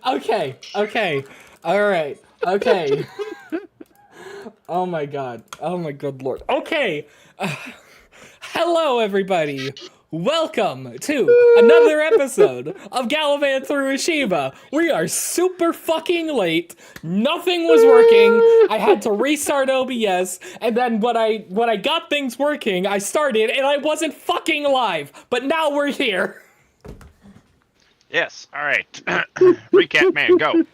Okay. All right. Okay. Oh my god. Oh my good lord. Okay. Hello, everybody. Welcome to another episode of Galavants through Rashiva. We are super fucking late. Nothing was working. I had to restart OBS, and then when I got things working, I started and I wasn't fucking live. But now we're here. Yes, alright. Recap man, go.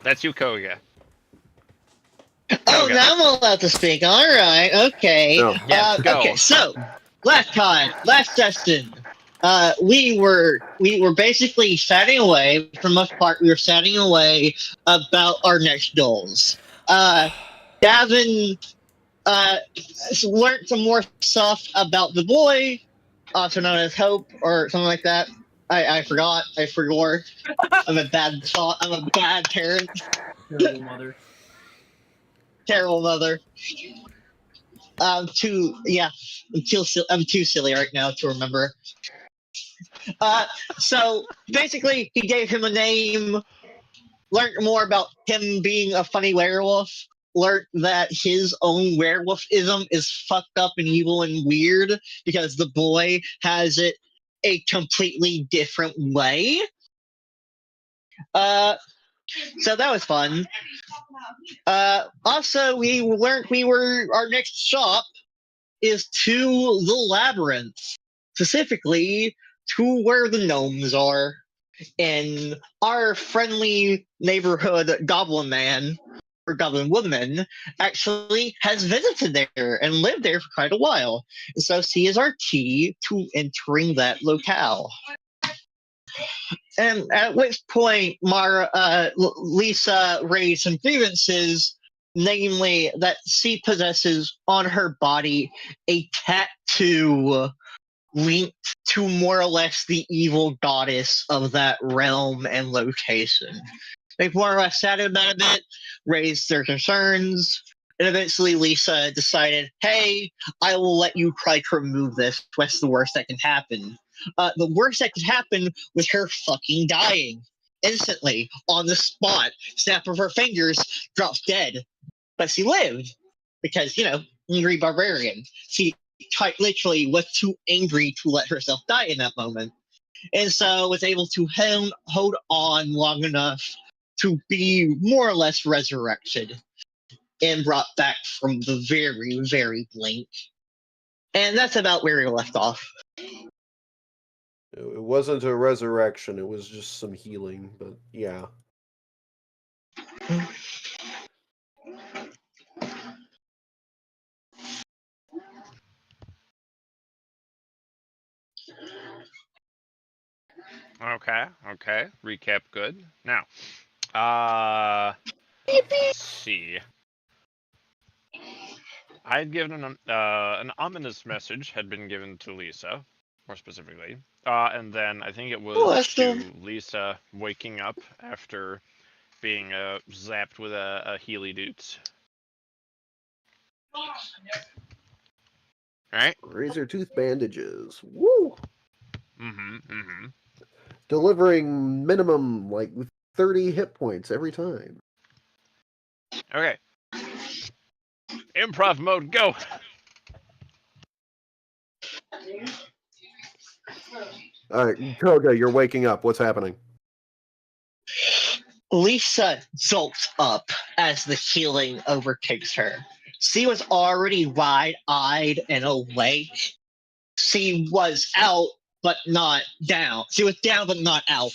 That's you, Koga. Oh, Koga. now I'm allowed to speak. All right, okay. No. Yes, go. Okay, so last session, we were basically chatting away. For the most part, we were chatting away about our next goals. Gavin learned some more stuff about the boy, also known as Hope or something like that. I forgot. I forgot. I'm a bad parent. Terrible mother. Terrible mother. I'm too silly right now to remember. So basically, he gave him a name, learned more about him being a funny werewolf, learned that his own werewolfism is fucked up and evil and weird because the boy has it a completely different way. So that was fun. Also, we learned our next shop is to the labyrinth, specifically to where the gnomes are. And our friendly neighborhood goblin man or goblin woman actually has visited there and lived there for quite a while. So she is our key to entering that locale. And at which point, Lisa raised some grievances, namely that she possesses on her body a tattoo linked to more or less the evil goddess of that realm and location. They more or less chatted about it a bit, raised their concerns, and eventually Lisa decided, hey, I will let you try to remove this. What's the worst that can happen? The worst that could happen was her fucking dying. Instantly, on the spot, snap of her fingers, drops dead. But she lived, because, angry barbarian. She quite literally was too angry to let herself die in that moment. And so was able to hold on long enough to be more or less resurrected and brought back from the very, very blink. And that's about where we left off. It wasn't a resurrection, it was just some healing, but yeah. Okay. Recap good. Now, let's see. I had given an ominous message had been given to Lisa, more specifically. And then I think it was to Lisa waking up after being zapped with a Healy Doots. Right? Razor tooth bandages. Woo! Mm-hmm. Delivering minimum, 30 hit points every time. Okay. Improv mode, go! Alright, Koga, you're waking up. What's happening? Lisa jolts up as the healing overtakes her. She was already wide-eyed and awake. She was out, but not down. She was down, but not out.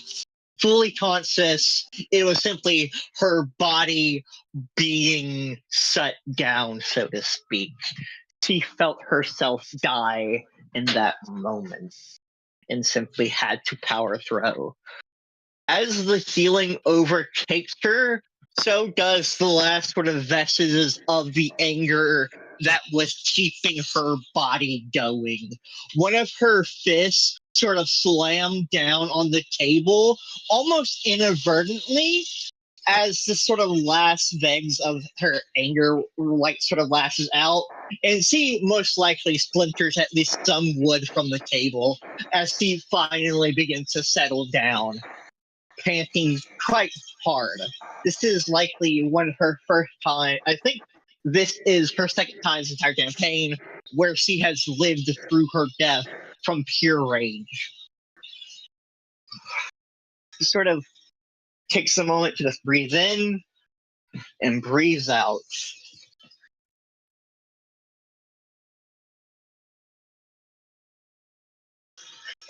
Fully conscious. It was simply her body being shut down, so to speak. She felt herself die in that moment and simply had to power through. As the healing overtakes her, so does the last sort of vestiges of the anger that was keeping her body going. One of her fists sort of slammed down on the table, almost inadvertently, as this sort of last vegs of her anger like sort of lashes out, and she most likely splinters at least some wood from the table as she finally begins to settle down, panting quite hard. This is likely one of her first time. I think this is her second time this entire campaign where she has lived through her death from pure rage. She sort of takes a moment to just breathe in and breathe out.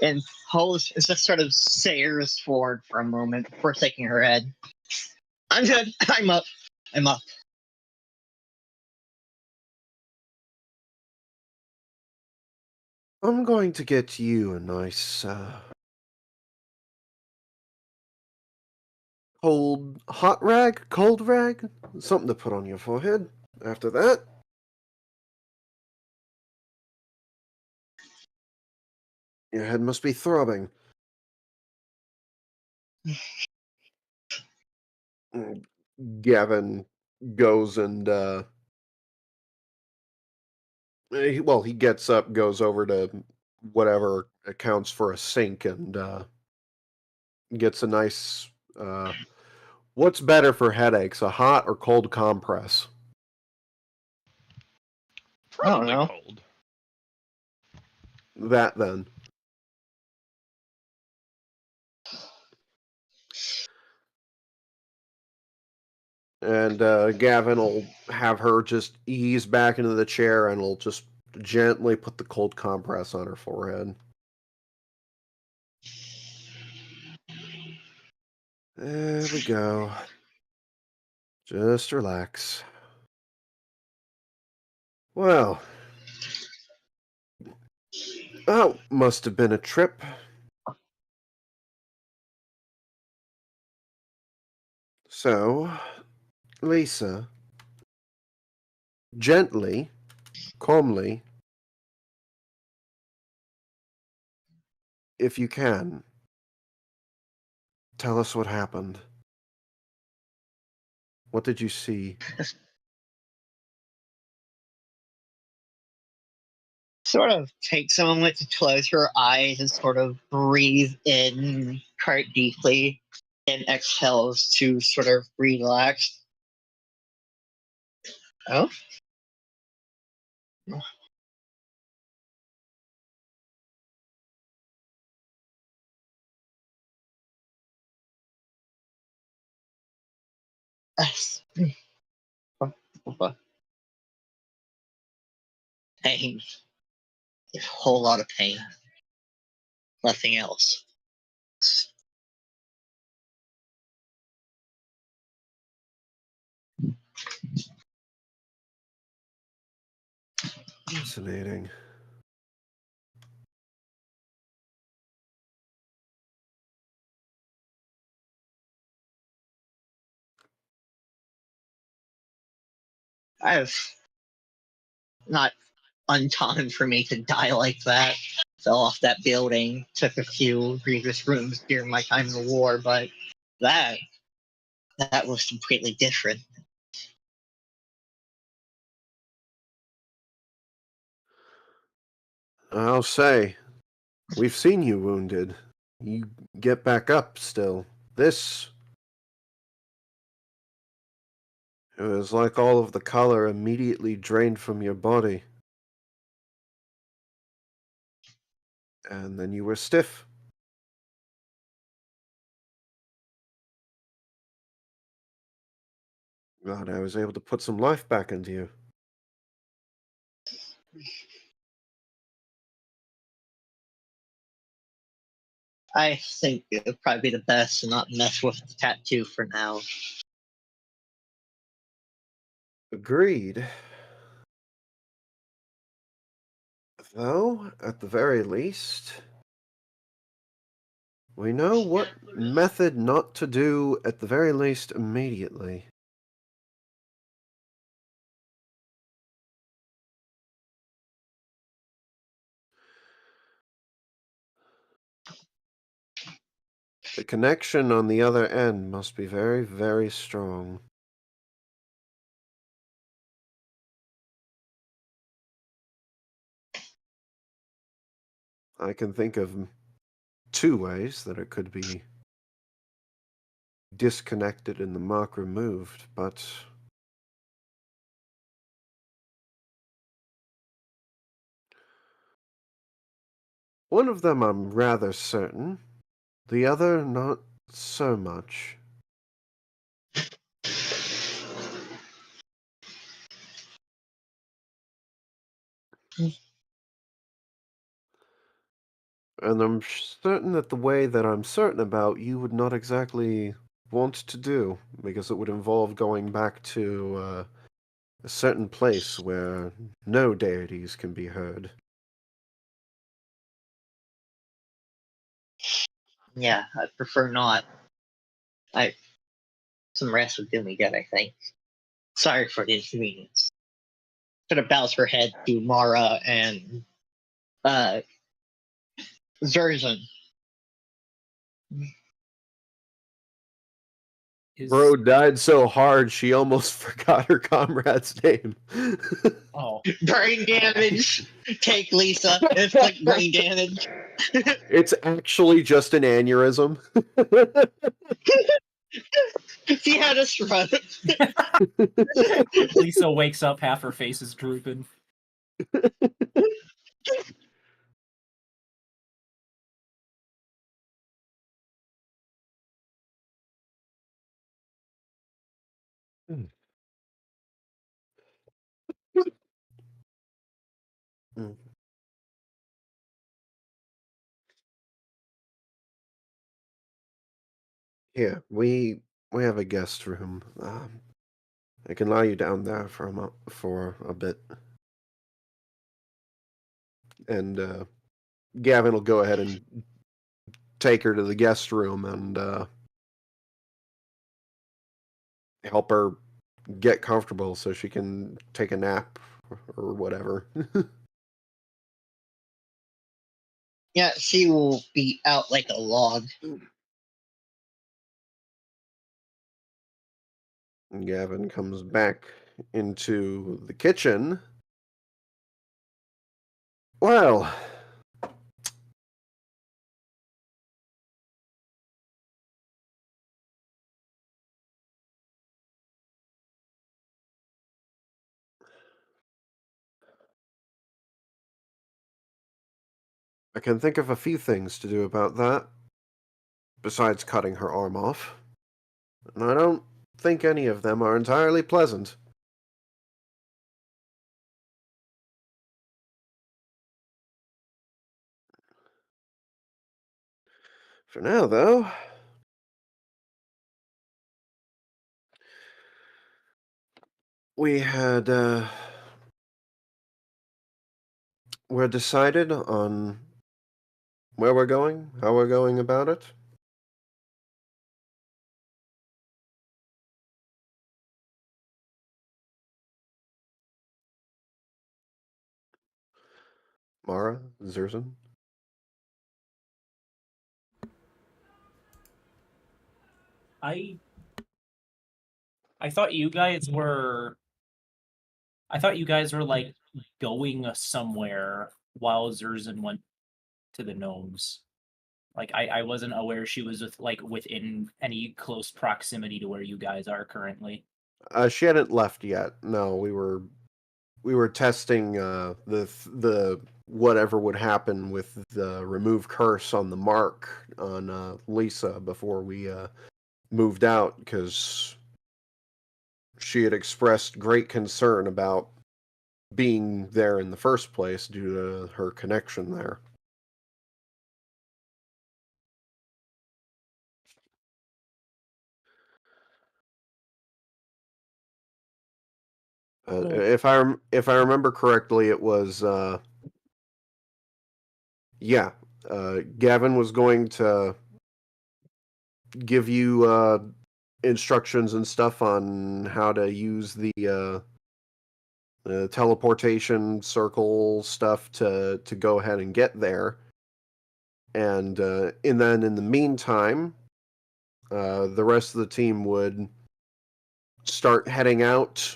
And holds just sort of stares forward for a moment before shaking her head. I'm good. I'm up. I'm up. I'm going to get you a nice, hot rag, cold rag, something to put on your forehead. After that, your head must be throbbing. Gavin goes and, he gets up, goes over to whatever accounts for a sink, and gets a nice, what's better for headaches, a hot or cold compress? Probably know. cold. That then. And Gavin will have her just ease back into the chair and will just gently put the cold compress on her forehead. There we go. Just relax. Well, oh, must have been a trip. So, Lisa, gently, calmly, if you can, tell us what happened. What did you see? Sort of takes a moment to close her eyes and sort of breathe in quite deeply and exhales to sort of relax. Oh? Pain. A whole lot of pain. Nothing else. Fascinating. I've not uncommon for me to die like that. Fell off that building, took a few grievous rooms during my time in the war, but that that was completely different. I'll say, we've seen you wounded. You get back up still. This, it was like all of the color immediately drained from your body. And then you were stiff. God, I was able to put some life back into you. I think it would probably be the best to not mess with the tattoo for now. Agreed. Though, at the very least, we know what method not to do, at the very least, immediately. The connection on the other end must be very, very strong. I can think of 2 ways that it could be disconnected and the mark removed, but one of them I'm rather certain, the other not so much. And I'm certain that the way that I'm certain about you would not exactly want to do, because it would involve going back to a certain place where no deities can be heard. Yeah, I prefer not. Some rest would do me good, I think. Sorry for the inconvenience. Sort of bows her head to Mara and Zerzan. Bro died so hard she almost forgot her comrade's name. Oh, Brain damage. Take Lisa. Inflict brain damage. It's actually just an aneurysm. She had a stroke. Lisa wakes up, half her face is drooping. Here, we have a guest room. I can lie you down there for a bit, and Gavin will go ahead and take her to the guest room and help her get comfortable so she can take a nap or whatever. Yeah, she will be out like a log. Gavin comes back into the kitchen. Well, I can think of a few things to do about that, besides cutting her arm off. And I don't think any of them are entirely pleasant. For now, though, we had, we're decided on where we're going, how we're going about it. Mara, Zerzan? I thought you guys were. I thought you guys were like going somewhere while Zerzan went to the gnomes. Like I wasn't aware she was within any close proximity to where you guys are currently. She hadn't left yet. No, we were testing the whatever would happen with the remove curse on the mark on Lisa before we moved out, because she had expressed great concern about being there in the first place due to her connection there. If I remember correctly, it was Gavin was going to give you instructions and stuff on how to use the teleportation circle stuff to go ahead and get there. And in the meantime, the rest of the team would start heading out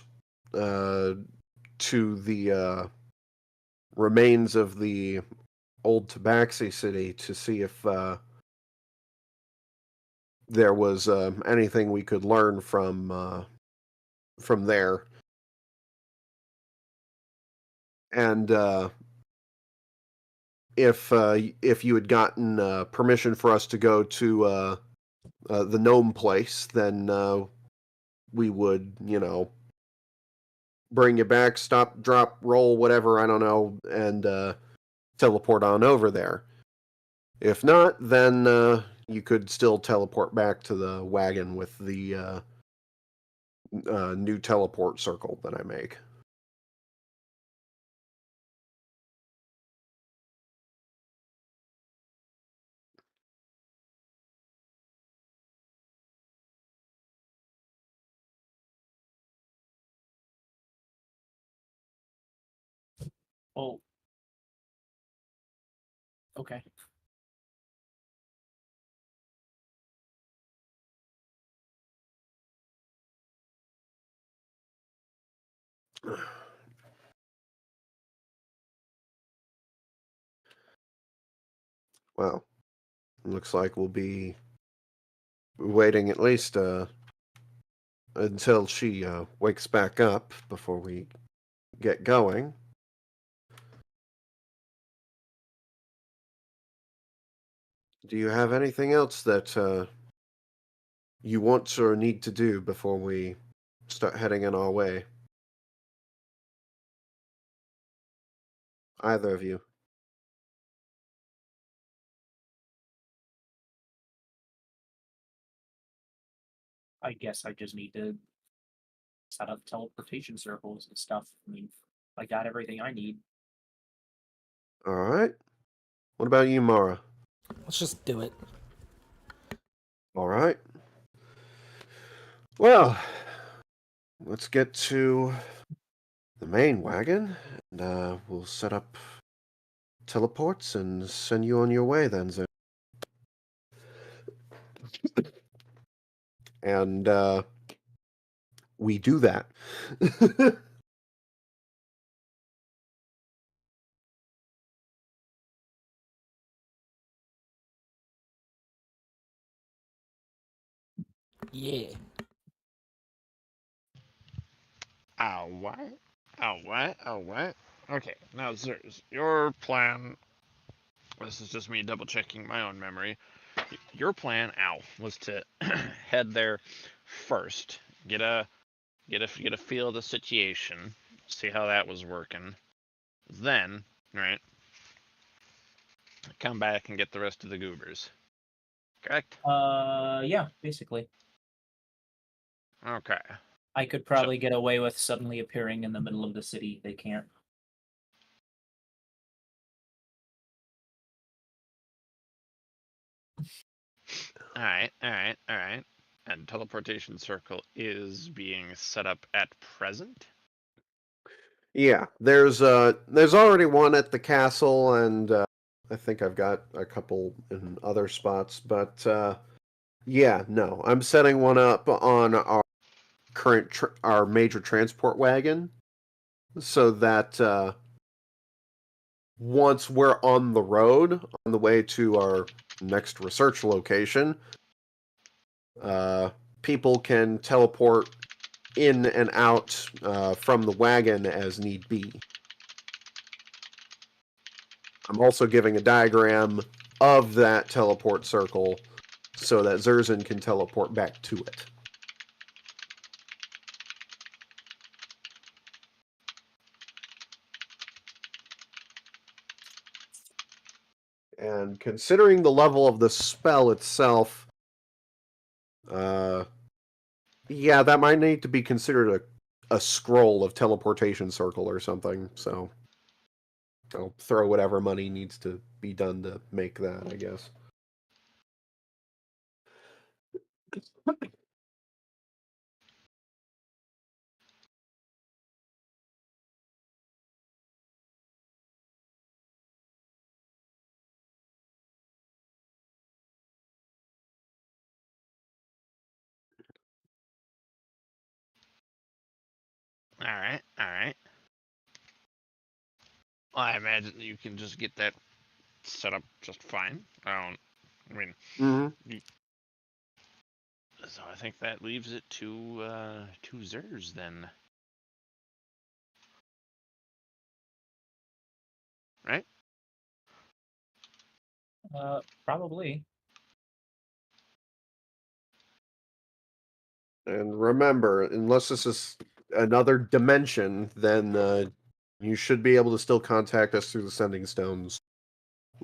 to the remains of the old Tabaxi city to see if there was anything we could learn from there. And if you had gotten permission for us to go to the gnome place, then we would, bring you back, stop, drop, roll, whatever, I don't know, and teleport on over there. If not, then you could still teleport back to the wagon with the new teleport circle that I make. Oh. Okay. Well, looks like we'll be waiting at least until she wakes back up before we get going. Do you have anything else that you want or need to do before we start heading in our way? Either of you. I guess I just need to set up teleportation circles and stuff. I mean, I got everything I need. All right. What about you, Mara? Let's just do it. All right. Well, let's get to the main wagon, and we'll set up teleports and send you on your way then, Zin. And we do that. Yeah. Alright. Alright. Alright. Okay, now, Zers, your plan. This is just me double checking my own memory. Your plan, was to head there first, get a feel of the situation, see how that was working. Then, right, come back and get the rest of the goobers. Correct? Yeah, basically. Okay. I could probably get away with suddenly appearing in the middle of the city. They can't. Alright. And teleportation circle is being set up at present? Yeah, there's already one at the castle, and I think I've got a couple in other spots, but yeah, no, I'm setting one up on our our major transport wagon, so that once we're on the road on the way to our next research location, people can teleport in and out from the wagon as need be. I'm also giving a diagram of that teleport circle so that Zerzin can teleport back to it. And considering the level of the spell itself, yeah, that might need to be considered a scroll of teleportation circle or something, so I'll throw whatever money needs to be done to make that, I guess. Alright, alright. I imagine you can just get that set up just fine. I mean, Mm-hmm. so I think that leaves it to Zers then. Right? Probably. And remember, unless this is another dimension, then you should be able to still contact us through the sending stones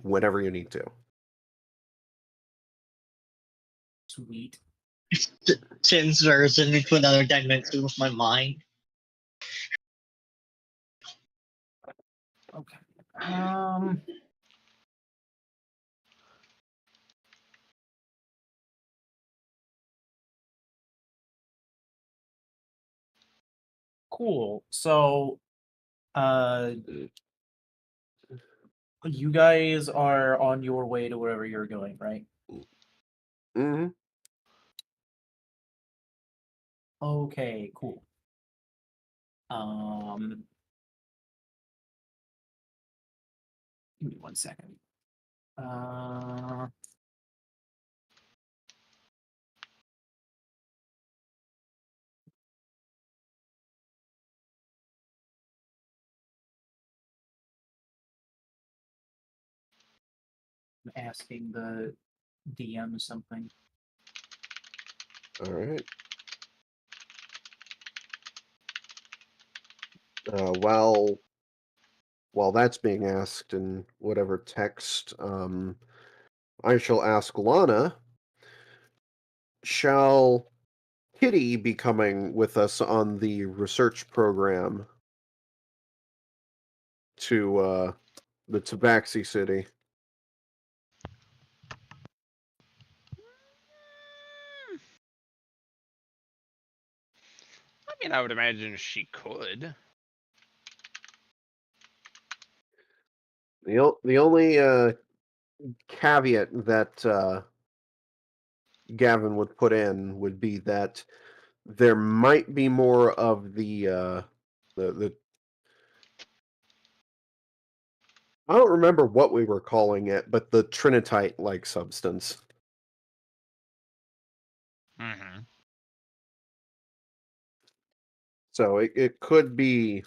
whenever you need to. Sweet. Since there's into another dimension with my mind. Okay. Cool. So, you guys are on your way to wherever you're going, right? Mm-hmm. Okay, cool. Give me 1 second. I'm asking the DM something. All right. While that's being asked in whatever text, I shall ask Lana, shall Kitty be coming with us on the research program to the Tabaxi City? I mean, I would imagine she could. The only caveat that Gavin would put in would be that there might be more of the I don't remember what we were calling it, but the Trinitite-like substance. Mm-hmm. So it could be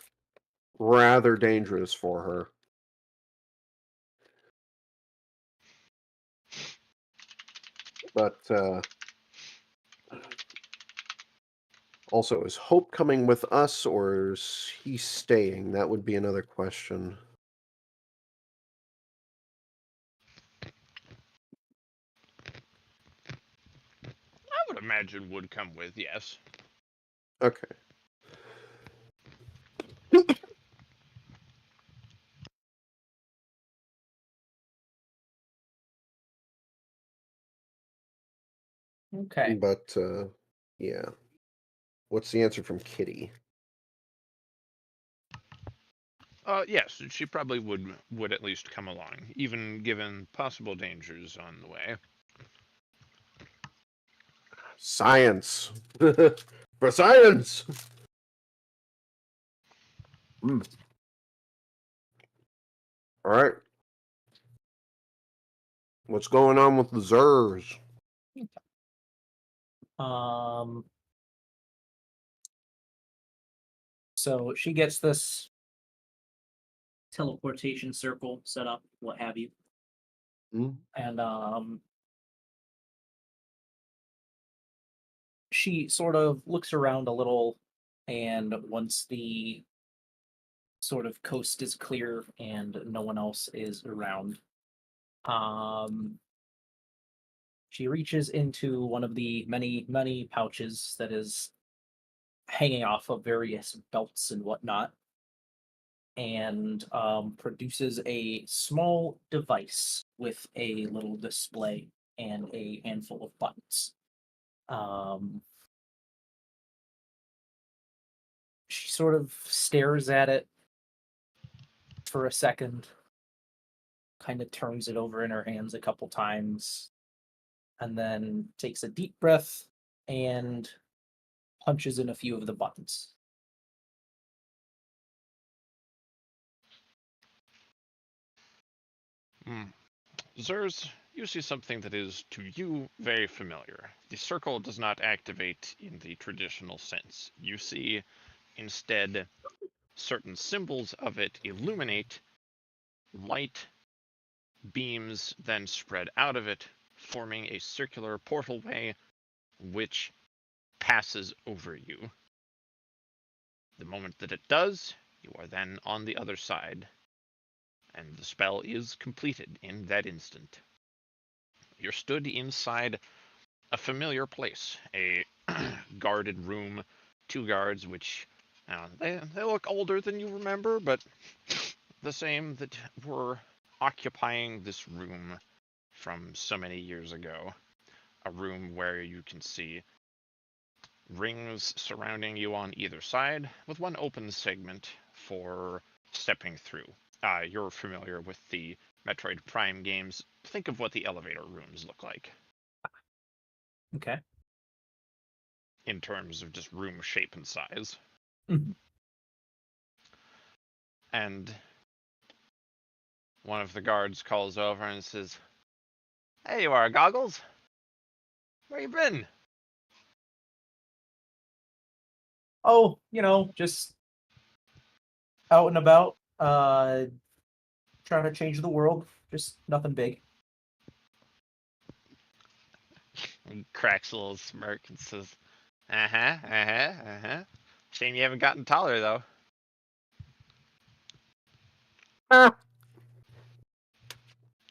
rather dangerous for her. But also, is Hope coming with us, or is he staying? That would be another question. I would imagine would come with, yes. Okay. Okay. But yeah. What's the answer from Kitty? Yes, she probably would at least come along, even given possible dangers on the way. Science. For science. Mm. All right. What's going on with the Zers? So she gets this teleportation circle set up, what have you. Mm. And she sort of looks around a little, and once the sort of coast is clear and no one else is around, she reaches into one of the many pouches that is hanging off of various belts and whatnot, and produces a small device with a little display and a handful of buttons. She sort of stares at it for a second, kind of turns it over in her hands a couple times, and then takes a deep breath and punches in a few of the buttons. Zers, you see something that is, to you, very familiar. The circle does not activate in the traditional sense. You see, instead, certain symbols of it illuminate, light beams then spread out of it, forming a circular portalway which passes over you. The moment that it does, you are then on the other side, and the spell is completed in that instant. You're stood inside a familiar place, a guarded room, 2 guards, which they look older than you remember, but the same that were occupying this room from so many years ago. A room where you can see rings surrounding you on either side, with one open segment for stepping through. You're familiar with the Metroid Prime games. Think of what the elevator rooms look like. Okay. In terms of just room shape and size. Mhm. And one of the guards calls over and says, "Hey, you are, Goggles. Where you been?" Oh, just out and about, trying to change the world. Just nothing big. He cracks a little smirk and says, uh-huh. Shame you haven't gotten taller, though.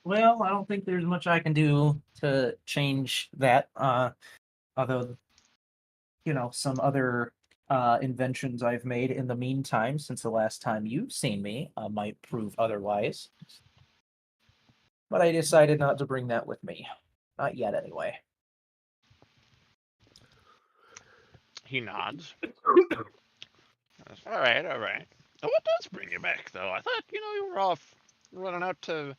Well, I don't think there's much I can do to change that. Although, some other inventions I've made in the meantime since the last time you've seen me might prove otherwise. But I decided not to bring that with me. Not yet, anyway. He nods. All right. What does bring you back, though? I thought, you were off running out to,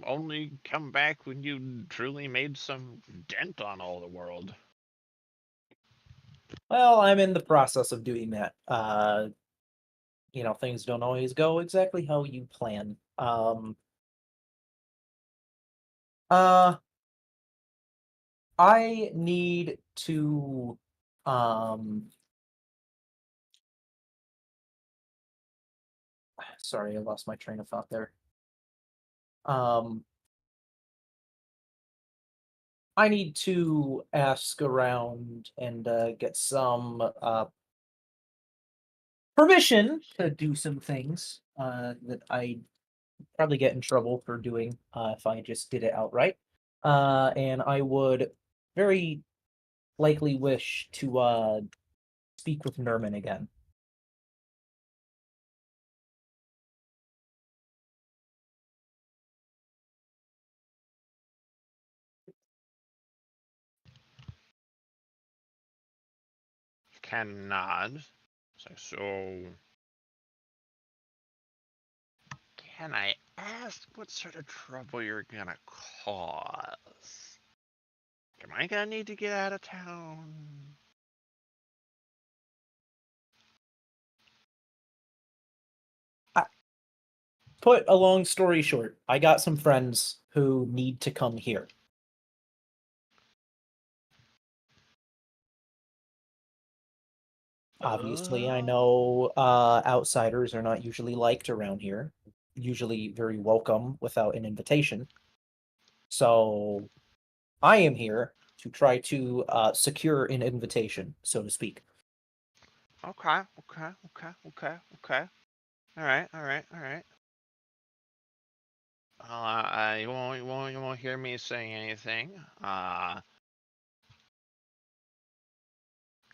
only come back when you truly made some dent on all the world. Well, I'm in the process of doing that. Things don't always go exactly how you plan. Uh, I need to, sorry, I lost my train of thought there. I need to ask around and get some permission to do some things that I probably get in trouble for doing if I just did it outright. And I would very likely wish to speak with Nerman again. Ken nods. So, can I ask what sort of trouble you're gonna cause? Am I gonna need to get out of town? Put a long story short, I got some friends who need to come here. Obviously, I know outsiders are not usually liked around here, usually very welcome without an invitation. So I am here to try to secure an invitation, so to speak. Okay. All right. You won't hear me saying anything.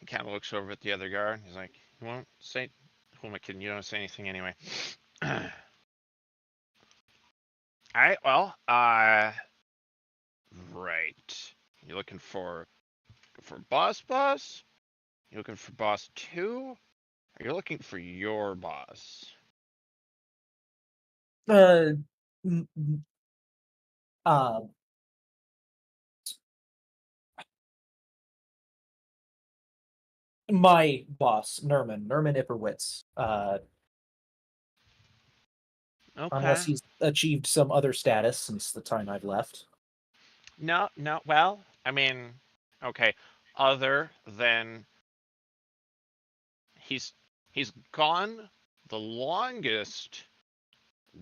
He kind of looks over at the other guard. He's like, "You won't say? Who am I kidding? You don't say anything anyway." All right. Well, right. You looking for boss? You looking for boss 2? Or you looking for your boss? Uh, m- m- uh, my boss, Nerman Ipperwitz. Unless Okay. he's achieved some other status since the time I've left. No, no. Well, I mean, okay. Other than he's he's gone the longest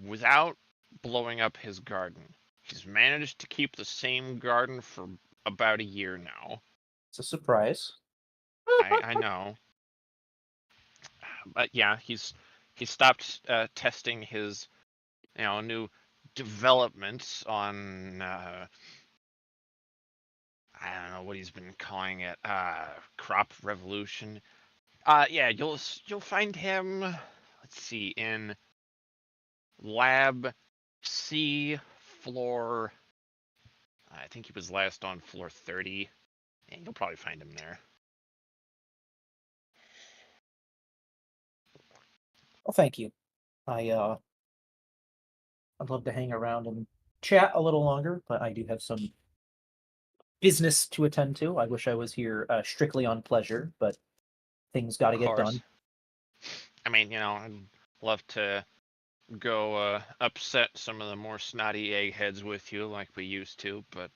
without blowing up his garden. He's managed to keep the same garden for about a year now. It's a surprise. I know, but yeah, he stopped testing his new developments on I don't know what he's been calling it, crop revolution. Yeah, you'll find him. Let's see, in lab C, floor. I think he was last on floor 30, and you'll probably find him there. Well, thank you. I'd love to hang around and chat a little longer, but I do have some business to attend to. I wish I was here strictly on pleasure, but things got to Of get course. done. I mean, I'd love to go upset some of the more snotty eggheads with you like we used to, but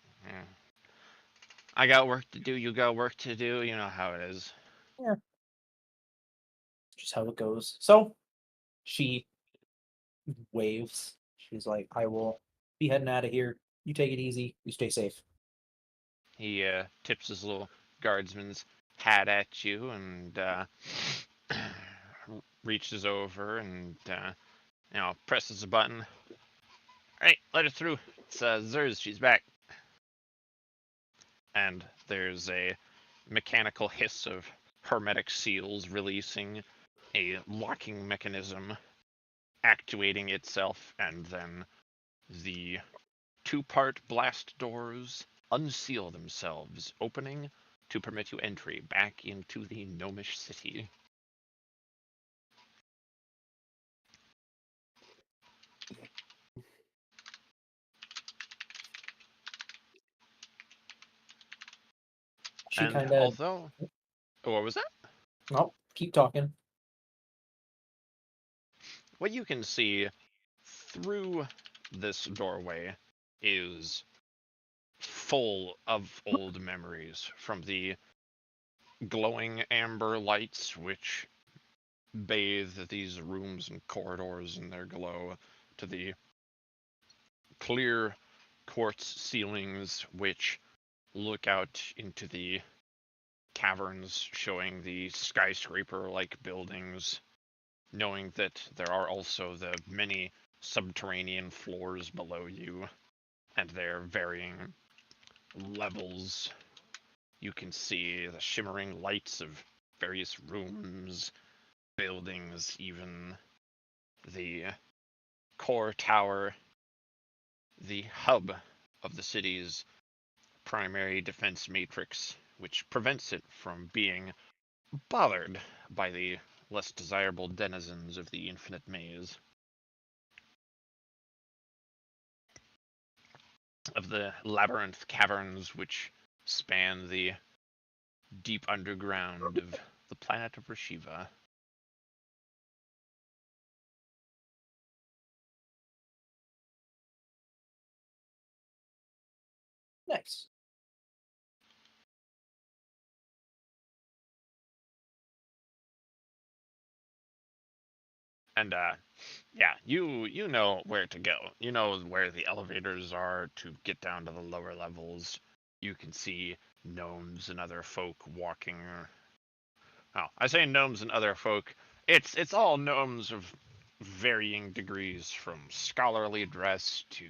I got work to do, you got work to do, you know how it is. Yeah, just how it goes. So she waves. She's like, "I will be heading out of here. You take it easy. You stay safe." He tips his little guardsman's hat at you and reaches over and presses a button. All right, let her through. It's Zers, she's back. And there's a mechanical hiss of hermetic seals releasing, a locking mechanism actuating itself, and then the two-part blast doors unseal themselves, opening to permit you entry back into the gnomish city. She And kind of, although, what was that? oh, keep talking. What you can see through this doorway is full of old memories, from the glowing amber lights which bathe these rooms and corridors in their glow, to the clear quartz ceilings which look out into the caverns, showing the skyscraper-like buildings, knowing that there are also the many subterranean floors below you, and their varying levels. You can see the shimmering lights of various rooms, buildings, even the core tower, the hub of the city's primary defense matrix, which prevents it from being bothered by the less desirable denizens of the infinite maze. Of the labyrinth caverns which span the deep underground of the planet of Rashiva. Nice. And yeah, you know where to go. You know where the elevators are to get down to the lower levels. You can see gnomes and other folk walking. Oh, I say gnomes and other folk. It's all gnomes of varying degrees, from scholarly dress to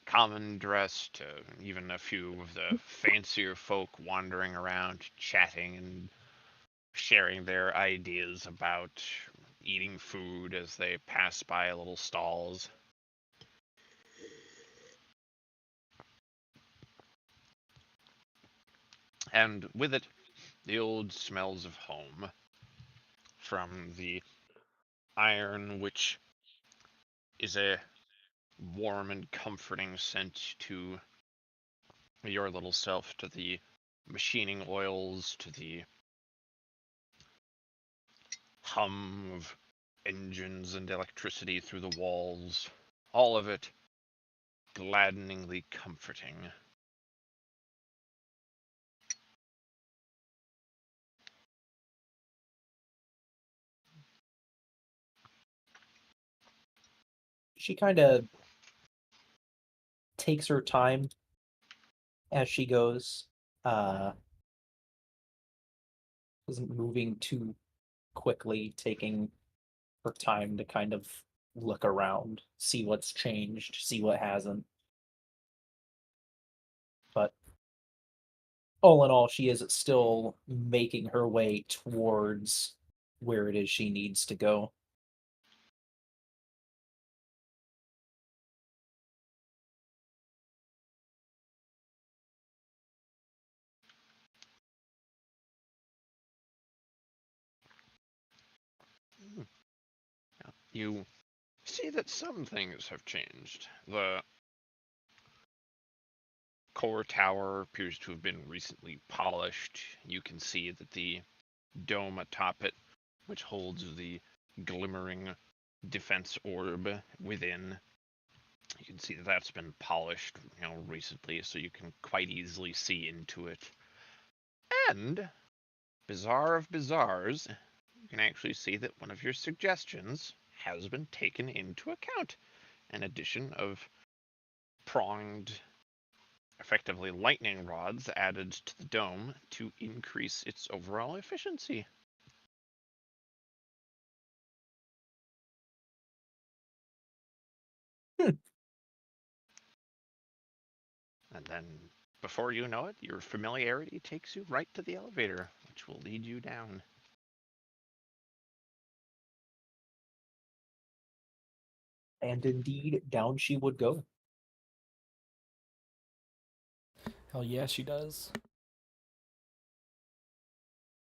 common dress to even a few of the fancier folk wandering around, chatting and sharing their ideas about eating food as they pass by little stalls. And with it, the old smells of home, from the iron, which is a warm and comforting scent to your little self, to the machining oils, to the hum of engines and electricity through the walls. All of it gladdeningly comforting. She kind of takes her time as she goes, isn't moving too quickly, taking her time to kind of look around, see what's changed, see what hasn't. But all in all, she is still making her way towards where it is she needs to go. You see that some things have changed. The core tower appears to have been recently polished. You can see that the dome atop it, which holds the glimmering defense orb within, you can see that that's been polished, recently, so you can quite easily see into it. And, bizarre of bizarres, you can actually see that one of your suggestions has been taken into account. An addition of pronged, effectively lightning rods added to the dome to increase its overall efficiency. And then, before you know it, your familiarity takes you right to the elevator, which will lead you down. And indeed, down she would go. Hell yeah, she does.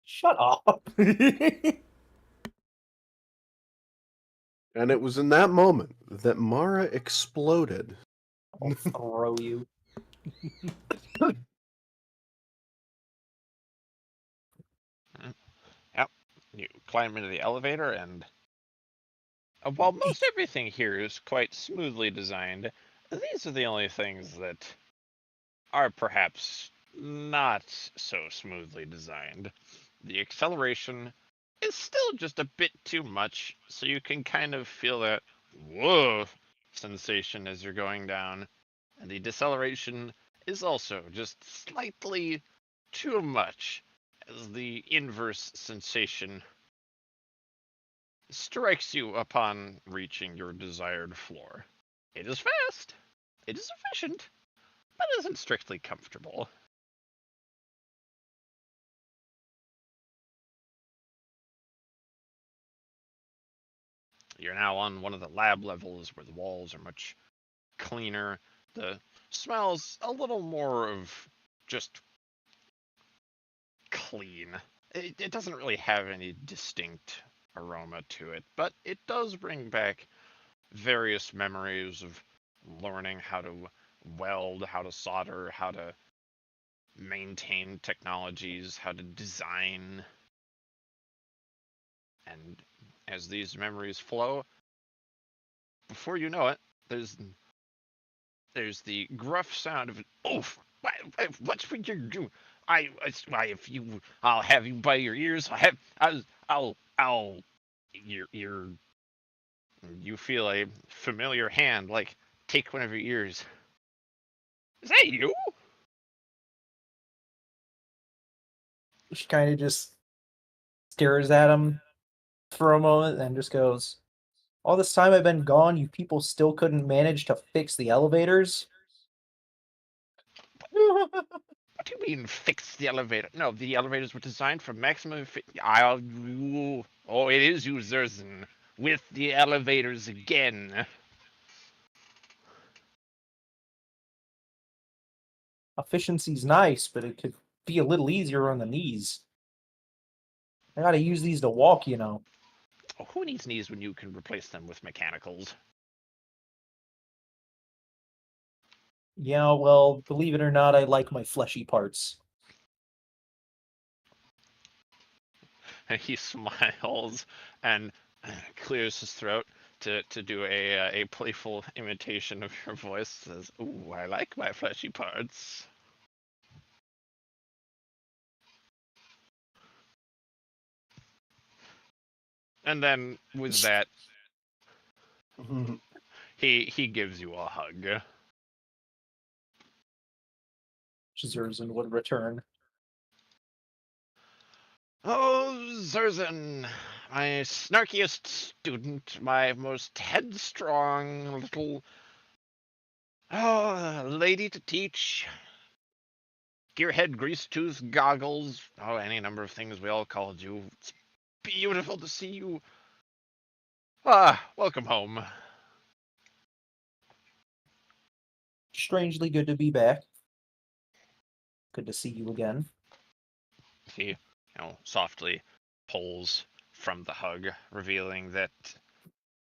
Shut up. And it was in that moment that Mara exploded. I'll throw you. Yep. You climb into the elevator, and while most everything here is quite smoothly designed, these are the only things that are perhaps not so smoothly designed. The acceleration is still just a bit too much, so you can kind of feel that whoa sensation as you're going down. And the deceleration is also just slightly too much, as the inverse sensation strikes you upon reaching your desired floor. It is fast, it is efficient, but isn't strictly comfortable. You're now on one of the lab levels where the walls are much cleaner. The smell's a little more of just clean. It doesn't really have any distinct aroma to it, but it does bring back various memories of learning how to weld, how to solder, how to maintain technologies, how to design. And as these memories flow, before you know it, there's the gruff sound of, "Oof! What's what you're doing? If you, I'll have you by your ears. I'll, you're, you feel a familiar hand, like, take one of your ears. Is that you?" She kind of just stares at him for a moment and just goes, "All this time I've been gone, you people still couldn't manage to fix the elevators?" What do you mean fix the elevator? No, the elevators were designed for maximum oh, it is users and with the elevators again. Efficiency's nice, but it could be a little easier on the knees. I gotta use these to walk, you know. Oh, who needs knees when you can replace them with mechanicals? Yeah, well, believe it or not, I like my fleshy parts. And he smiles, and clears his throat to do a playful imitation of your voice. Says, "Ooh, I like my fleshy parts." And then with that, he gives you a hug. Zerzan would return. Oh, Zerzan, my snarkiest student, my most headstrong little lady to teach. Gearhead, grease tooth, goggles, any number of things we all called you. It's beautiful to see you. Welcome home. Strangely good to be back. Good to see you again. He, softly pulls from the hug, revealing that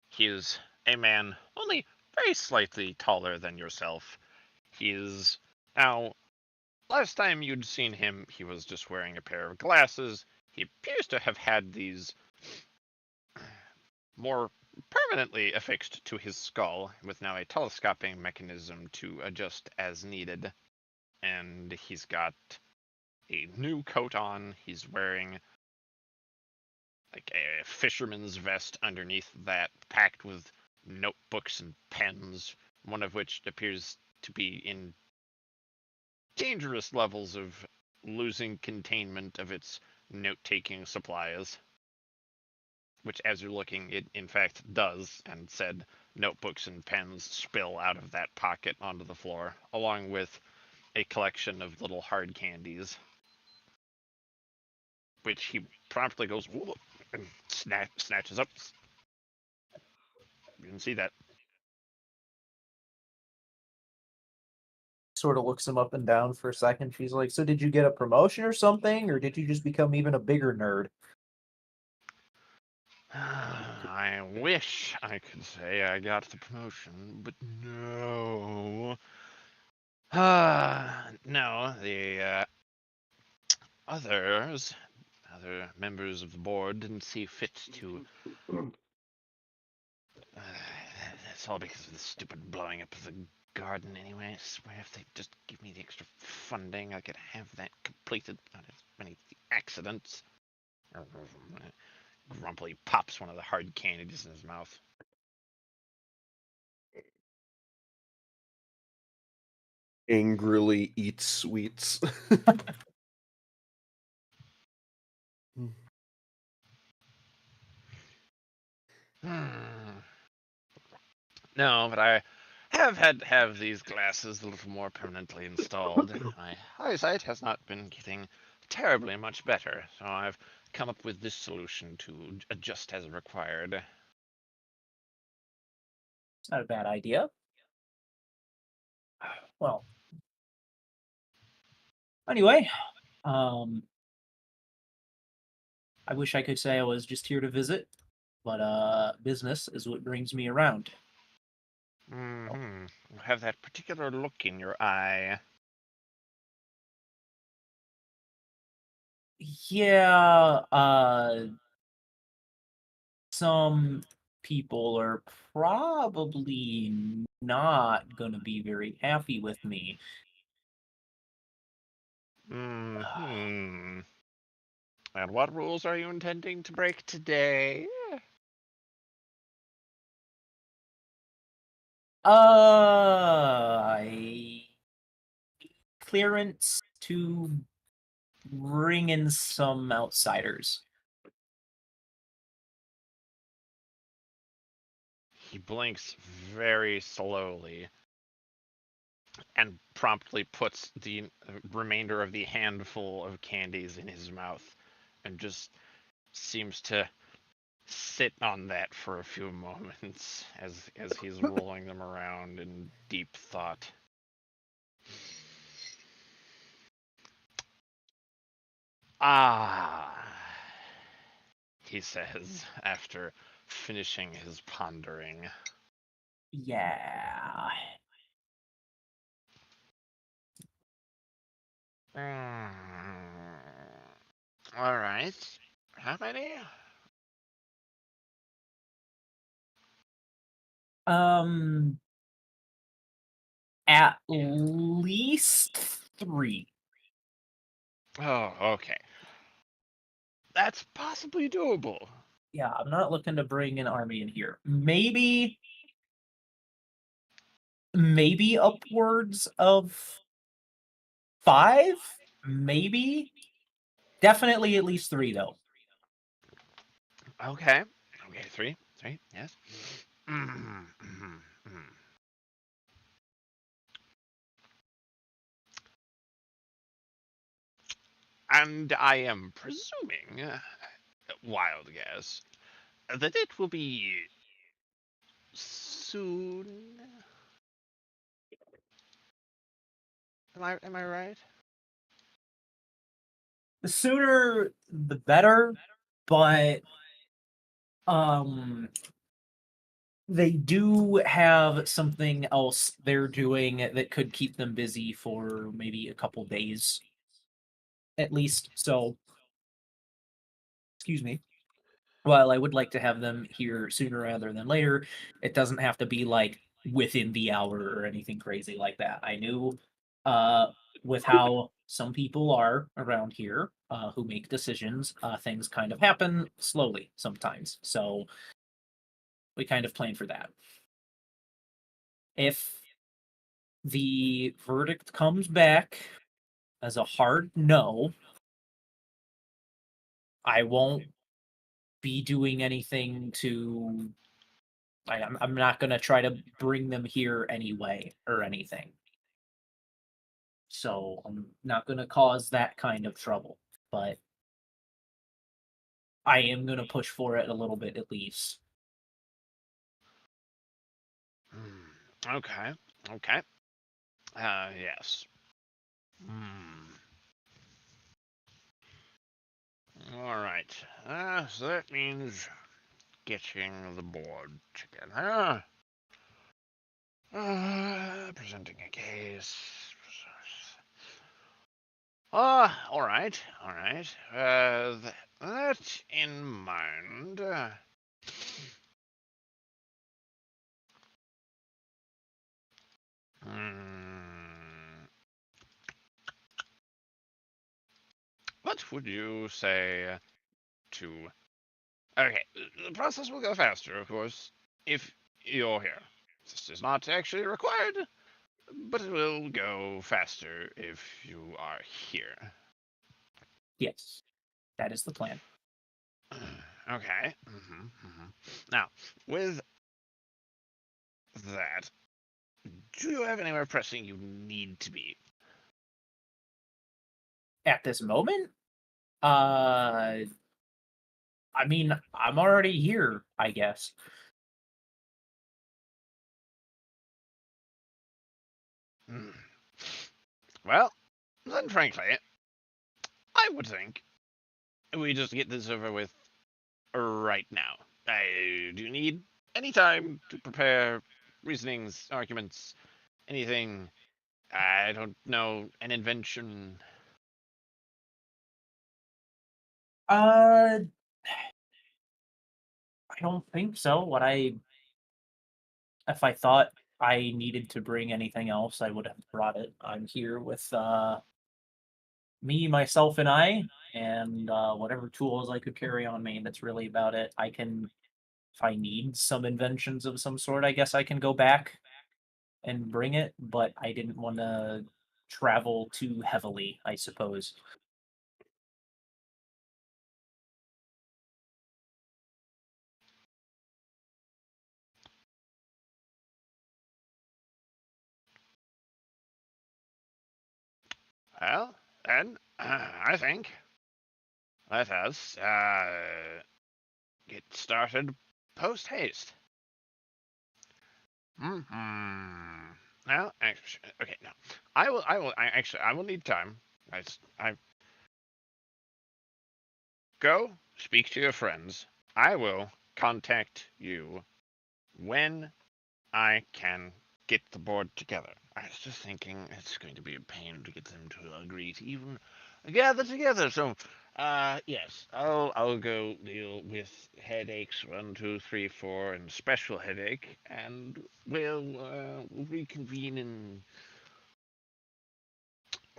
he is a man only very slightly taller than yourself. He is now. Last time you'd seen him, he was just wearing a pair of glasses. He appears to have had these more permanently affixed to his skull, with now a telescoping mechanism to adjust as needed. And he's got a new coat on. He's wearing like a fisherman's vest underneath that, packed with notebooks and pens, one of which appears to be in dangerous levels of losing containment of its note-taking supplies. Which, as you're looking, it in fact does, and said notebooks and pens spill out of that pocket onto the floor, along with a collection of little hard candies, which he promptly goes and snatches up. You can see that. Sort of looks him up and down for a second. She's like, "So did you get a promotion or something, or did you just become even a bigger nerd?" I wish I could say I got the promotion, but no. No, the other members of the board didn't see fit to. It's all because of the stupid blowing up of the garden anyway. I swear if they just give me the extra funding, I could have that completed. Not as many accidents. Grumpily pops one of the hard candies in his mouth. Angrily eats sweets. No, but I have had to have these glasses a little more permanently installed. My eyesight has not been getting terribly much better, so I've come up with this solution to adjust as required. It's not a bad idea. Well, anyway, I wish I could say I was just here to visit, but business is what brings me around. Mm-hmm. You have that particular look in your eye. Yeah, some people are probably not gonna be very happy with me. Mm-hmm. And what rules are you intending to break today? Clearance to bring in some outsiders. He blinks very slowly and promptly puts the remainder of the handful of candies in his mouth and just seems to sit on that for a few moments as he's rolling them around in deep thought. Ah, he says after finishing his pondering. Yeah. All right. How many? At least 3. Oh, okay. That's possibly doable. Yeah, I'm not looking to bring an army in here. Maybe upwards of 5? Maybe. Definitely at least 3, though. Okay. Okay, 3. 3, yes. Mhm, mhm, mhm. And I am presuming, wild guess, that it will be soon. Am I right? The sooner the better, but um they do have something else they're doing that could keep them busy for maybe a couple days at least. So, excuse me. While I would like to have them here sooner rather than later, it doesn't have to be like within the hour or anything crazy like that. I knew uh with how some people are around here who make decisions, things kind of happen slowly sometimes. So we kind of plan for that. If the verdict comes back as a hard no, I won't be doing anything to. I'm not going to try to bring them here anyway or anything. So I'm not going to cause that kind of trouble. But I am going to push for it a little bit at least. Okay. Okay. Yes. Hmm. All right. So that means getting the board together. Presenting a case. All right. All right. That in mind. Hmm, what would you say to? Okay, the process will go faster, of course, if you're here. This is not actually required, but it will go faster if you are here. Yes, that is the plan. Okay. Now, with that, do you have anywhere pressing you need to be? At this moment, uh, I mean, I'm already here, I guess. Hmm. Well, then frankly, I would think we just get this over with right now. Do you need any time to prepare reasonings, arguments, anything? I don't know, an invention. Uh, I don't think so. If I thought I needed to bring anything else, I would have brought it. I'm here with me, myself, and I, and whatever tools I could carry on me. That's really about it. I can, if I need some inventions of some sort, I guess I can go back and bring it, but I didn't want to travel too heavily, I suppose. Well, then, I think let us get started post haste. Hmm. Well, actually, okay, no. I will need time. I go speak to your friends. I will contact you when I can get the board together. I was just thinking it's going to be a pain to get them to agree to even gather together. So Yes. I'll go deal with headaches 1, 2, 3, 4, and special headache, and we'll reconvene in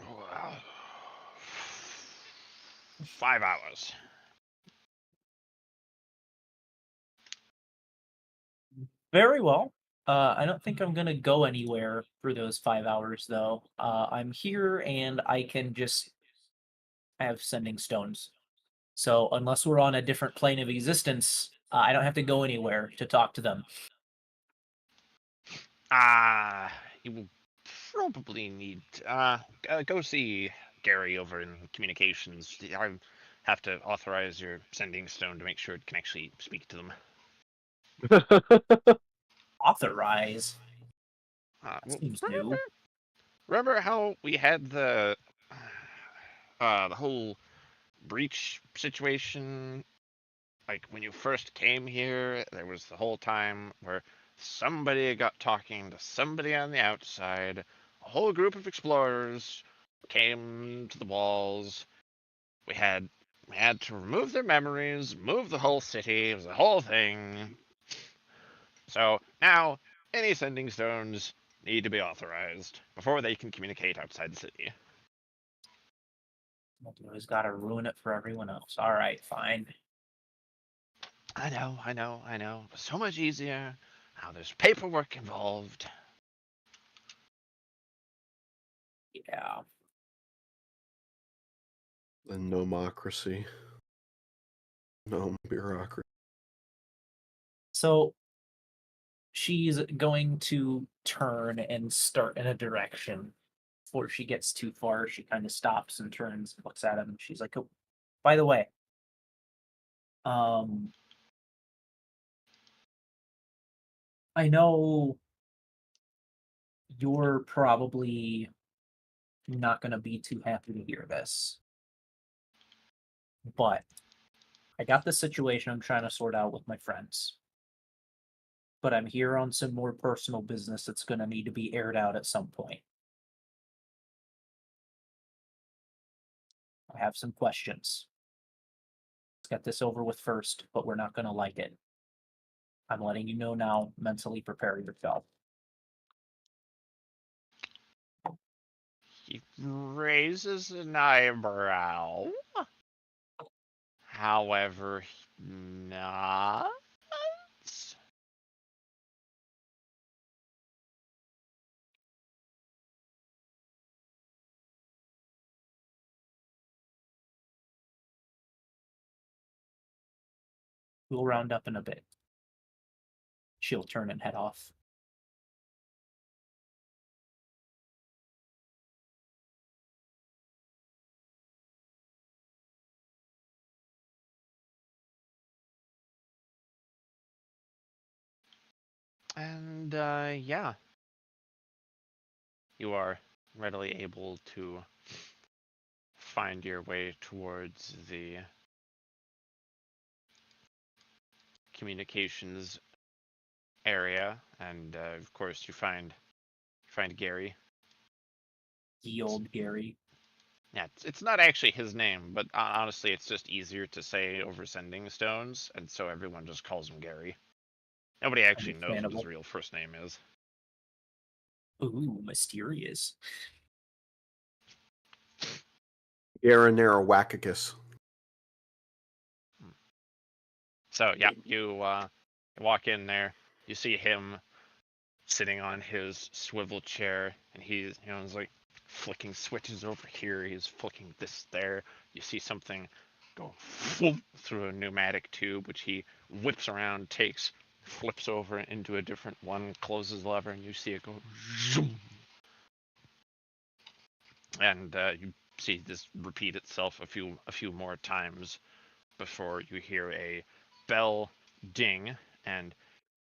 uh, 5 hours. Very well. I don't think I'm gonna go anywhere for those 5 hours, though. I'm here, and I can just have sending stones. So unless we're on a different plane of existence, I don't have to go anywhere to talk to them. You will probably need go see Gary over in communications. I have to authorize your sending stone to make sure it can actually speak to them. Authorize? Well, Seems new. remember how we had the whole breach situation? Like when you first came here, there was the whole time where somebody got talking to somebody on the outside. A whole group of explorers came to the walls. We had to remove their memories, move the whole city. It was a whole thing. So now any sending stones need to be authorized before they can communicate outside the city. Always gotta ruin it for everyone else. All right, fine. I know. It was so much easier. Now there's paperwork involved. Yeah. And nomocracy. No bureaucracy. So she's going to turn and start in a direction. Before she gets too far, she kind of stops and turns, looks at him, and she's like, "Oh, by the way, um, I know you're probably not going to be too happy to hear this, but I got this situation I'm trying to sort out with my friends. But I'm here on some more personal business that's going to need to be aired out at some point. I have some questions. Let's get this over with first, but we're not going to like it. I'm letting you know now, mentally prepare yourself." He raises an eyebrow. However, nods. We'll round up in a bit. She'll turn and head off. And yeah, you are readily able to find your way towards the communications area, and of course you find Gary. The old Gary. Yeah, it's not actually his name, but honestly, it's just easier to say over sending stones, and so everyone just calls him Gary. Nobody actually knows what his Understandable. real first name is. Ooh, mysterious. Garanera Wackicus. So yeah, you walk in there. You see him sitting on his swivel chair, and he's he's like flicking switches over here. He's flicking this there. You see something go through a pneumatic tube, which he whips around, takes, flips over into a different one, closes the lever, and you see it go zoom. And you see this repeat itself a few more times before you hear a bell ding, and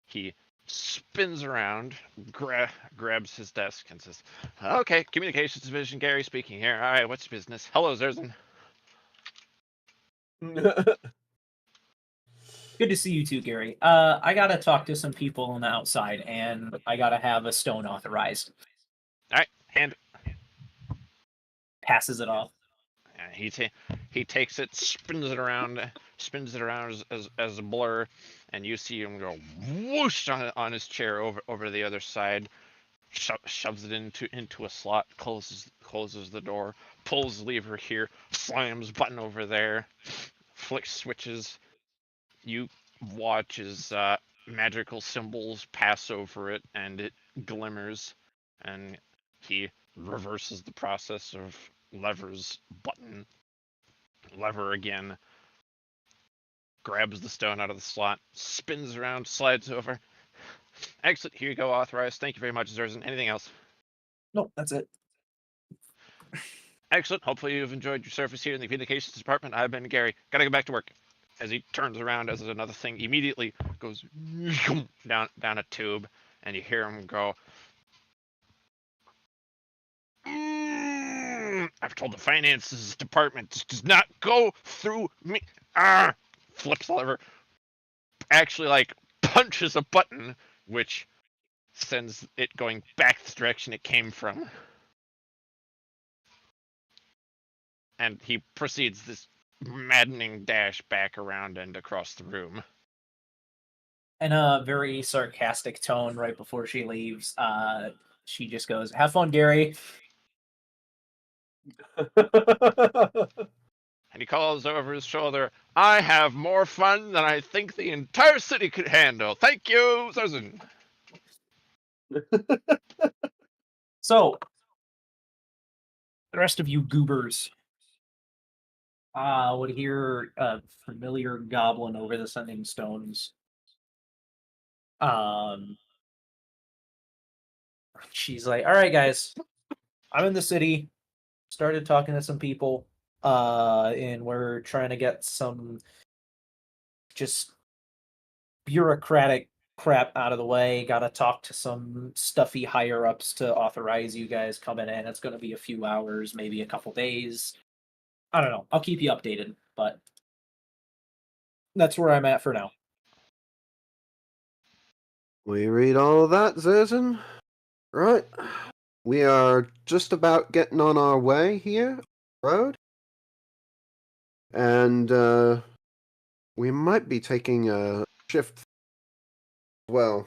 he spins around, grabs his desk, and says, "Okay, Communications Division, Gary speaking here. All right, what's your business? Hello, Zerzan." Good to see you too, Gary. I gotta talk to some people on the outside, and I gotta have a stone authorized. All right, hand. Passes it off. he takes it, spins it around as a blur, and you see him go whoosh on his chair over to the other side, shoves it into a slot, closes the door, pulls lever here, slams button over there, flicks switches. You watch as magical symbols pass over it, and it glimmers, and he reverses the process of levers, button, lever again, grabs the stone out of the slot, spins around, slides over. Excellent. Here you go, authorized. Thank you very much, Zerzan. Anything else? Nope, that's it. Excellent. Hopefully you've enjoyed your service here in the communications department. I've been Gary. Gotta go back to work. As he turns around, as another thing immediately goes down a tube, and you hear him go, I've told the finances department this does not go through me. Flips the lever. Actually, like, punches a button, which sends it going back the direction it came from. And he proceeds this maddening dash back around and across the room. In a very sarcastic tone right before she leaves, she just goes, "Have fun, Gary." And he calls over his shoulder, I have more fun than I think the entire city could handle. Thank you, Zerzan. So, the rest of you goobers would hear a familiar goblin over the sending stones. She's like, "All right, guys, I'm in the city. Started talking to some people, and we're trying to get some just bureaucratic crap out of the way. Got to talk to some stuffy higher ups to authorize you guys coming in. It's going to be a few hours, maybe a couple days. I don't know. I'll keep you updated, but that's where I'm at for now." We read all of that, Zerzan. Right. We are just about getting on our way here, road. And we might be taking a shift as well.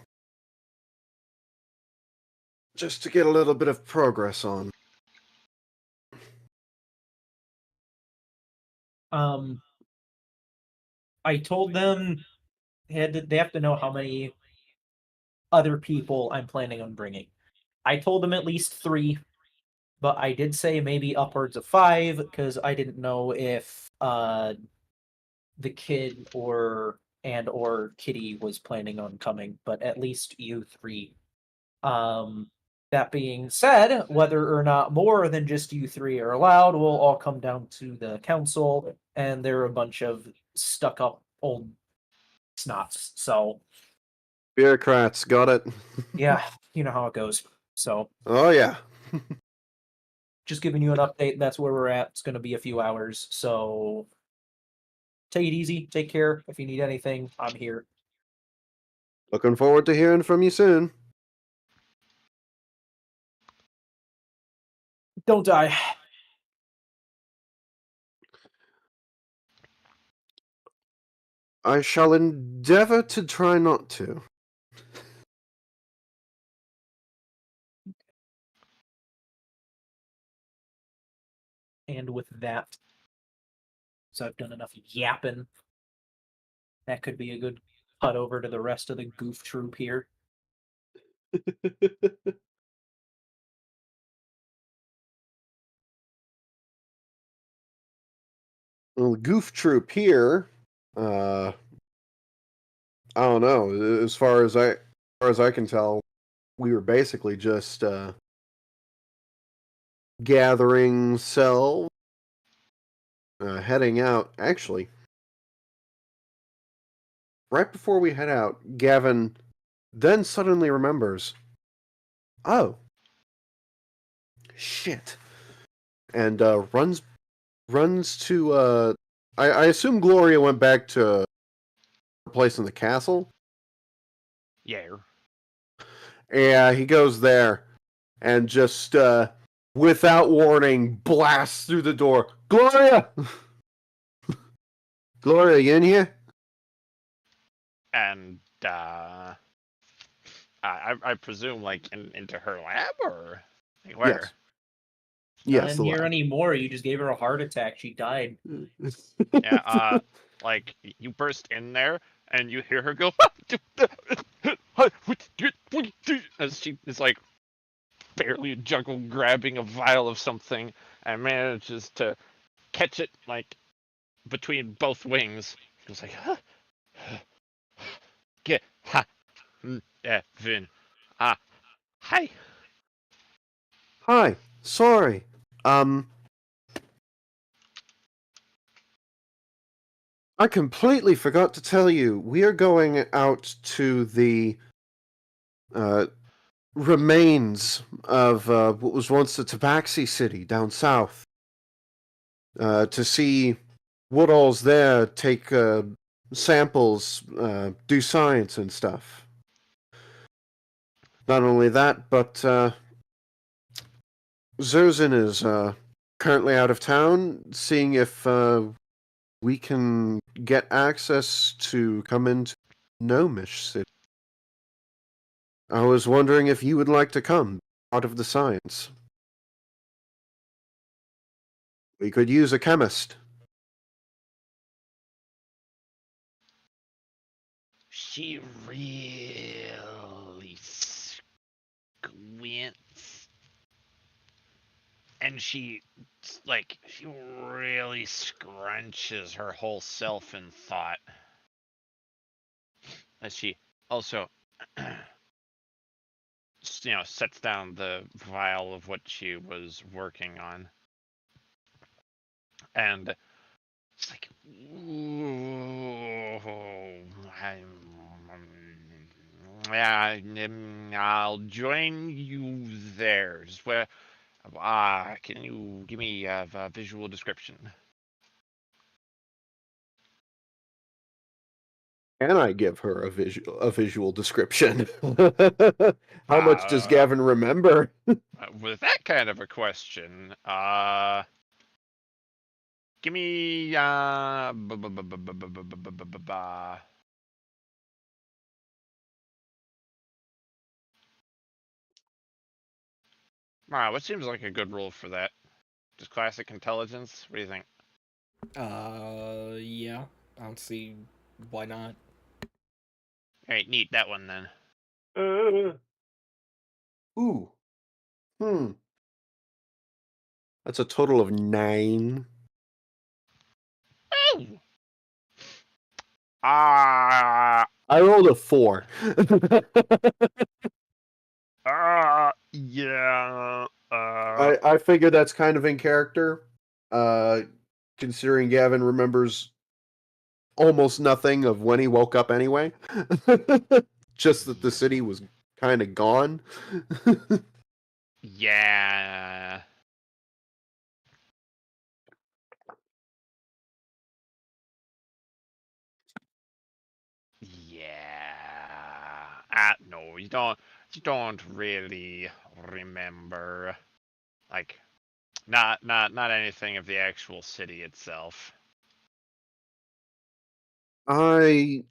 Just to get a little bit of progress on. I told them they have to know how many other people I'm planning on bringing. I told them at least 3, but I did say maybe upwards of 5 because I didn't know if the kid or Kitty was planning on coming, but at least you 3. That being said, whether or not more than just you 3 are allowed will all come down to the council, and they're a bunch of stuck-up old snots. So, Bureaucrats, got it. yeah, you know how it goes. So, Oh, yeah. just giving you an update. That's where we're at. It's going to be a few hours. So, take it easy. Take care. If you need anything, I'm here. Looking forward to hearing from you soon. Don't die. I shall endeavor to try not to. And with that, so I've done enough yapping. That could be a good cut over to the rest of the goof troop here. Well, the goof troop here, I don't know. As far as I can tell, we were basically just gathering cells, heading out. Actually, right before we head out, Gavin then suddenly remembers, oh, shit, and runs to I assume Gloria went back to her place in the castle. Yeah. Yeah, he goes there and just without warning, blasts through the door. Gloria! Gloria, you in here? And I presume like into her lab or like, where? Yes. Not Yes, in the here lab. anymore. You just gave her a heart attack. She died. Yeah. Like you burst in there and you hear her go as she is like barely juggle grabbing a vial of something and manages to catch it like between both wings. She was like, get ha, Vin. Hi. Hi. Sorry. I completely forgot to tell you. We are going out to the remains of what was once the Tabaxi city down south. To see what all's there, take samples, do science and stuff. Not only that, but Zerzin is currently out of town, seeing if we can get access to come into Gnomish City. I was wondering if you would like to come out of the science. We could use a chemist. She really squints. And she really scrunches her whole self in thought. As she also sets down the vial of what she was working on. And it's like, I'll join you there. Just where? Can you give me a visual description? Can I give her a visual description? How much does Uh, Gavin remember? With that kind of a question, give me what seems like a good roll for that? Just classic intelligence. What do you think? Yeah. I don't see why not. All right, neat. That one then. Ooh. That's a total of 9. Oh. I rolled a 4. Yeah. I figure that's kind of in character, considering Gavin remembers almost nothing of when he woke up anyway. Just that the city was kind of gone. Yeah. Yeah. No, you don't. You don't really remember, like, not anything of the actual city itself. I'm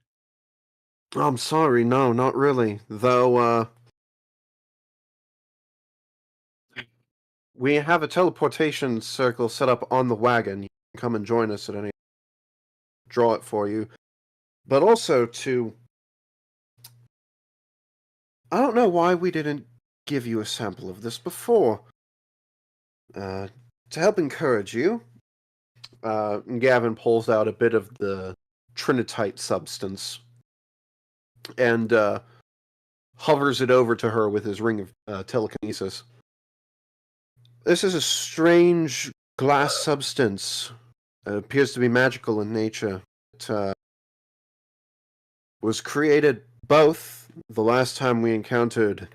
sorry, no, not really. Though, we have a teleportation circle set up on the wagon. You can come and join us at any. Draw it for you. But also to. I don't know why we didn't give you a sample of this before. To help encourage you, Gavin pulls out a bit of the trinitite substance and hovers it over to her with his ring of telekinesis. This is a strange glass substance. It appears to be magical in nature. It was created both the last time we encountered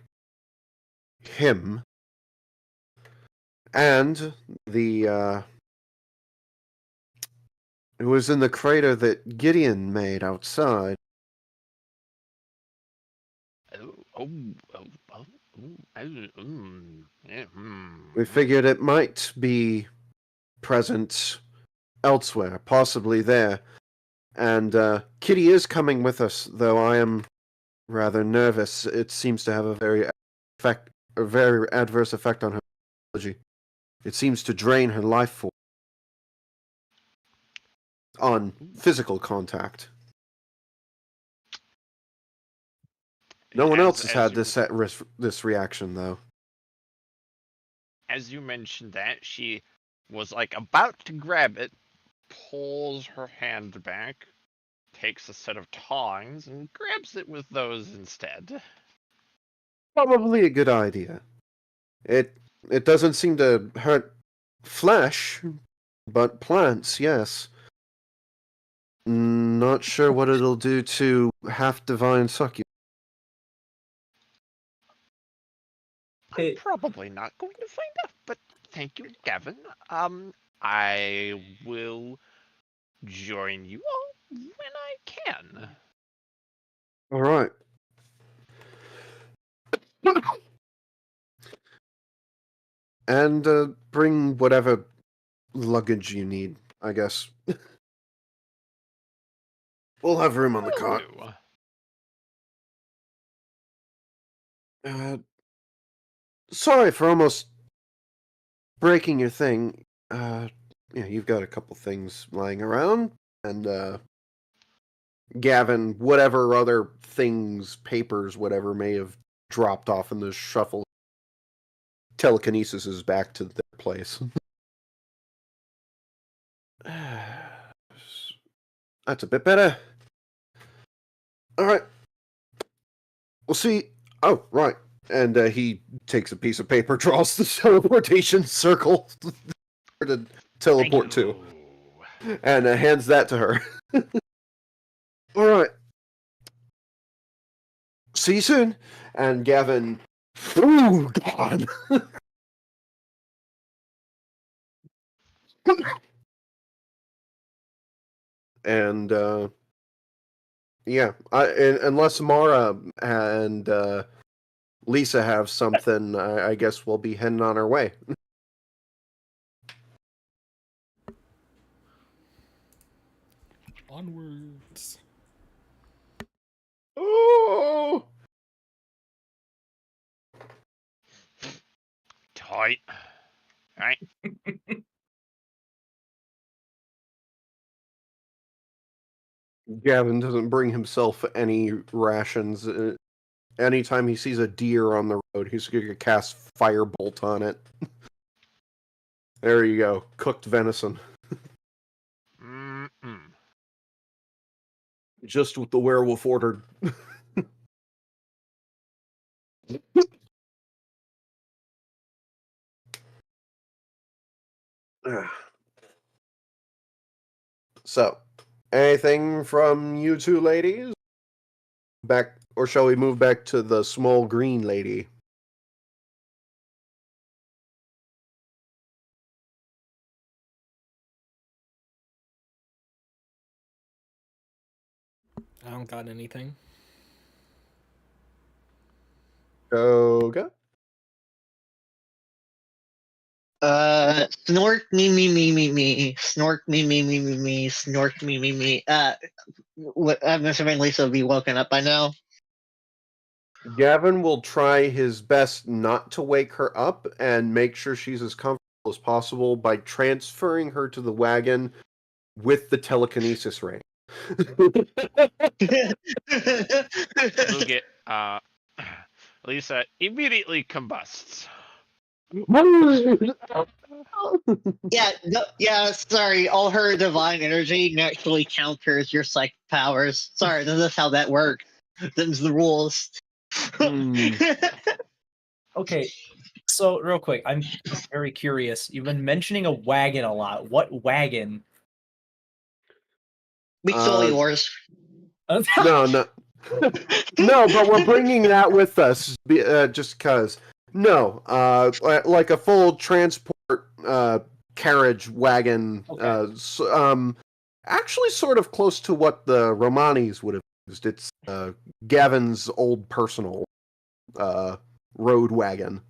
him and the it was in the crater that Gideon made outside. Oh. Yeah, We figured it might be present elsewhere, possibly there. And Kitty is coming with us, though I am rather nervous. It seems to have a very adverse effect on her biology. It seems to drain her life force on physical contact. No one else has had this reaction, though. As you mentioned that, she was like about to grab it, pulls her hand back, takes a set of tongs, and grabs it with those instead. Probably a good idea. It doesn't seem to hurt flesh, but plants, yes. Not sure what it'll do to half-divine succubus. I'm probably not going to find out, but thank you, Gavin. I will join you all when I can. All right. And bring whatever luggage you need, I guess. We'll have room on the cart. Sorry for almost breaking your thing. Yeah, you've got a couple things lying around, and Gavin, whatever other things, papers, whatever may have dropped off in the shuffle, telekinesis is back to their place. That's a bit better. All right. We'll see. Oh, right. And he takes a piece of paper, draws the teleportation circle to teleport to, and hands that to her. All right. See you soon. And Gavin, ooh, God. And yeah, unless Mara and Lisa have something, I guess we'll be heading on our way. Onwards. Oh! Tight. Right. Gavin doesn't bring himself any rations. Anytime he sees a deer on the road, he's going to cast Firebolt on it. There you go. Cooked venison. Just what the werewolf ordered. So, anything from you two ladies? Back, or shall we move back to the small green lady? I don't got anything. Koga? Snort me, snort me, snort me. I'm assuming Lisa will be woken up by now. Gavin will try his best not to wake her up and make sure she's as comfortable as possible by transferring her to the wagon with the telekinesis ring. We'll get Lisa immediately combusts. Sorry. All her divine energy naturally counters your psychic powers. Sorry, this is how that works. Them's the rules. Okay, so real quick, I'm very curious. You've been mentioning a wagon a lot. What wagon? We stole yours. No, no. No, but we're bringing that with us just because. No, like a full transport carriage wagon. Okay. Actually, sort of close to what the Romanis would have used. It's Gavin's old personal road wagon.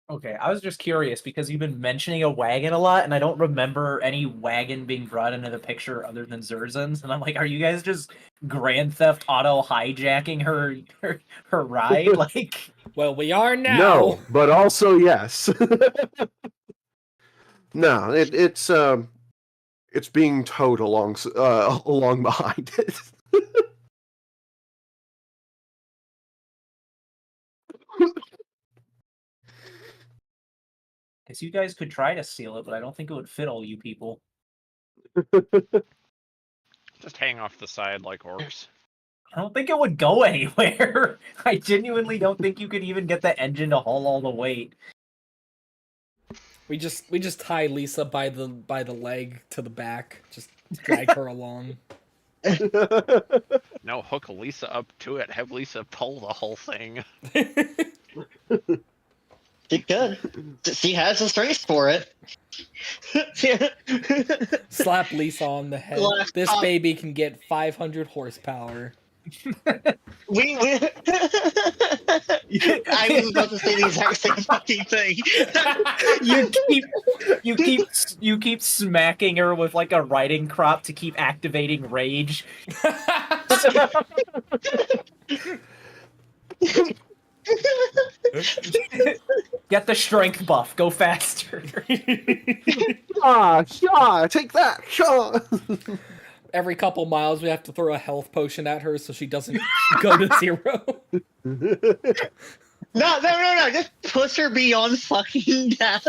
Okay, I was just curious because you've been mentioning a wagon a lot, and I don't remember any wagon being brought into the picture other than Zurzen's. And I'm like, are you guys just Grand Theft Auto hijacking her ride? Like, Well, we are now. No, but also yes. No, it's being towed along behind it. guess you guys could try to steal it, but I don't think it would fit all you people. Just hang off the side like orcs. I don't think it would go anywhere. I genuinely don't think you could even get the engine to haul all the weight. We just tie Lisa by the leg to the back. Just drag her along. No, hook Lisa up to it. Have Lisa pull the whole thing. She could. She has the strength for it. Slap Lisa on the head. Last This time- baby can get 500 horsepower. we I was about to say the exact same fucking thing. You keep smacking her with like a riding crop to keep activating rage. Get the strength buff. Go faster. Shaw, take that, Shaw. Every couple miles, we have to throw a health potion at her so she doesn't go to 0. No, just push her beyond fucking death.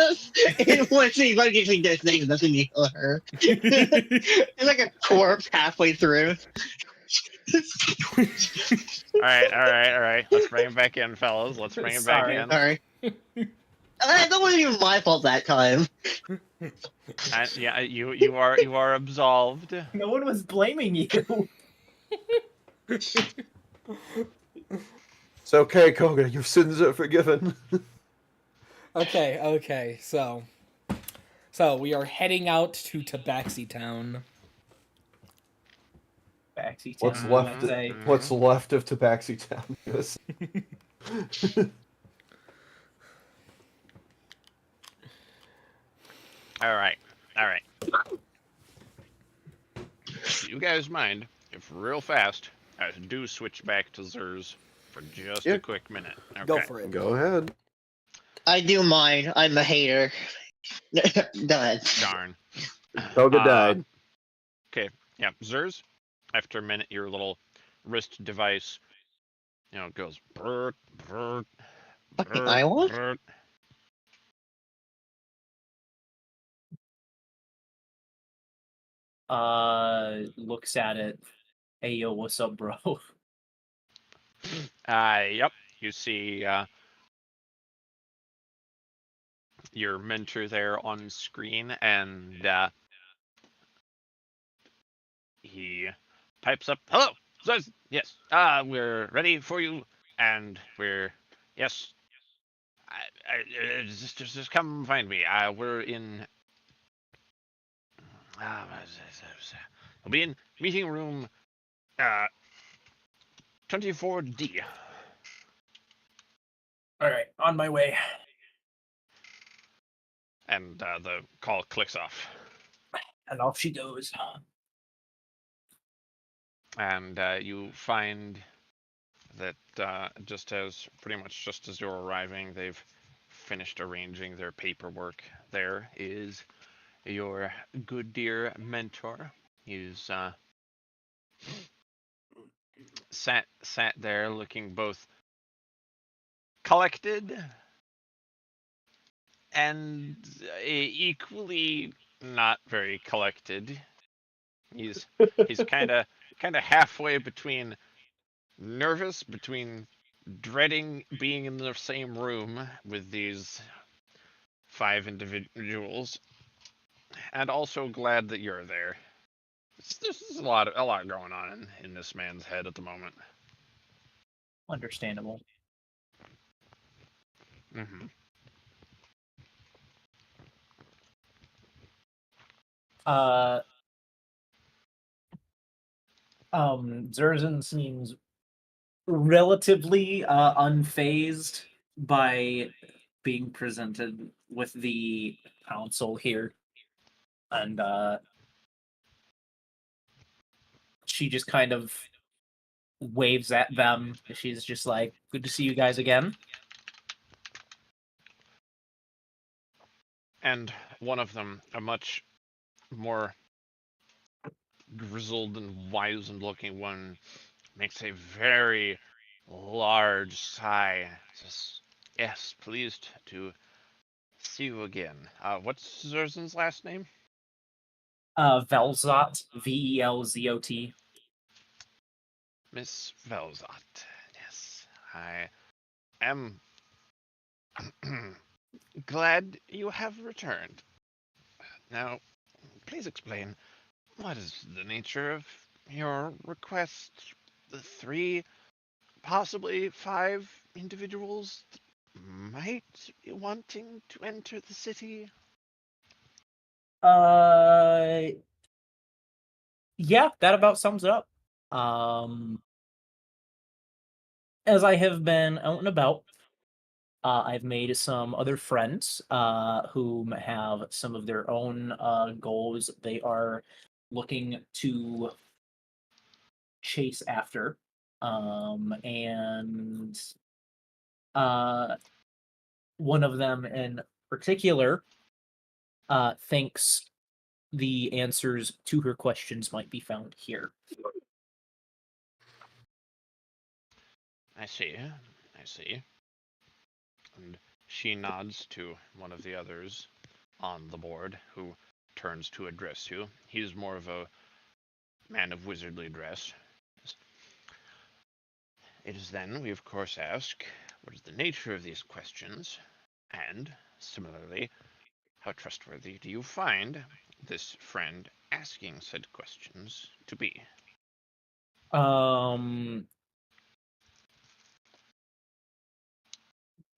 And once she fucking gets things, doesn't heal her. It's like a corpse halfway through. Alright. Let's bring it back in, fellas. Let's bring it back Sorry. in. Sorry. That wasn't even my fault that time. Yeah, you are absolved. No one was blaming you. It's okay, Koga. Your sins are forgiven. Okay. So we are heading out to Tabaxi Town. Backseat What's town, left? I'd say. What's left of Tabaxi Town? Yes. All right. You guys mind if real fast I do switch back to Zers for just Yeah. a quick minute? Okay. Go for it. Go ahead. I do mine. I'm a hater. Go ahead. Darn. Koga died. Okay. Yeah, Zers. After a minute, your little wrist device, goes brrrt, brrrt, Fucking brrrt, Iowa? brrrt. Looks at it. Hey yo, what's up, bro? Yep. You see your mentor there on screen, and he pipes up, "Hello, Zers. Yes. We're ready for you, and yes. Just come find me. We're in. We'll be in meeting room 24D." All right, on my way. And the call clicks off. And off she goes. And you find that just as you're arriving, they've finished arranging their paperwork. There is your good dear mentor. He's sat there looking both collected and equally not very collected. He's kind of halfway between nervous, between dreading being in the same room with these 5 individuals, and also glad that you're there. There's a lot going on in this man's head at the moment. Understandable. Mm-hmm. Zurzen seems relatively unfazed by being presented with the council here, and she just kind of waves at them. She's just like, "Good to see you guys again." And one of them, a much more grizzled and wizened-looking one, makes a very large sigh. Says, "Yes, pleased to see you again. What's Zerzin's last name?" Velzot, Velzot. Miss Velzot. Yes, I am glad you have returned. Now, please explain, what is the nature of your request? The 3, possibly 5 individuals that might be wanting to enter the city? Yeah, that about sums it up. As I have been out and about, I've made some other friends whom have some of their own goals they are looking to chase after. And one of them in particular thinks the answers to her questions might be found here. I see. I see. And she nods to one of the others on the board, who turns to address you. He's more of a man of wizardly dress. It is then we of course ask, what is the nature of these questions? And, similarly, how trustworthy do you find this friend asking said questions to be?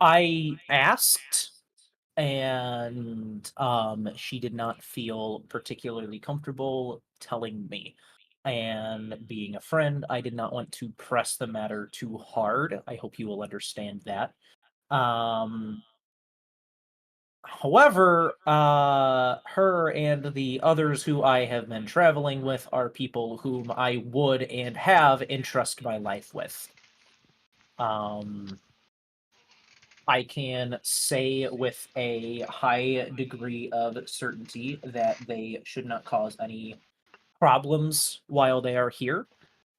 I asked, and she did not feel particularly comfortable telling me. And being a friend, I did not want to press the matter too hard. I hope you will understand that. However, her and the others who I have been traveling with are people whom I would and have entrust my life with. I can say with a high degree of certainty that they should not cause any problems while they are here.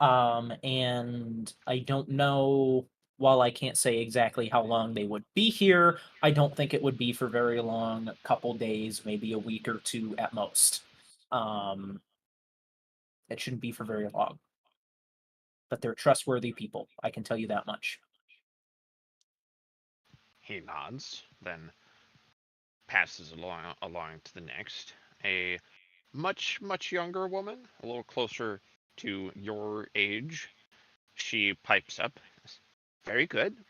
And I don't know, while I can't say exactly how long they would be here, I don't think it would be for very long, a couple days, maybe a week or 2 at most. It shouldn't be for very long. But they're trustworthy people, I can tell you that much. He nods, then passes along to the next. A much younger woman, a little closer to your age. She pipes up. Very good.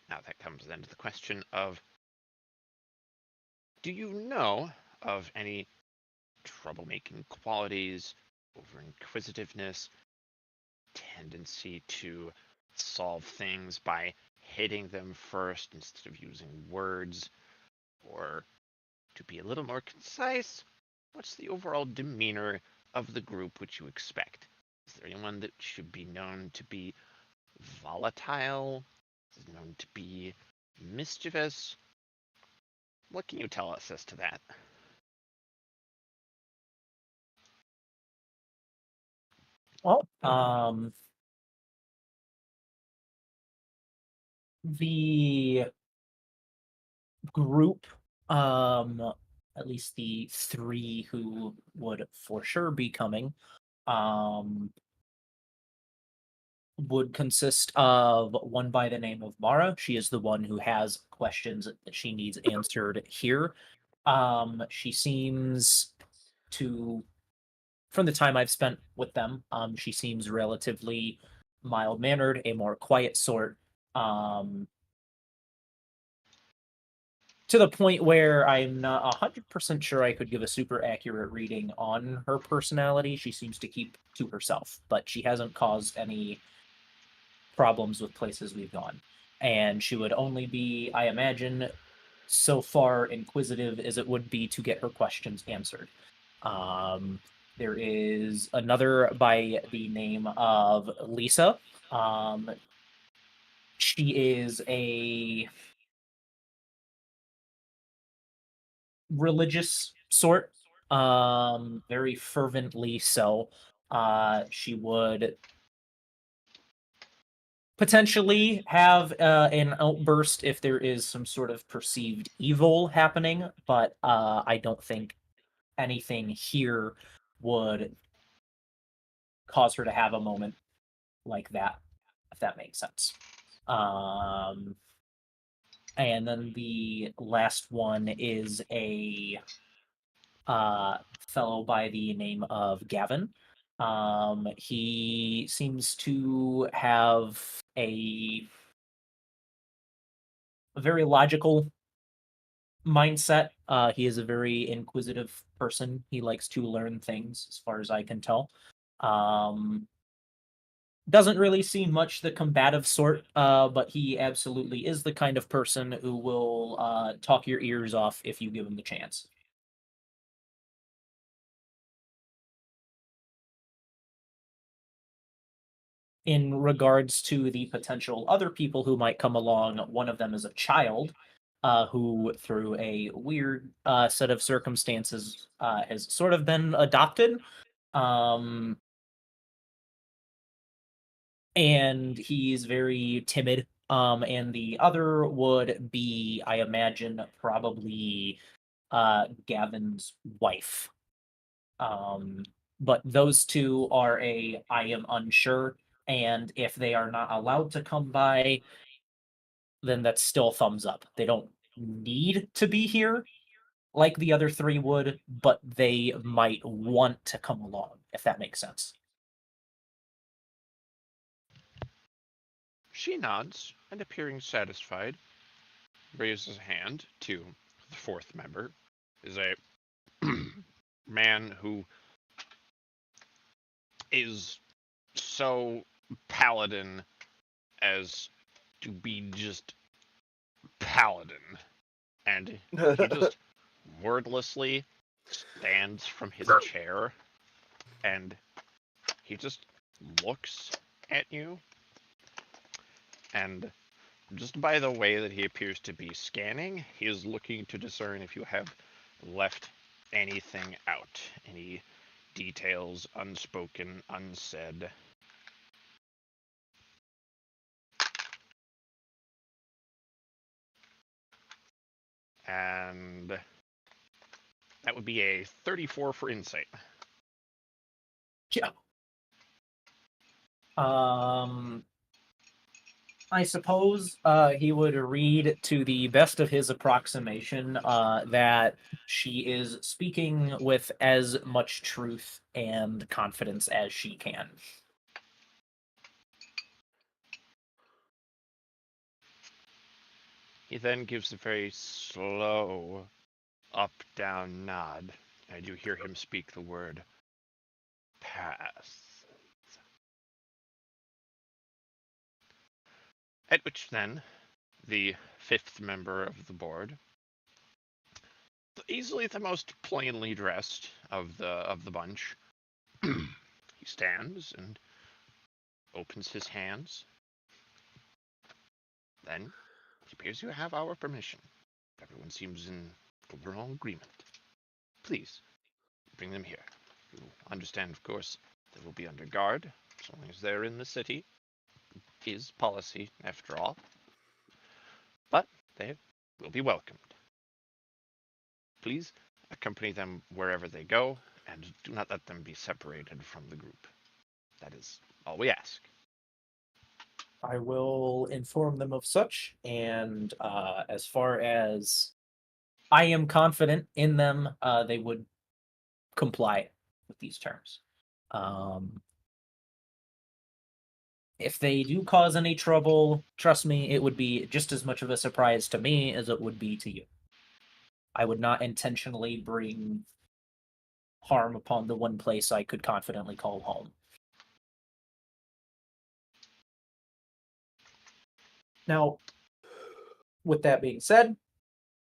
Now that comes then to the question of, do you know of any troublemaking qualities, over inquisitiveness, tendency to solve things by hitting them first instead of using words, or to be a little more concise, what's the overall demeanor of the group which you expect? Is there anyone that should be known to be volatile? Is it known to be mischievous? What can you tell us as to that? Well, the group, at least the 3 who would for sure be coming, would consist of one by the name of Mara. She is the one who has questions that she needs answered here. She seems to, from the time I've spent with them, she seems relatively mild-mannered, a more quiet sort. To the point where I'm not 100% sure I could give a super accurate reading on her personality. She seems to keep to herself, but she hasn't caused any problems with places we've gone. And she would only be, I imagine, so far inquisitive as it would be to get her questions answered. There is another by the name of Lisa. She is a religious sort, very fervently so. She would potentially have an outburst if there is some sort of perceived evil happening, but I don't think anything here would cause her to have a moment like that, if that makes sense. And then the last one is a fellow by the name of Gavin. He seems to have a very logical mindset. He is a very inquisitive person. He likes to learn things, as far as I can tell. Doesn't really seem much the combative sort, but he absolutely is the kind of person who will talk your ears off if you give him the chance. In regards to the potential other people who might come along, one of them is a child who, through a weird set of circumstances, has sort of been adopted. And he's very timid. And the other would be, I imagine, probably Gavin's wife. But those two are I am unsure. And if they are not allowed to come by, then that's still thumbs up. They don't need to be here like the other three would, but they might want to come along, if that makes sense. She nods and, appearing satisfied, raises a hand to the fourth member. Is a man who is so paladin as to be just paladin, and he just wordlessly stands from his chair and he just looks at you, and just by the way that he appears to be scanning, he is looking to discern if you have left anything out, any details unspoken, unsaid. And that would be a 34 for insight. Yeah. I suppose he would read to the best of his approximation that she is speaking with as much truth and confidence as she can. He then gives a very slow up-down nod, and you hear him speak the word pass. At which then, the fifth member of the board, easily the most plainly dressed of the bunch, he stands and opens his hands. Then it appears you have our permission. Everyone seems in overall agreement. Please bring them here. You understand, of course, they will be under guard as long as they're in the city. Is policy, after all. But they will be welcomed. Please accompany them wherever they go, and do not let them be separated from the group. That is all we ask. I will inform them of such, and as far as I am confident in them, they would comply with these terms. If they do cause any trouble, trust me, it would be just as much of a surprise to me as it would be to you. I would not intentionally bring harm upon the one place I could confidently call home. Now, with that being said,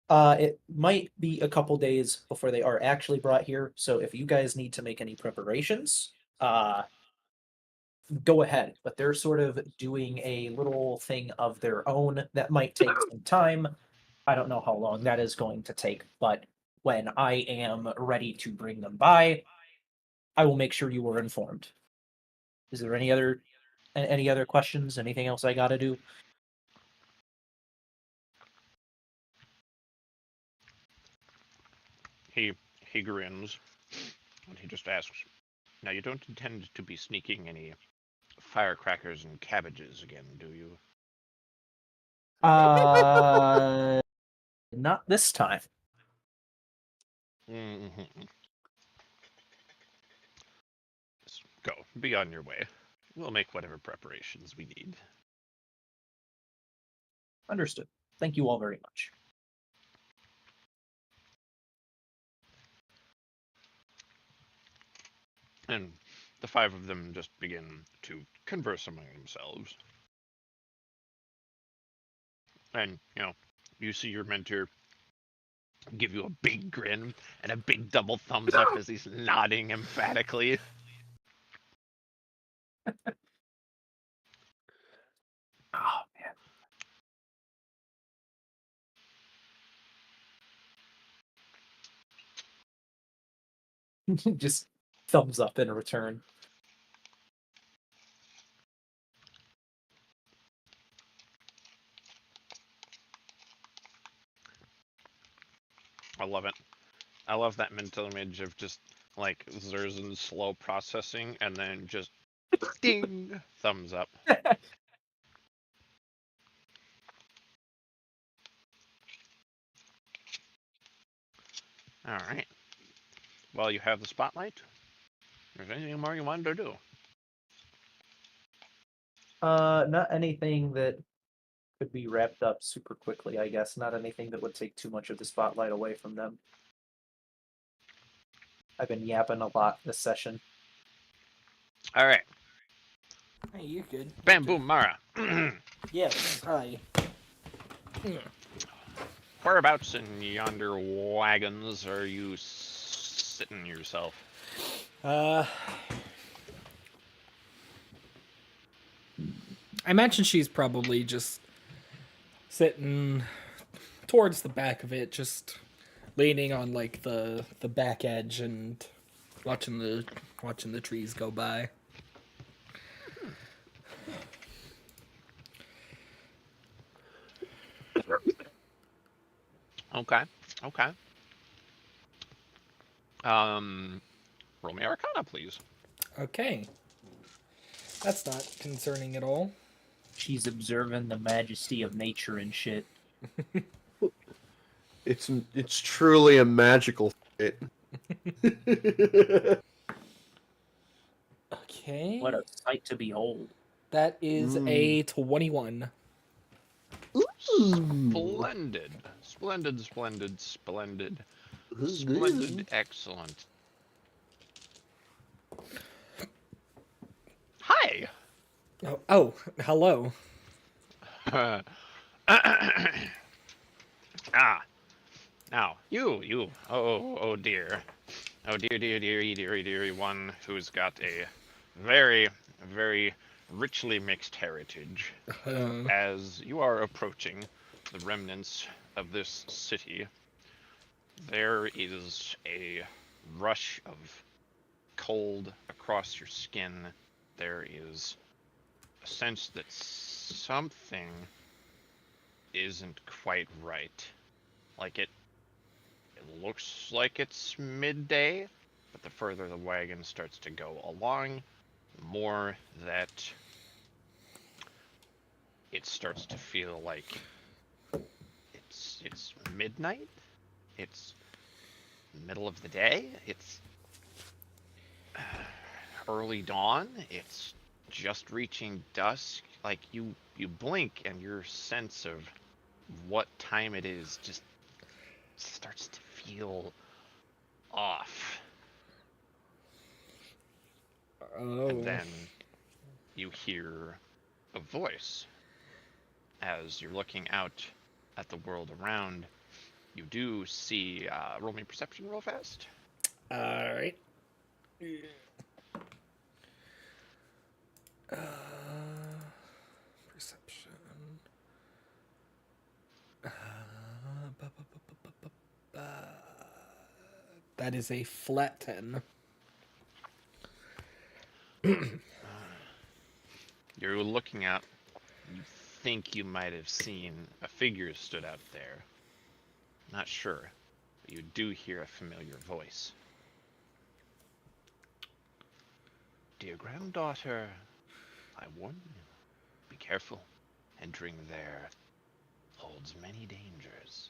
it might be a couple days before they are actually brought here. So if you guys need to make any preparations, go ahead. But they're sort of doing a little thing of their own that might take some time. I don't know how long that is going to take, but when I am ready to bring them by, I will make sure you are informed. Is there any other questions? Anything else I got to do? He grins, and he just asks, "Now you don't intend to be sneaking any firecrackers and cabbages again, do you?" Not this time. Just go. Be on your way. We'll make whatever preparations we need. Understood. Thank you all very much. And the five of them just begin to converse among themselves. And, you see your mentor give you a big grin and a big double thumbs up as he's nodding emphatically. Oh, man. Just thumbs up in return. I love it. I love that mental image of just like Zerzan's slow processing and then just ding, thumbs up. All right. Well, you have the spotlight. Is there anything more you wanted to do? Not anything that could be wrapped up super quickly, I guess. Not anything that would take too much of the spotlight away from them. I've been yapping a lot this session. All right. Hey, you're good. Bam, boom, Mara. Yes, hi. Whereabouts in yonder wagons are you sitting yourself? I imagine she's probably just sitting towards the back of it, just leaning on like the back edge and watching the trees go by. Okay. Roll me Arcana, please. Okay. That's not concerning at all. She's observing the majesty of nature and shit. It's truly a magical fit. Okay. What a sight to behold. That is a 21. Splendid. Excellent. Hi. Oh, hello. Now, you. Oh dear. Oh dear, one who's got a very, very richly mixed heritage. As you are approaching the remnants of this city, there is a rush of cold across your skin. There is a sense that something isn't quite right. Like it looks like it's midday, but the further the wagon starts to go along, the more that it starts to feel like it's midnight. It's middle of the day. It's early dawn. It's just reaching dusk. Like you blink and your sense of what time it is just starts to feel off. Oh. And then you hear a voice. as you're looking out at the world around, you do see, roll me perception real fast. All right. Perception. That is a flat 10. You're looking out. You think you might have seen a figure stood out there. Not sure, but you do hear a familiar voice. Dear granddaughter, I warn you, be careful. Entering there holds many dangers.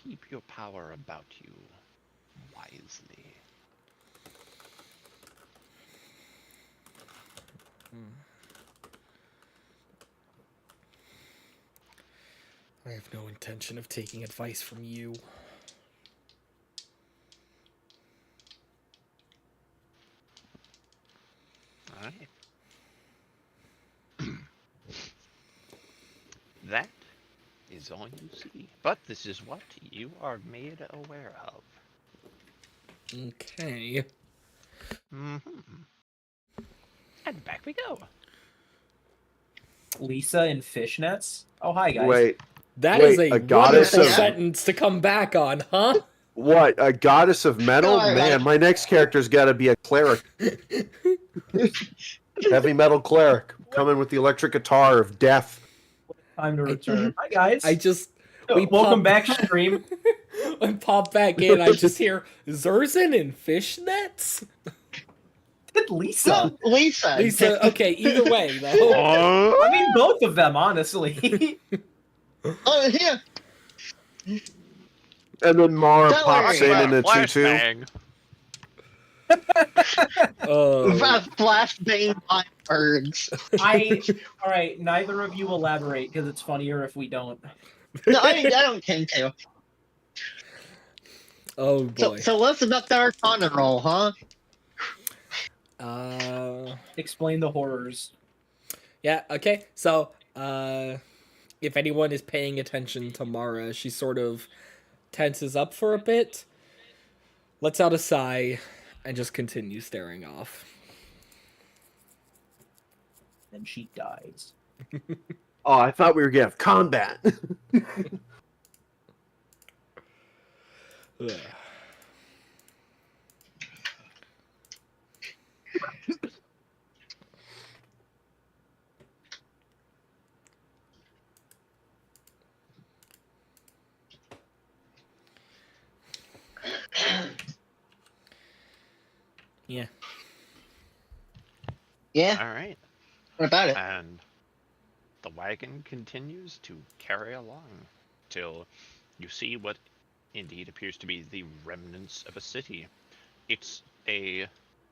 Keep your power about you wisely. I have no intention of taking advice from you. Alright. That is all you see. But this is what you are made aware of. Okay. And back we go. Lisa in fishnets. Oh, hi guys. Wait, That is Wait, a a goddess wonderful of- sentence to come back on, huh? what? A goddess of metal? Alright. Man, my next character's got to be a cleric. Heavy metal cleric. Coming with the electric guitar of death. Time to return. Hi guys. I just Welcome pop- back, stream. I pop back in. I just hear Zerzin in fishnets. Lisa. No, Lisa. Lisa. Okay. Either way, though. I mean, both of them, honestly. Oh, yeah. And then Mara Don't pops worry. in a tutu. Flashbang. Flashbang by birds. All right. Neither of you elaborate because it's funnier if we don't. No, I don't tend to. Oh boy. So what's about the Arcana roll, huh? Explain the horrors. Yeah. Okay. So, if anyone is paying attention to Mara, she sort of tenses up for a bit, lets out a sigh, and just continues staring off. Then she dies. Oh, I thought we were going to have combat. Ugh. Yeah. Yeah. All right. What about it? And the wagon continues to carry along till you see what indeed appears to be the remnants of a city. It's a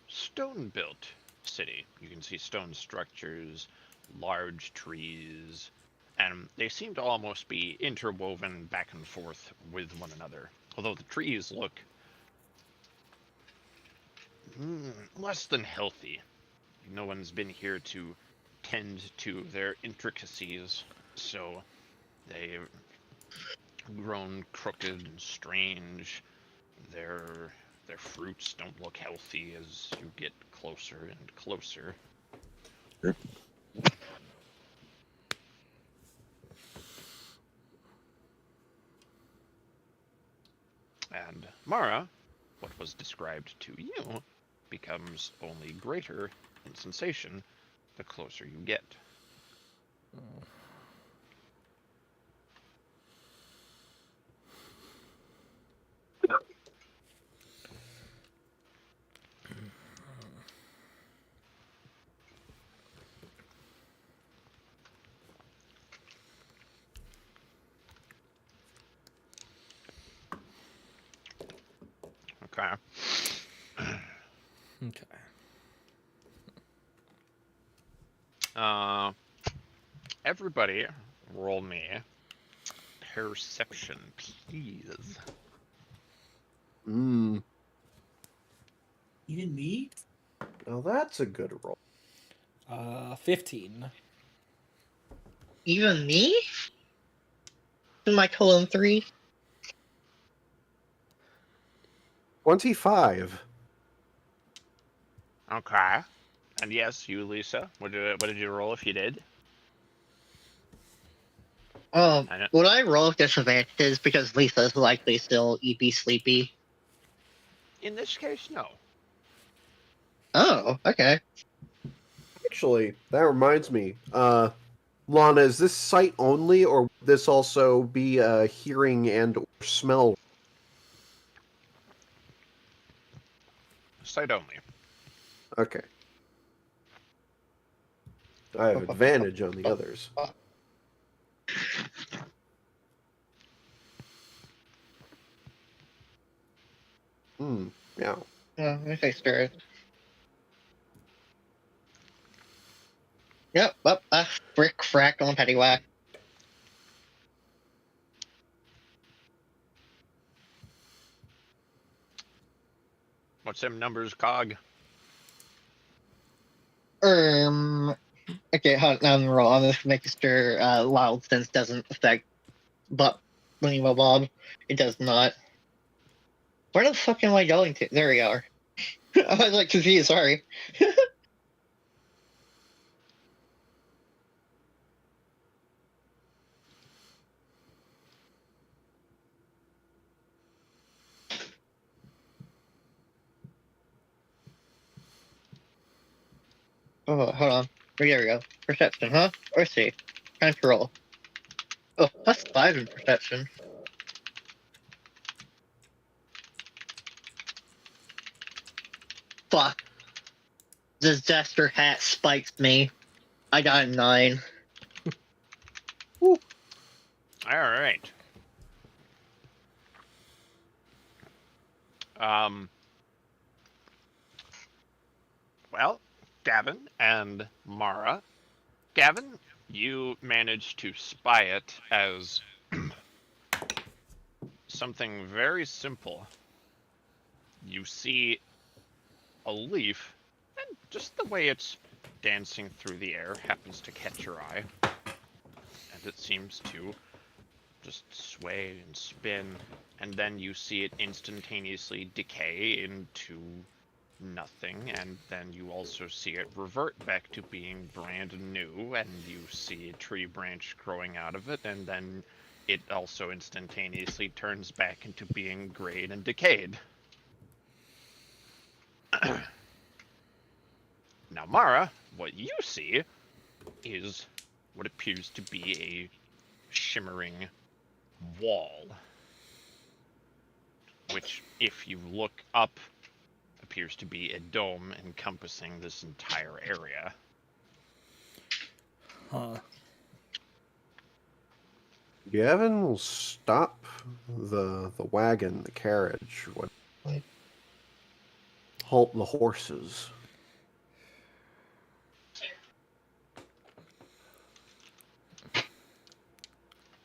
stone-built city. You can see stone structures, large trees, and they seem to almost be interwoven back and forth with one another. Although the trees look less than healthy. No one's been here to tend to their intricacies, so they've grown crooked and strange. Their fruits don't look healthy as you get closer and closer. And Mara, what was described to you becomes only greater in sensation the closer you get. Okay. Okay. Everybody, roll me perception, please. Even me? Well, that's a good roll. 15. Even me? Semicolon 3? 25. Okay. And yes, you, Lisa. What did you roll if you did? I know. Would I roll with disadvantages because Lisa's likely still EP sleepy? In this case, no. Oh, okay. Actually, that reminds me. Lana, is this sight only, or would this also be hearing and or smell? Sight only. Okay. I have advantage on the others. Yeah. Let me say spirit. Yep, frick, frack on Pettywhack. What's them numbers, Cog? Okay, hold on, roll. I'm just making sure loud sense doesn't affect but when you Bob. It does not. Where the fuck am I going to? There we are. I was like confused, sorry. Oh, hold on. There we go. Perception, huh? Or see. Time to roll. Oh, +5 in perception. Fuck. Disaster hat spikes me. I got a 9. All right. Well, Gavin and Mara. Gavin, you managed to spy it as something very simple. You see a leaf, and just the way it's dancing through the air happens to catch your eye. And it seems to just sway and spin, and then you see it instantaneously decay into nothing, and then you also see it revert back to being brand new, and you see a tree branch growing out of it, and then it also instantaneously turns back into being grayed and decayed. Now, Mara, what you see is what appears to be a shimmering wall, which, if you look up, appears to be a dome encompassing this entire area. Huh. Gavin will stop the wagon, the carriage, halt the horses.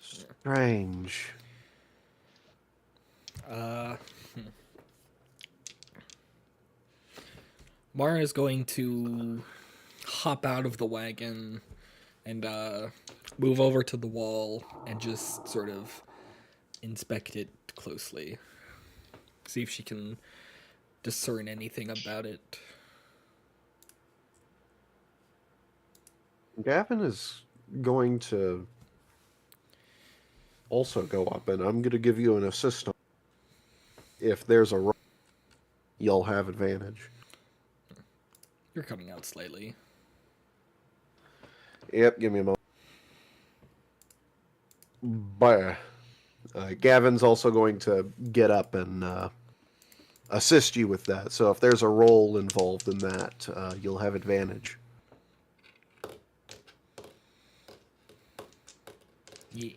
Strange. Mara is going to hop out of the wagon and move over to the wall and just sort of inspect it closely. See if she can discern anything about it. Gavin is going to also go up, and I'm going to give you an assist. If there's a roll, you'll have advantage. You're coming out slightly. Yep, give me a moment. But Gavin's also going to get up and assist you with that. So if there's a roll involved in that, you'll have advantage. Yeah.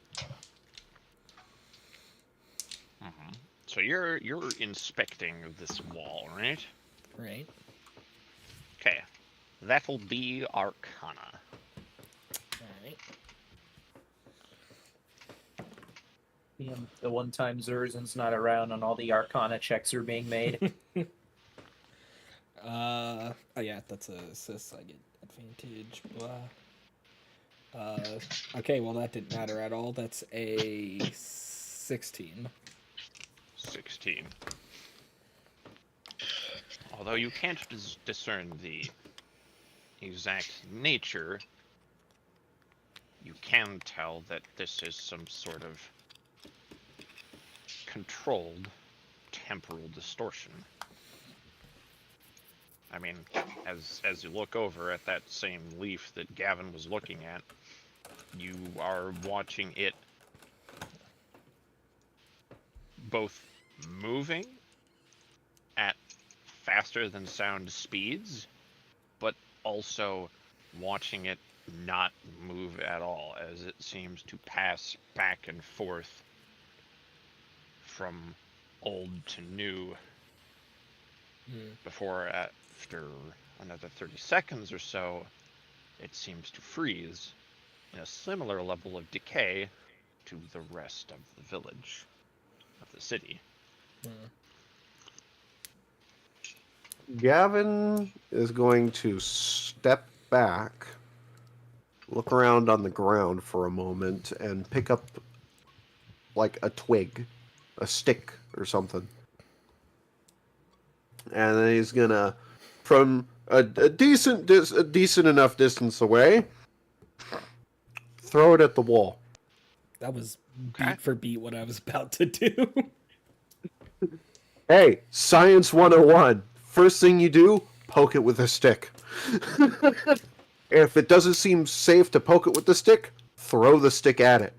So you're inspecting this wall, right? Right. Okay. That'll be Arcana. Alright. The one time Zurzen's not around and all the Arcana checks are being made. Oh yeah, that's a assist. I get advantage. Blah. Okay, well that didn't matter at all. That's a 16. 16. Although you can't discern the exact nature, you can tell that this is some sort of controlled temporal distortion. I mean, as you look over at that same leaf that Gavin was looking at, you are watching it both moving at faster than sound speeds, but also watching it not move at all, as it seems to pass back and forth from old to new before, after another 30 seconds or so, it seems to freeze in a similar level of decay to the rest of the village, of the city. Gavin is going to step back, look around on the ground for a moment, and pick up like a twig, a stick or something. And then he's gonna, from a decent enough distance away, throw it at the wall. That was Okay. beat for beat what I was about to do. Hey, Science 101. First thing you do, poke it with a stick. If it doesn't seem safe to poke it with the stick, throw the stick at it.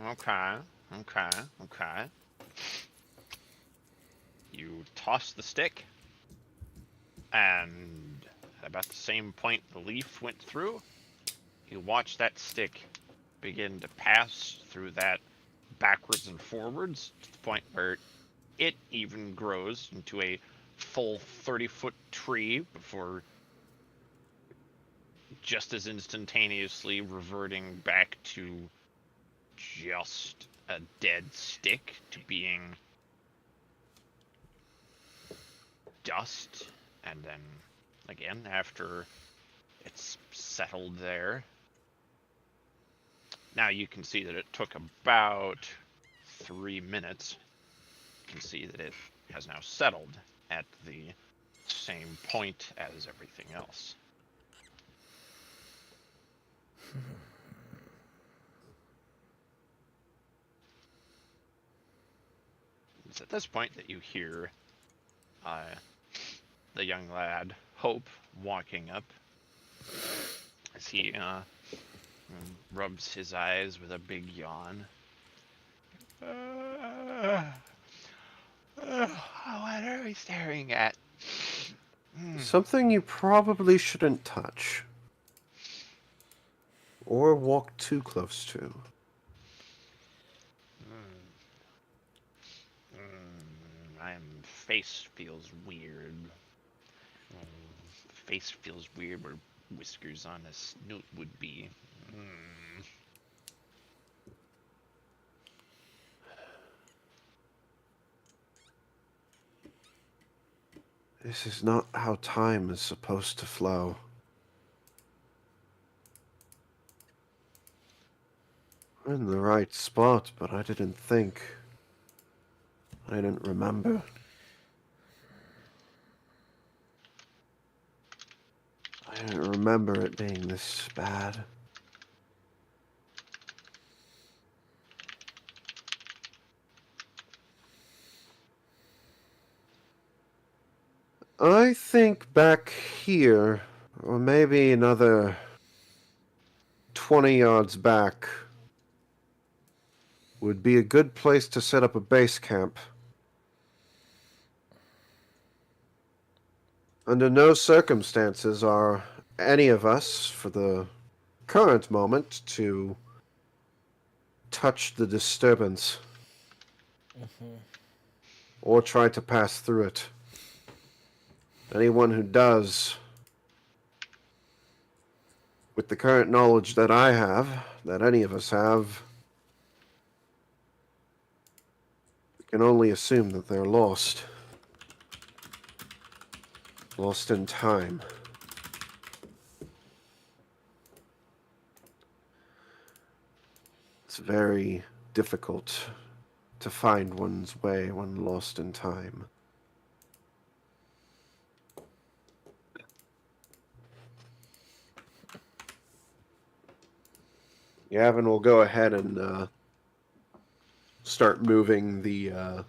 Okay. You toss the stick, and at about the same point the leaf went through, you watch that stick begin to pass through that backwards and forwards to the point where it even grows into a full 30-foot tree before just as instantaneously reverting back to just a dead stick to being dust. And then again, after it's settled there, now you can see that it took about 3 minutes. You can see that it has now settled at the same point as everything else. It's at this point that you hear the young lad, Hope, walking up as he rubs his eyes with a big yawn. What are we staring at? Something you probably shouldn't touch. Or walk too close to. My face feels weird. Face feels weird where whiskers on a snoot would be. This is not how time is supposed to flow. We're in the right spot, but I didn't think. I didn't remember. I didn't remember it being this bad. I think back here, or maybe another 20 yards back, would be a good place to set up a base camp. Under no circumstances are any of us, for the current moment, to touch the disturbance or try to pass through it. Anyone who does, with the current knowledge that I have, that any of us have, we can only assume that they're lost. Lost in time. It's very difficult to find one's way when lost in time. Yavin will go ahead and start moving the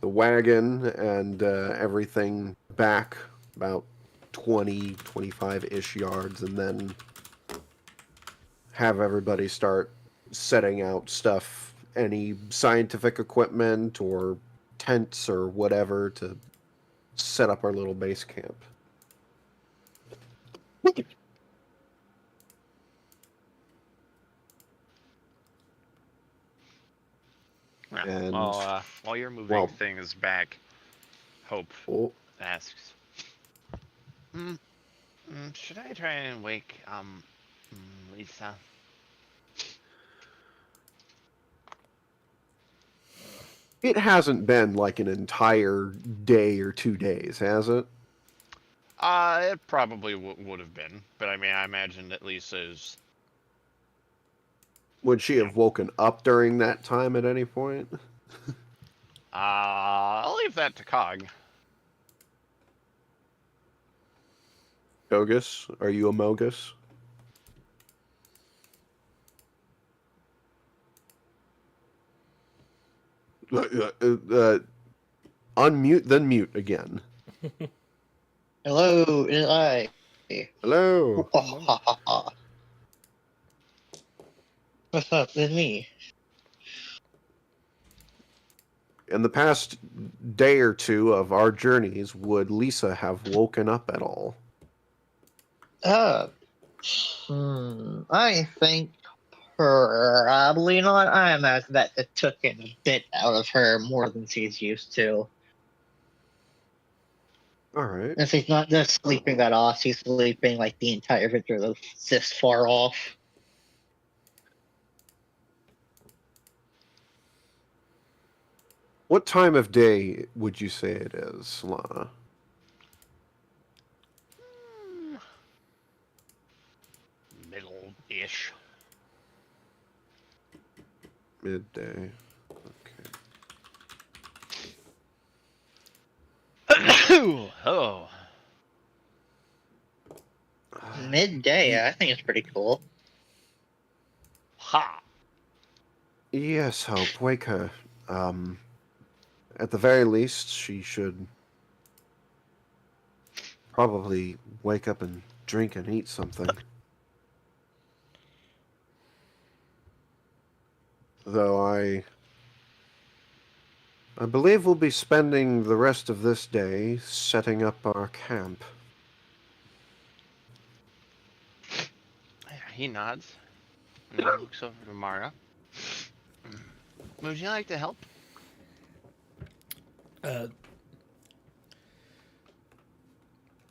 wagon and everything back about 20, 25-ish yards, and then have everybody start setting out stuff, any scientific equipment or tents or whatever to set up our little base camp. Yeah. And While you're moving things back, Hope asks, should I try and wake Lisa? It hasn't been like an entire day or 2 days, has it? It probably would have been, but I mean, I imagine that Lisa is. Would she have woken up during that time at any point? I'll leave that to Cog. Mogus? Are you a Mogus? Unmute, then mute again. Hello, it is I. Hello. What's up? It's me. In the past day or two of our journeys, would Lisa have woken up at all? I think probably not. I imagine that it took a bit out of her more than she's used to. All right. And she's not just sleeping that off, she's sleeping like the entire picture of this far off. What time of day would you say it is, Lana? Middle-ish. Midday. Okay. Oh. Midday, I think it's pretty cool. Ha! Yes, Hope. Wake her. At the very least, she should probably wake up and drink and eat something. Though I believe we'll be spending the rest of this day setting up our camp. He nods. And he looks over to Mara. Would you like to help?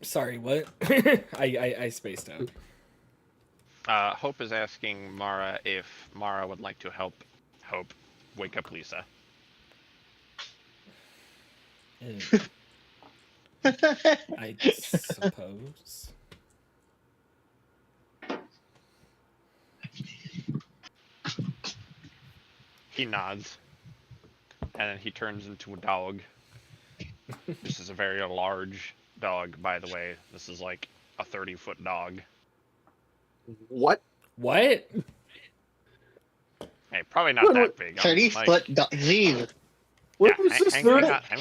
Sorry, what? I spaced out. Hope is asking Mara if Mara would like to help Hope wake up Lisa. I suppose. He nods. And then he turns into a dog. This is a very large dog, by the way. This is like a 30-foot dog. What? What? Hey, probably not that big. 30-foot dog. Jeez. What was this? He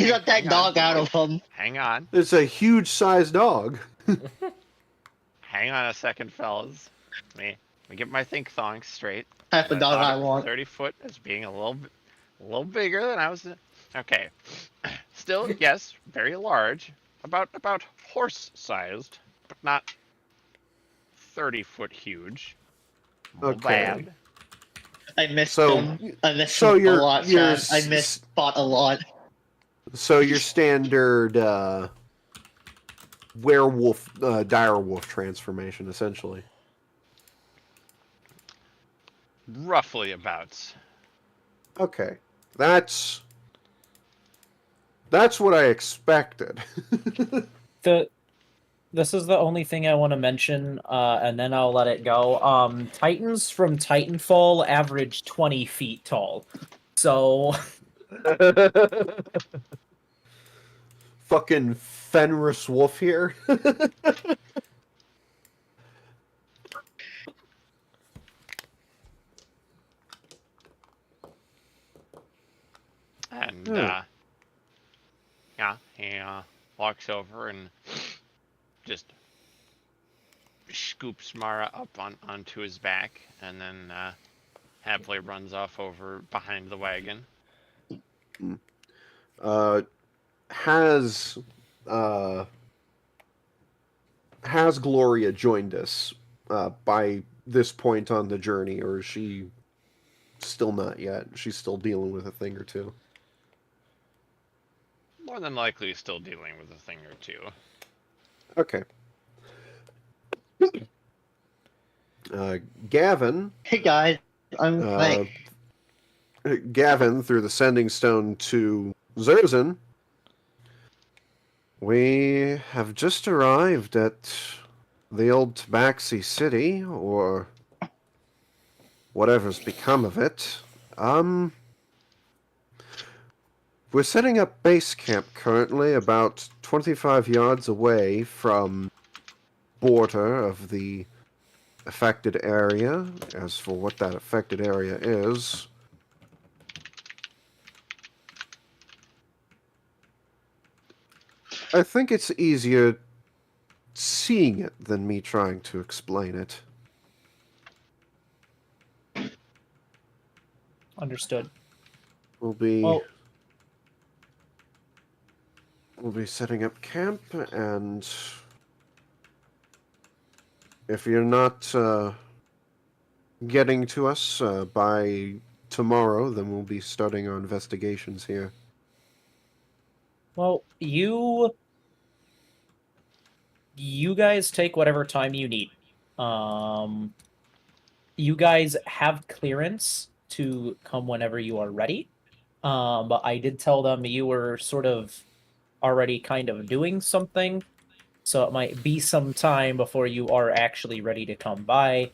got that dog out of him. Hang on. It's a huge-sized dog. Hang on a second, fellas. Let me get my think thongs straight. That's the dog I want. 30 foot as being a little bigger than I was. Okay. Still, yes, very large. About horse-sized, but not 30-foot huge. Okay. Bad. I missed So- him. I missed so him a you're- lot, you're Chad. I missed Spot a lot. So your standard werewolf, direwolf transformation, essentially. Roughly about. Okay, that's what I expected. The This is the only thing I want to mention, and then I'll let it go. Titans from Titanfall average 20 feet tall. So, Fucking Fenris Wolf here. And Hmm. yeah, he walks over and just scoops Mara up onto his back, and then happily runs off over behind the wagon. Has Gloria joined us by this point on the journey, or is she still not yet? She's still dealing with a thing or two. More than likely, still dealing with a thing or two. Okay. Gavin. Hey guys, I'm Uh, Gavin threw the sending stone to Zerzan. We have just arrived at the old Tabaxi City, or whatever's become of it. We're setting up base camp currently about 25 yards away from border of the affected area. As for what that affected area is, I think it's easier seeing it than me trying to explain it. understood. We'll be Well, setting up camp, and if you're not getting to us by tomorrow, then we'll be starting our investigations here. well, you guys take whatever time you need. You guys have clearance to come whenever you are ready. But I did tell them you were sort of already kind of doing something, so it might be some time before you are actually ready to come by.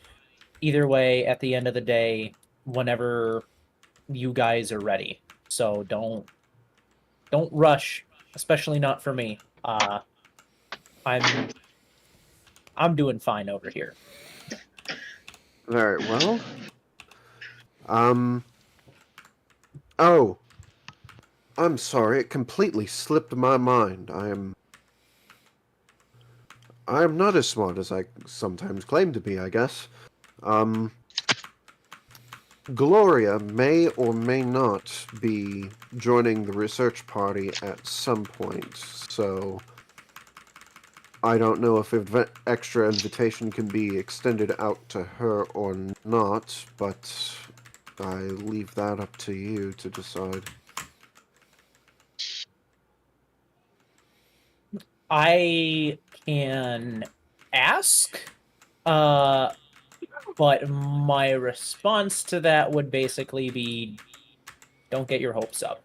Either way, at the end of the day, whenever you guys are ready. So don't rush, especially not for me. I'm doing fine over here. Very well. Oh, I'm sorry. It completely slipped my mind. I am not as smart as I sometimes claim to be, I guess. Gloria may or may not be joining the research party at some point, so I don't know if extra invitation can be extended out to her or not, but I leave that up to you to decide. I can ask, but my response to that would basically be, don't get your hopes up.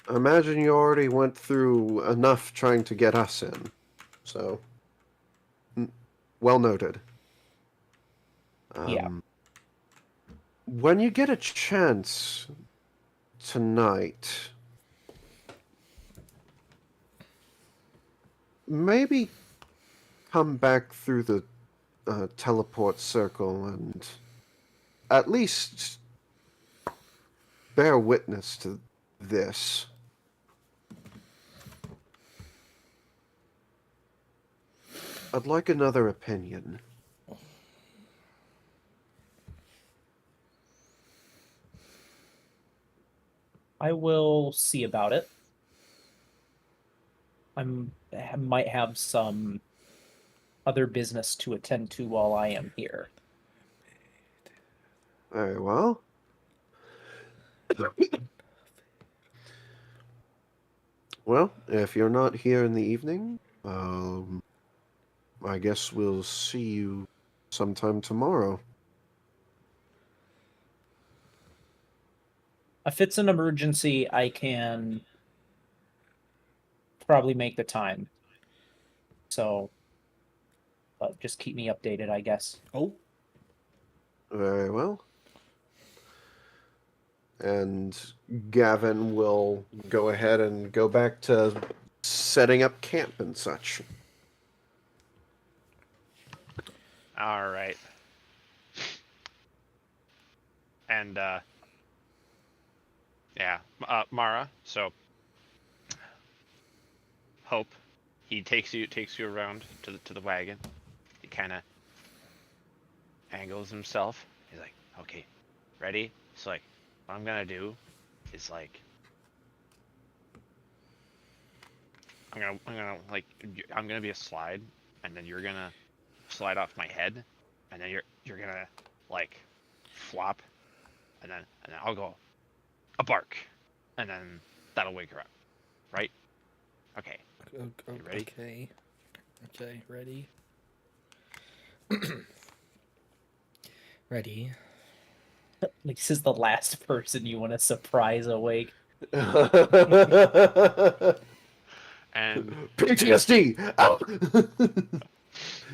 I imagine you already went through enough trying to get us in, so well noted. Yeah. When you get a chance tonight, maybe come back through the teleport circle and at least bear witness to this. I'd like another opinion. I will see about it. I might have some other business to attend to while I am here. Very well. Well, if you're not here in the evening, I guess we'll see you sometime tomorrow. If it's an emergency, I can probably make the time. So, but just keep me updated, I guess. Oh. Very well. And Gavin will go ahead and go back to setting up camp and such. All right. And yeah, Mara. So Hope, he takes you around to the wagon. He kind of angles himself. He's like, "Okay, ready?" It's like, what I'm gonna do is like, I'm gonna be a slide, and then you're gonna slide off my head, and then you're gonna like flop, and then I'll go a bark, and then that'll wake her up, right? Okay. You ready? Okay. Okay, ready? Ready. Like, this is the last person you want to surprise awake. And PTSD! Out!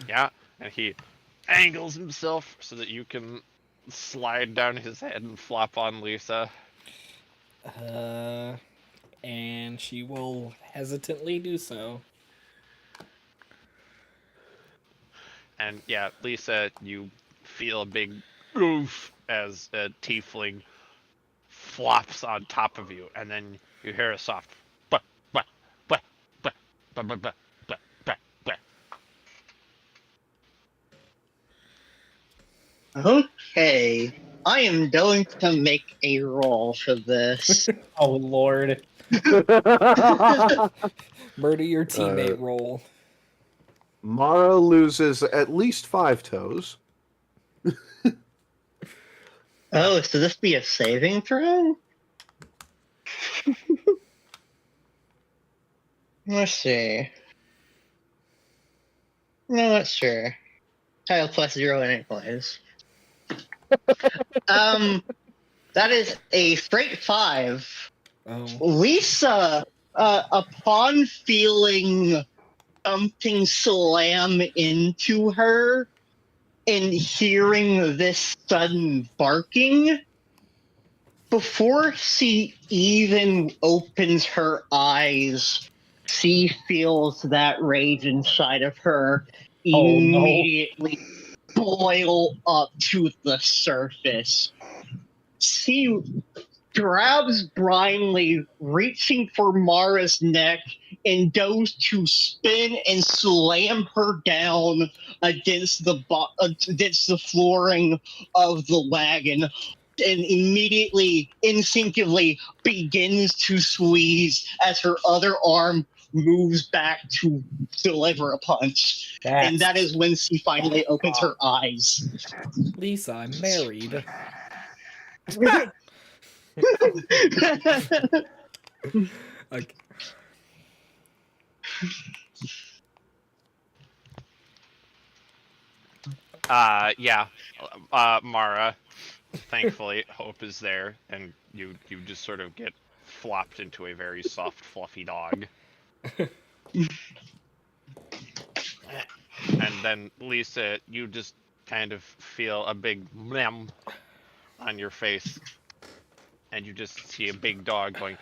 yeah, and he angles himself so that you can slide down his head and flop on Lisa. And she will hesitantly do so. And yeah, Lisa, you feel a big oof as a tiefling flops on top of you, and then you hear a soft bah, bah, bah, bah, bah, bah, bah, bah, bah, bah. Okay, I am going to make a roll for this. Oh, Lord. Murder your teammate roll. Mara loses at least 5 toes. Oh, so this be a saving throw? Let's see. No, not sure. Title plus 0 anyways. That is a straight 5. Oh. Lisa, upon feeling something slam into her and hearing this sudden barking, before she even opens her eyes, she feels that rage inside of her Oh, no. immediately boil up to the surface. She grabs blindly, reaching for Mara's neck, and goes to spin and slam her down against the flooring of the wagon, and immediately, instinctively, begins to squeeze as her other arm moves back to deliver a punch. And that is when she finally opens her eyes. Lisa, I'm married. Like, Yeah, Mara, thankfully, Hope is there, and you just sort of get flopped into a very soft, fluffy dog. And then, Lisa, you just kind of feel a big mem on your face, and you just see a big dog going.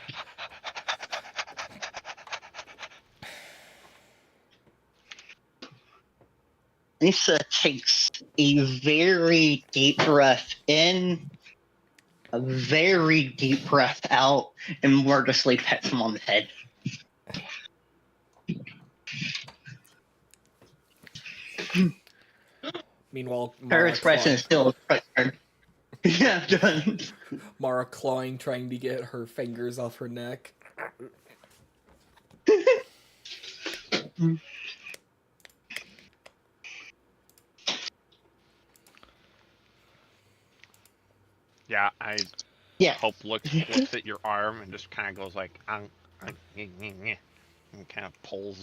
Lisa takes a very deep breath in, a very deep breath out, and wordlessly pets him on the head. meanwhile, Her expression is still frustrated. Yeah, done. Mara clawing, trying to get her fingers off her neck. Yeah, Yeah. Hope looks at your arm and just kind of goes like, and kind of pulls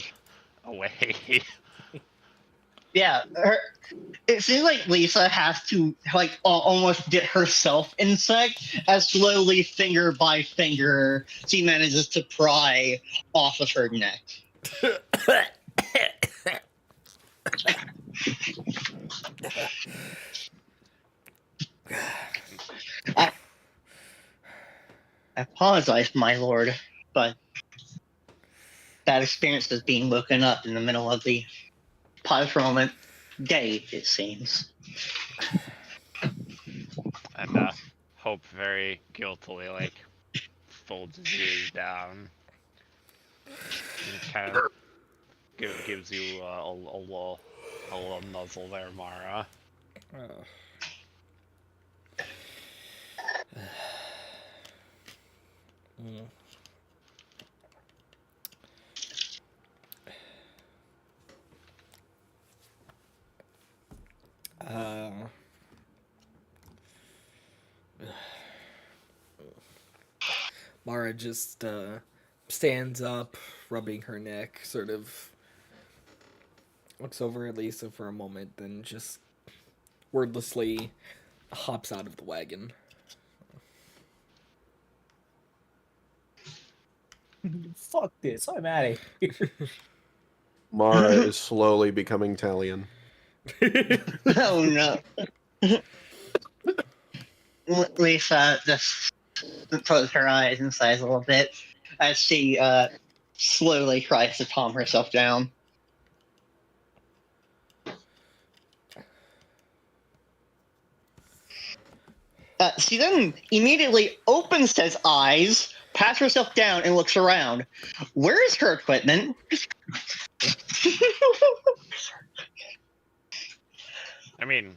away. Yeah, it seems like Lisa has to like almost get herself in sec as slowly, finger by finger, she manages to pry off of her neck. I apologize, my lord, but that experience is being woken up in the middle of the moment day, it seems. And Hope very guiltily like folds his ears down and kind of gives you a little nuzzle there, Mara. Mara just stands up, rubbing her neck, sort of looks over at Lisa for a moment, then just wordlessly hops out of the wagon. Fuck this, I'm out of here. Mara is slowly becoming Talion. Oh no. Lisa just closes her eyes and sighs a little bit as she slowly tries to calm herself down. She then immediately opens his eyes, pats herself down, and looks around. Where is her equipment? I mean,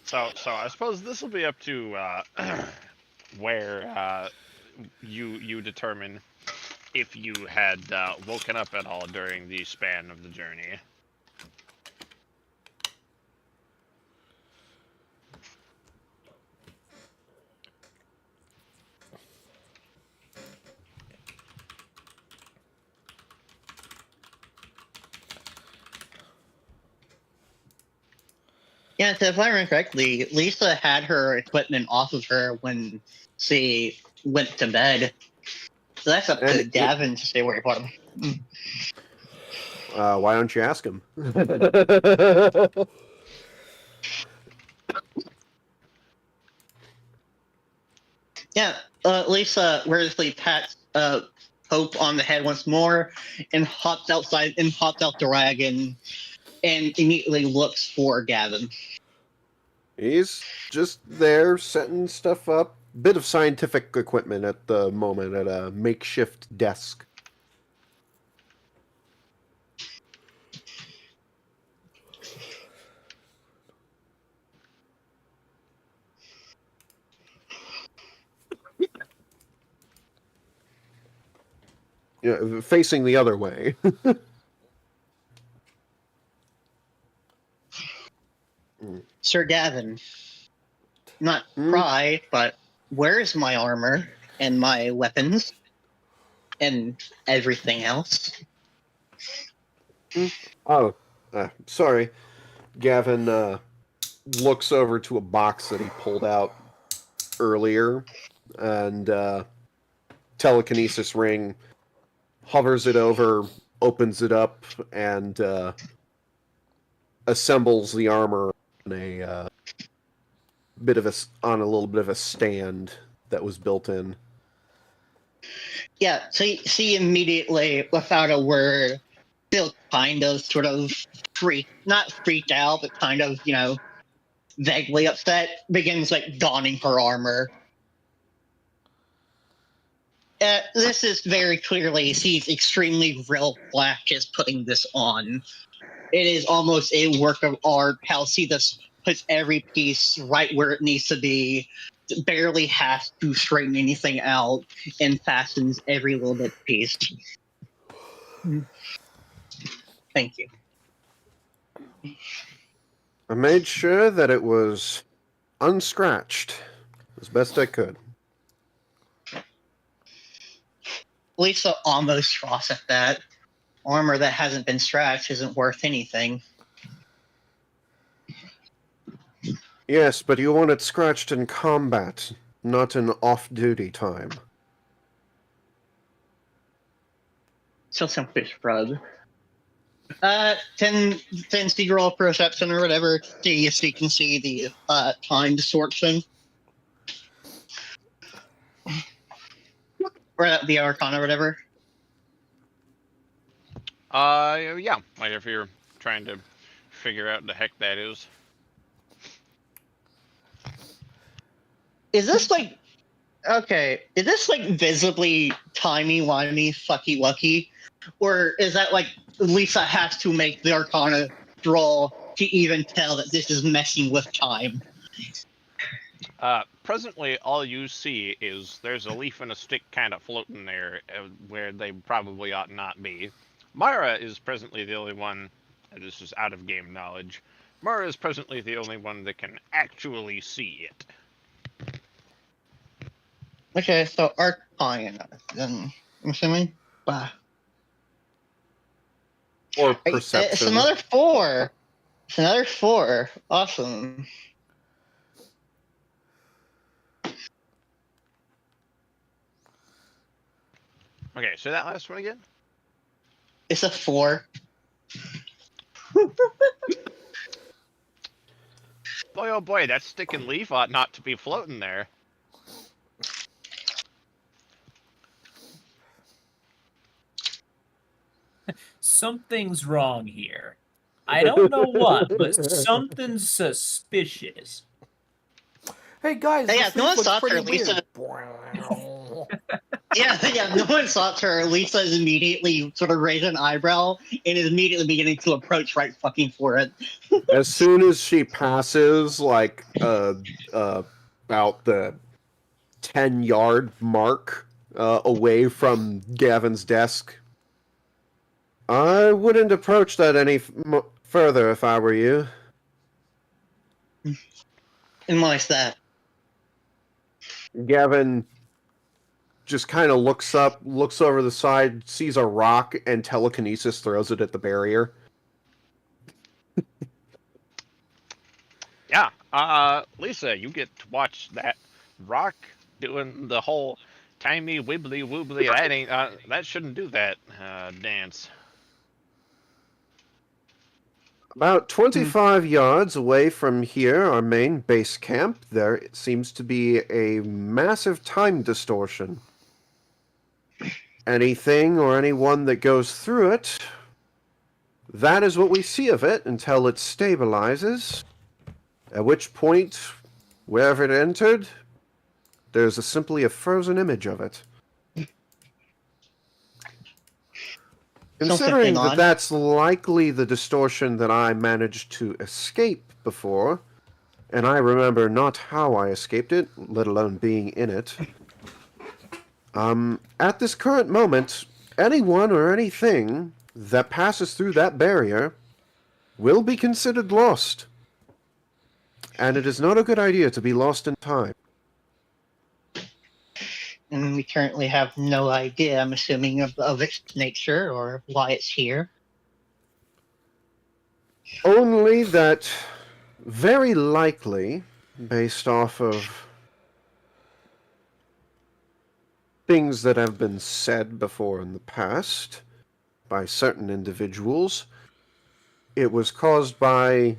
so I suppose this will be up to where you determine if you had woken up at all during the span of the journey. Yeah, so if I remember correctly, Lisa had her equipment off of her when she went to bed. So that's up to Gavin to say where he put them. Why don't you ask him? Yeah, Lisa weirdly pats Hope on the head once more and hops outside and hops out the wagon and immediately looks for Gavin. He's just there setting stuff up. Bit of scientific equipment at the moment at a makeshift desk. Yeah, facing the other way. Sir Gavin, not pry, but where's my armor and my weapons and everything else? Oh, sorry. Gavin looks over to a box that he pulled out earlier and telekinesis ring, hovers it over, opens it up, and assembles the armor on a little bit of a stand that was built in. Yeah, so she immediately, without a word, still kind of sort of not freaked out, but kind of, vaguely upset, begins like donning her armor. This is very clearly, she's extremely real black just putting this on. It is almost a work of art how she just puts every piece right where it needs to be, barely has to straighten anything out, and fastens every little bit piece. Thank you. I made sure that it was unscratched as best I could. Lisa almost froths at that. Armor that hasn't been scratched isn't worth anything. Yes, but you want it scratched in combat, not in off-duty time. Still some fish frog. 10 see roll perception or whatever. See if you can see the time distortion. Or the arcana or whatever. Yeah. Like if you're trying to figure out the heck that is. Is this like okay? Is this like visibly timey-wimey, fucky-wucky, or is that like Lisa has to make the arcana draw to even tell that this is messing with time? Presently, all you see is there's a leaf and a stick kind of floating there where they probably ought not be. Mara is presently the only one, and this is out of game knowledge, Mara is presently the only one that can actually see it. Okay, so arcana, then I'm assuming. Wow. Or perception. It's another 4. It's another 4. Awesome. Okay, so that last one again? It's a 4. Boy, oh boy, that stick and leaf ought not to be floating there. Something's wrong here. I don't know what, but something's suspicious. Hey guys, Hey, yeah, this no one looks stopped her, pretty Lisa. weird. Yeah, no one stopped her. Lisa is immediately sort of raising an eyebrow and is immediately beginning to approach right fucking for it. As soon as she passes, like, about the 10-yard mark away from Gavin's desk, I wouldn't approach that any further if I were you. And why's that? Gavin just kind of looks up, looks over the side, sees a rock, and telekinesis throws it at the barrier. Yeah, Lisa, you get to watch that rock doing the whole timey wibbly woobly. That ain't that shouldn't do that dance. About 25 yards away from here, our main base camp, there seems to be a massive time distortion. Anything or anyone that goes through it, that is what we see of it until it stabilizes. At which point, wherever it entered, there's simply a frozen image of it. Considering that that's likely the distortion that I managed to escape before, and I remember not how I escaped it, let alone being in it, at this current moment, anyone or anything that passes through that barrier will be considered lost. And it is not a good idea to be lost in time. And we currently have no idea, I'm assuming, of its nature or why it's here. Only that, very likely, based off of things that have been said before in the past by certain individuals, it was caused by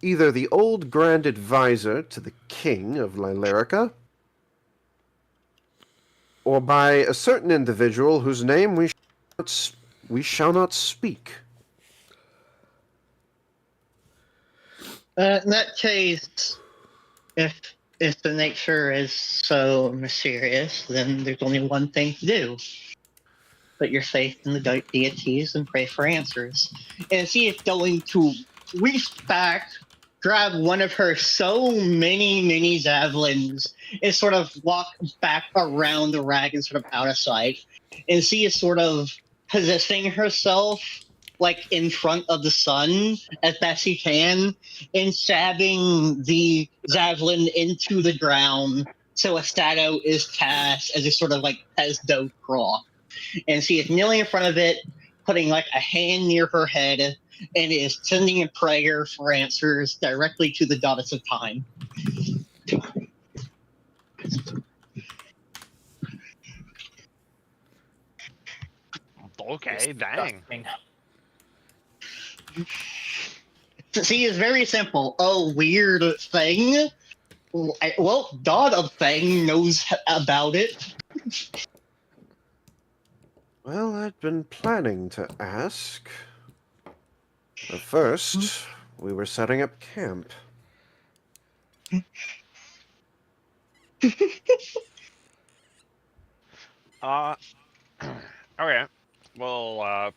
either the old Grand Advisor to the King of Lylerica, or by a certain individual whose name we shall not speak. In that case, if the nature is so mysterious, then there's only one thing to do. Put your faith in the deities and pray for answers. And she is going to reach back, grab one of her so many javelins, and sort of walk back around the rag and sort of out of sight. And she is sort of positioning herself like in front of the sun as best she can, and stabbing the javelin into the ground so a shadow is cast as a sort of like pesto crawl. And she is kneeling in front of it, putting like a hand near her head, and is sending a prayer for answers directly to the goddess of time. Okay, dang. Disgusting. See, it's very simple. A weird thing. Well, God of thing knows about it. Well, I'd been planning to ask. But first, we were setting up camp. Uh, okay. Well,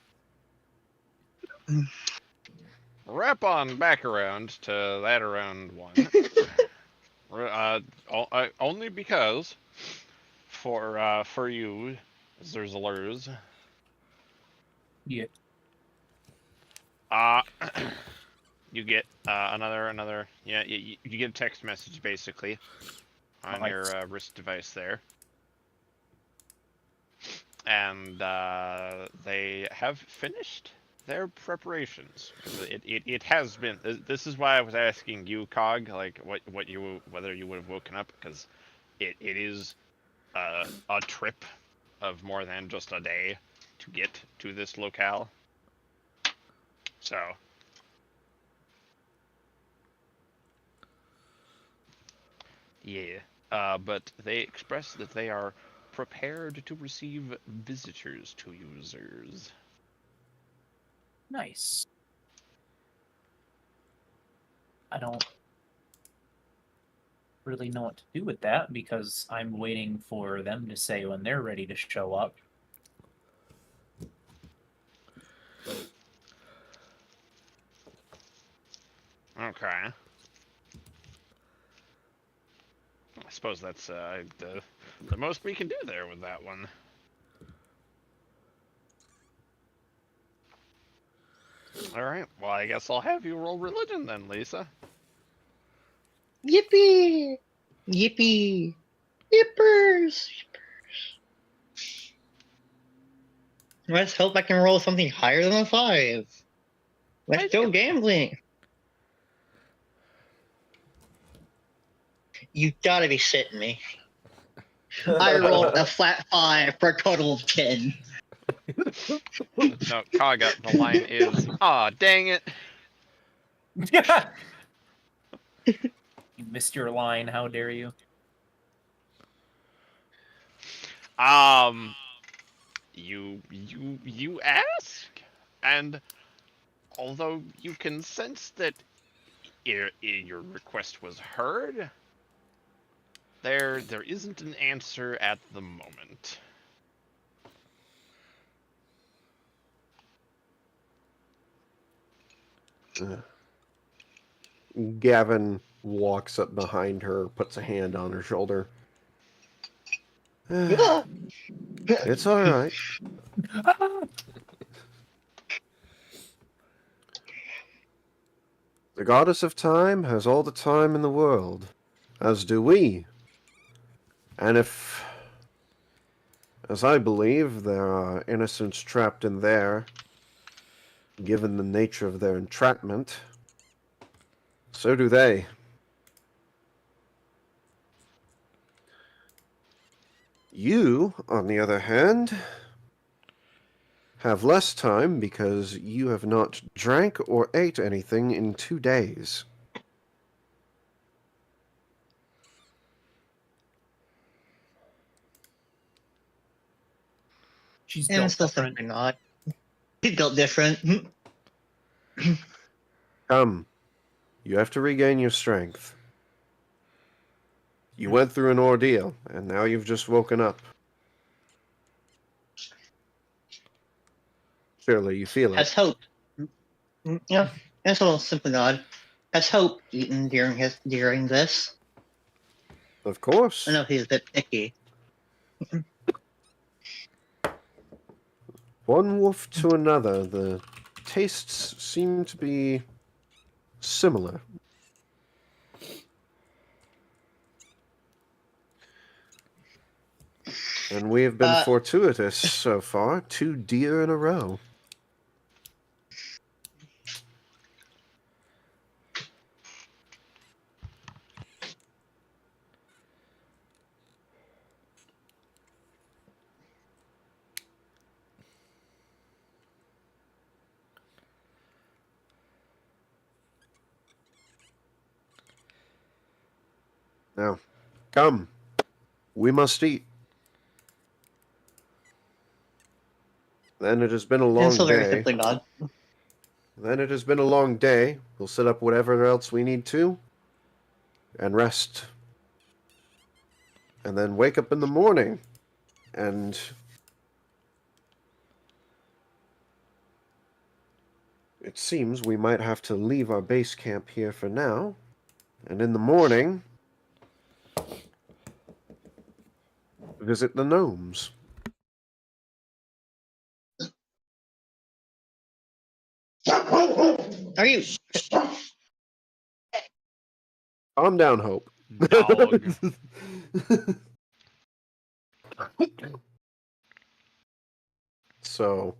wrap on back around to that around one. Only because for you, Zerzalers, Yeah. uh, you get another yeah you get a text message basically on your wrist device there, and they have finished their preparations. It has been. This is why I was asking you, Cog, like whether you would have woken up, because it is a trip of more than just a day to get to this locale. So yeah, but they express that they are prepared to receive visitors to users. Nice. I don't really know what to do with that because I'm waiting for them to say when they're ready to show up. Okay. I suppose that's the most we can do there with that one. All right. Well, I guess I'll have you roll religion then, Lisa. Yippee! Yippee! Yippers! Let's hope I can roll something higher than a 5. Let's go gambling. You gotta be shitting me. I rolled a flat 5 for a total of 10. No, Kaga, the line is, aw, dang it. You missed your line. How dare you? You ask, and although you can sense that your request was heard, there isn't an answer at the moment. Gavin walks up behind her, puts a hand on her shoulder. It's all right. The goddess of time has all the time in the world, as do we. And if, as I believe, there are innocents trapped in there, given the nature of their entrapment, so do they. You, on the other hand, have less time because you have not drank or ate anything in 2 days. She's And built still different. simply not. He built different. Come, you have to regain your strength. You went through an ordeal, and now you've just woken up. Surely you feel it. Has hope. Yeah, that's a little simply nod. Has hope eaten during this? Of course. I know he's a bit picky. One wolf to another, the tastes seem to be similar. And we have been fortuitous so far. 2 deer in a row. Now, come. We must eat. Then it has been a long And so very day. simply nod. Then it has been a long day. We'll set up whatever else we need to. And rest. And then wake up in the morning. And... it seems we might have to leave our base camp here for now. And in the morning... visit the gnomes. Are you? Calm down, Hope. Dog. So,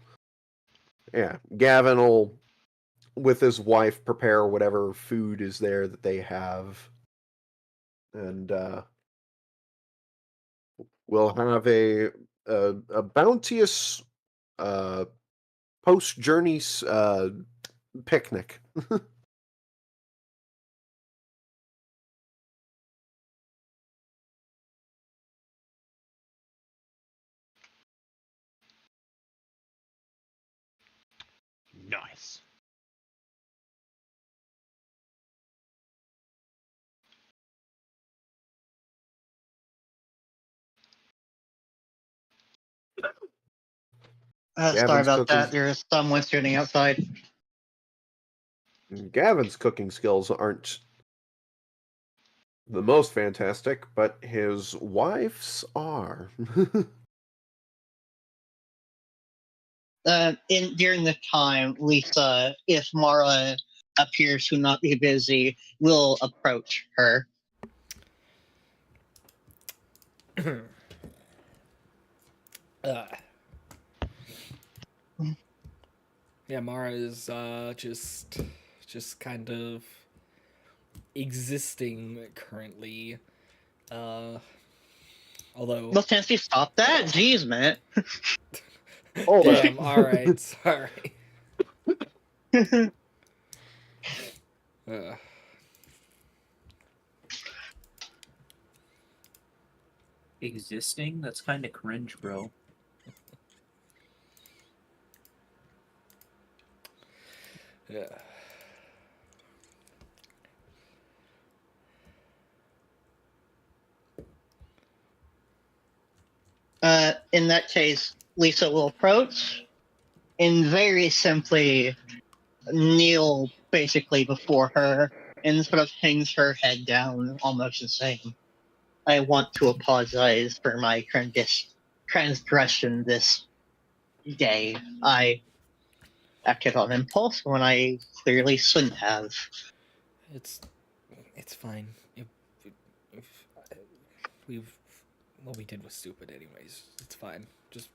yeah, Gavin will, with his wife, prepare whatever food is there that they have. And we'll have a bounteous post-journey picnic. Nice. Sorry Gavin's about cooking- that. There's someone standing outside. Gavin's cooking skills aren't the most fantastic, but his wife's are. During the time, Lisa, if Mara appears to not be busy, will approach her. Yeah, Mara is just kind of existing currently. Although Well, Tennessee, stop that! Jeez, man. Oh, damn, alright, sorry. Existing? That's kind of cringe, bro. Yeah. In that case, Lisa will approach and very simply kneel basically before her and sort of hangs her head down, almost the same. I want to apologize for my transgression this day. I acted on impulse when I clearly shouldn't have. It's fine. What we did was stupid anyways. It's fine. Just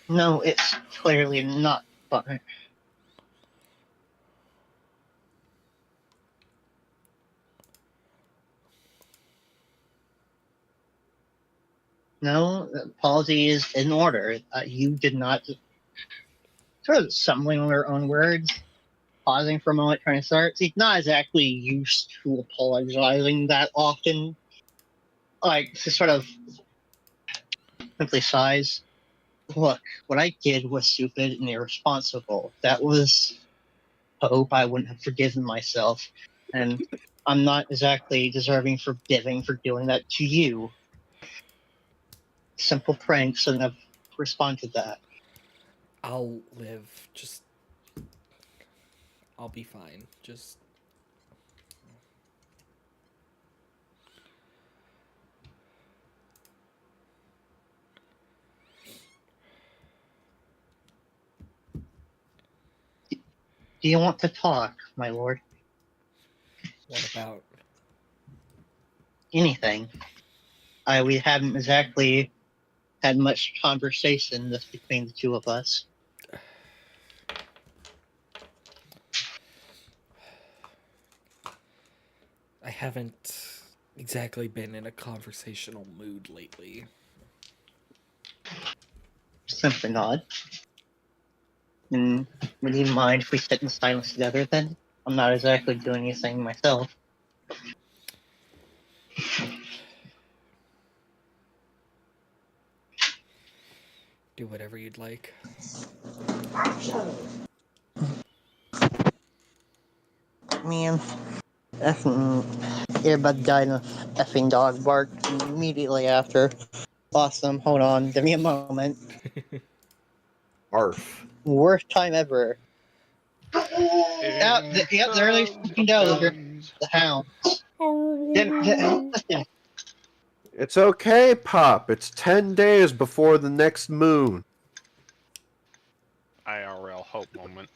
No, it's clearly not fun. No, apology is in order. You did not sort of stumbling on her own words, pausing for a moment, trying to start. She's not exactly used to apologizing that often. Like, she sort of simply sighs. Look, what I did was stupid and irresponsible. That was hope. I wouldn't have forgiven myself. And I'm not exactly deserving forgiving for doing that to you. Simple pranks and I've responded to that. I'll live. Just I'll be fine. Just Do you want to talk, my lord? what about Anything. We haven't exactly had much conversation just between the two of us. I haven't exactly been in a conversational mood lately. Simply nod. Would you mind if we sit in silence together then? I'm not exactly doing anything myself. Do whatever you'd like. Man, effing earbud died and a effing dog barked immediately after. Awesome, hold on, give me a moment. Arf. Worst time ever. Yep, there they fucking go. The hound. Listen, It's okay, Pop. It's 10 days before the next moon. IRL hope moment.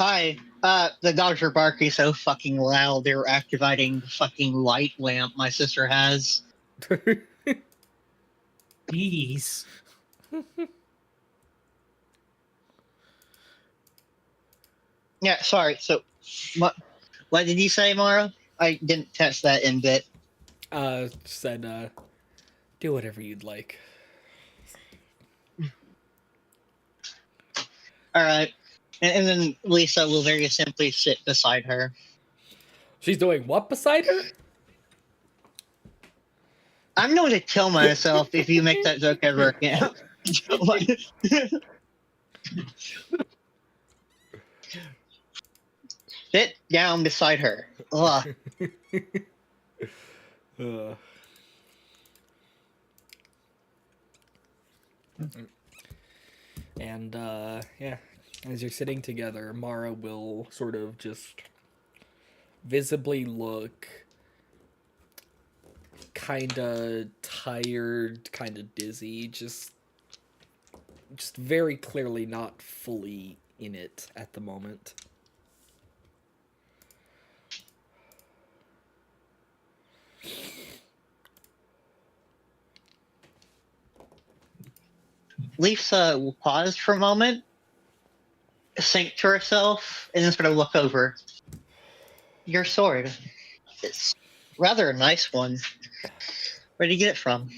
hi. The dogs are barking so fucking loud they were activating the fucking light lamp my sister has. Jeez. Yeah, sorry. So, what did you say, Mara? I didn't catch that in bit. Said, do whatever you'd like. All right, and then Lisa will very simply sit beside her. She's doing what beside her? I'm going to kill myself if you make that joke ever again. Sit down beside her. Ugh. And yeah, as you're sitting together, Mara will sort of just visibly look kinda tired, kinda dizzy, just very clearly not fully in it at the moment. Lisa will pause for a moment, think to herself, and then sort of look over. Your sword. It's rather a nice one. Where'd you get it from?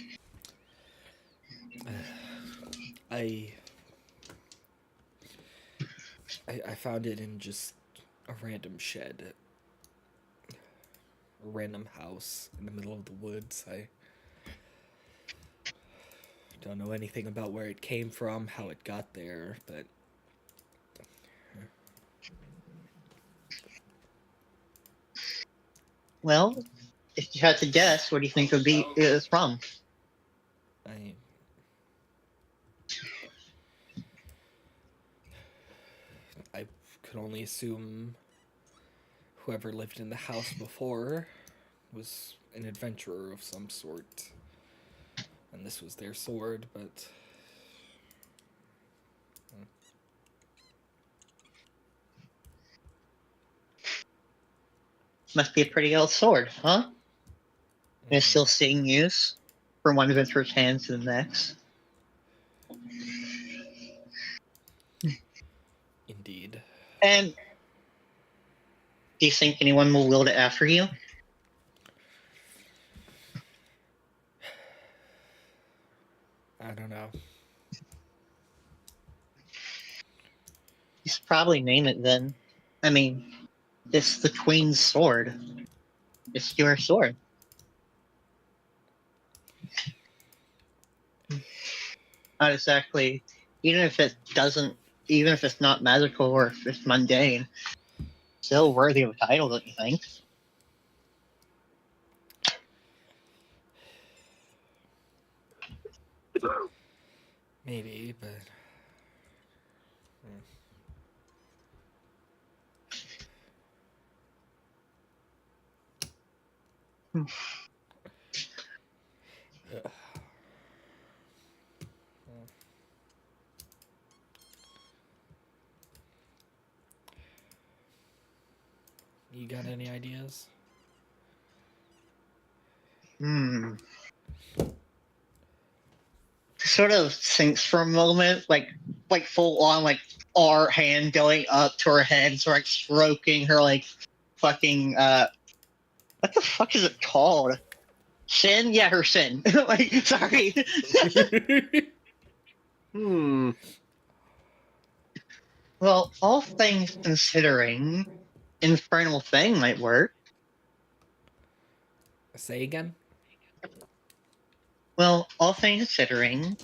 I found it in just a random shed, a random house in the middle of the woods. I don't know anything about where it came from, how it got there, but Well, if you had to guess, what do you think it would be is from? I could only assume whoever lived in the house before was an adventurer of some sort, and this was their sword, but Must be a pretty old sword, huh? And it's still seeing use from one adventurer's hands to the next. Indeed. And do you think anyone will wield it after you? I don't know. You should probably name it then. I mean, it's the Queen's sword. It's your sword. Not exactly. Even if it doesn't, even if it's not magical or if it's mundane, still worthy of a title, don't you think? Maybe, but... You got any ideas? Sort of thinks for a moment, like full on, like our hand going up to her head, sort of like stroking her, like fucking what the fuck is it called? Sin? Yeah, her sin. Like, sorry. Well, all things considering, infernal thing might work. Say again? Well, all things considering,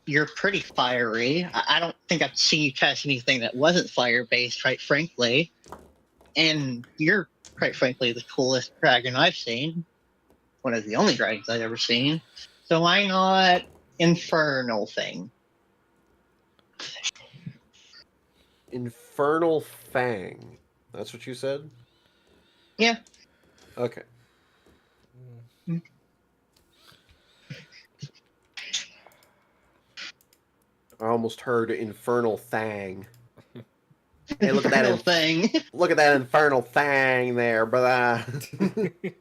you're pretty fiery. I don't think I've seen you cast anything that wasn't fire-based, quite frankly. And you're, quite frankly, the coolest dragon I've seen. One of the only dragons I've ever seen. So why not infernal thing? Infernal Fang. That's what you said? Yeah. Okay. I almost heard Infernal Thang. Hey, look at that thing. Look at that infernal thang there, brother.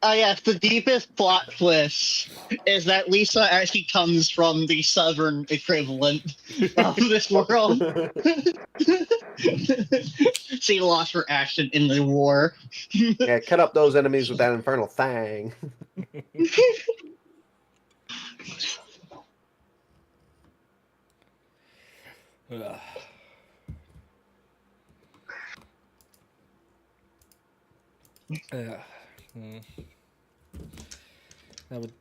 Oh yes, the deepest plot twist is that Lisa actually comes from the southern equivalent of this world. She lost her accent in the war. Yeah, cut up those enemies with that infernal thang. That would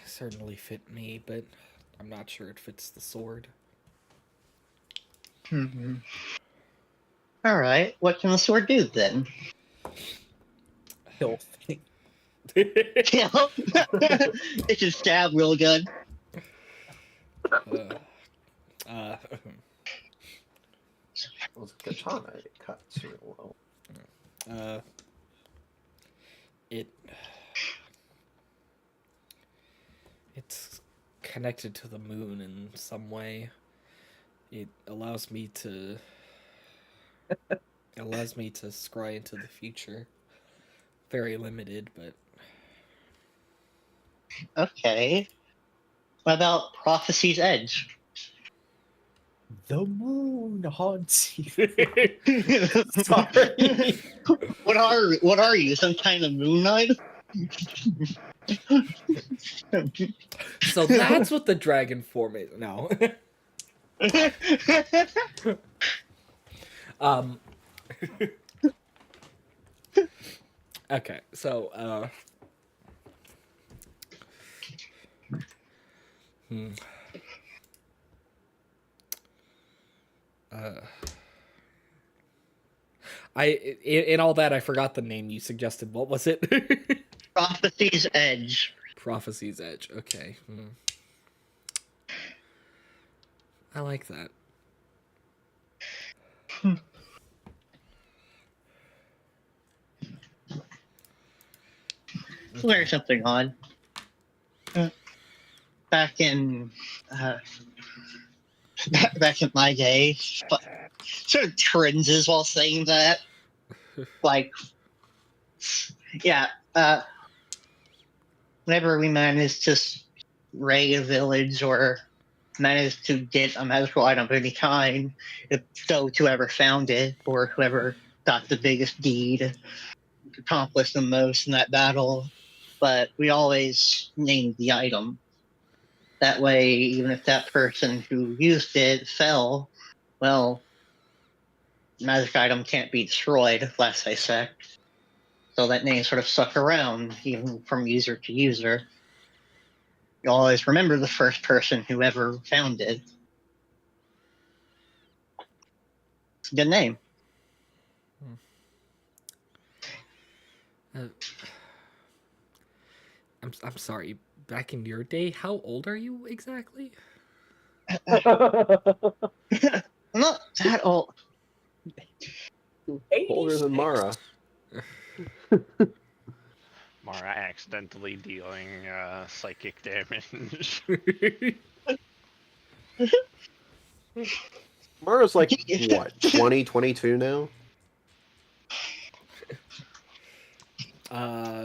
certainly fit me, but I'm not sure it fits the sword. All right, what can the sword do then? Kill thing. Kill. It can stab real good. Those katana, it cuts real well. It's connected to the moon in some way. It allows me to scry into the future. Very limited, but Okay. What about Prophecy's Edge? The moon haunts you. Sorry. What are you? Some kind of moon knight? so that's what the dragon form is. No. Okay, so in all that I forgot the name you suggested. What was it? Prophecy's Edge. Prophecy's Edge. Okay. I like that. There's something on. Back in back in my day, sort of cringes while saying that. Like, yeah, whenever we managed to raid a village or managed to get a magical item of any kind, it go to whoever found it or whoever got the biggest deed, accomplished the most in that battle. But we always named the item. That way, even if that person who used it fell, well, magic item can't be destroyed, last I checked. So that name sort of stuck around, even from user to user. You always remember the first person who ever found it. It's a good name. I'm sorry, back in your day, how old are you exactly? I'm not that old. Older than Mara. Mara accidentally dealing psychic damage. Mara's like, what, 20, 22 now?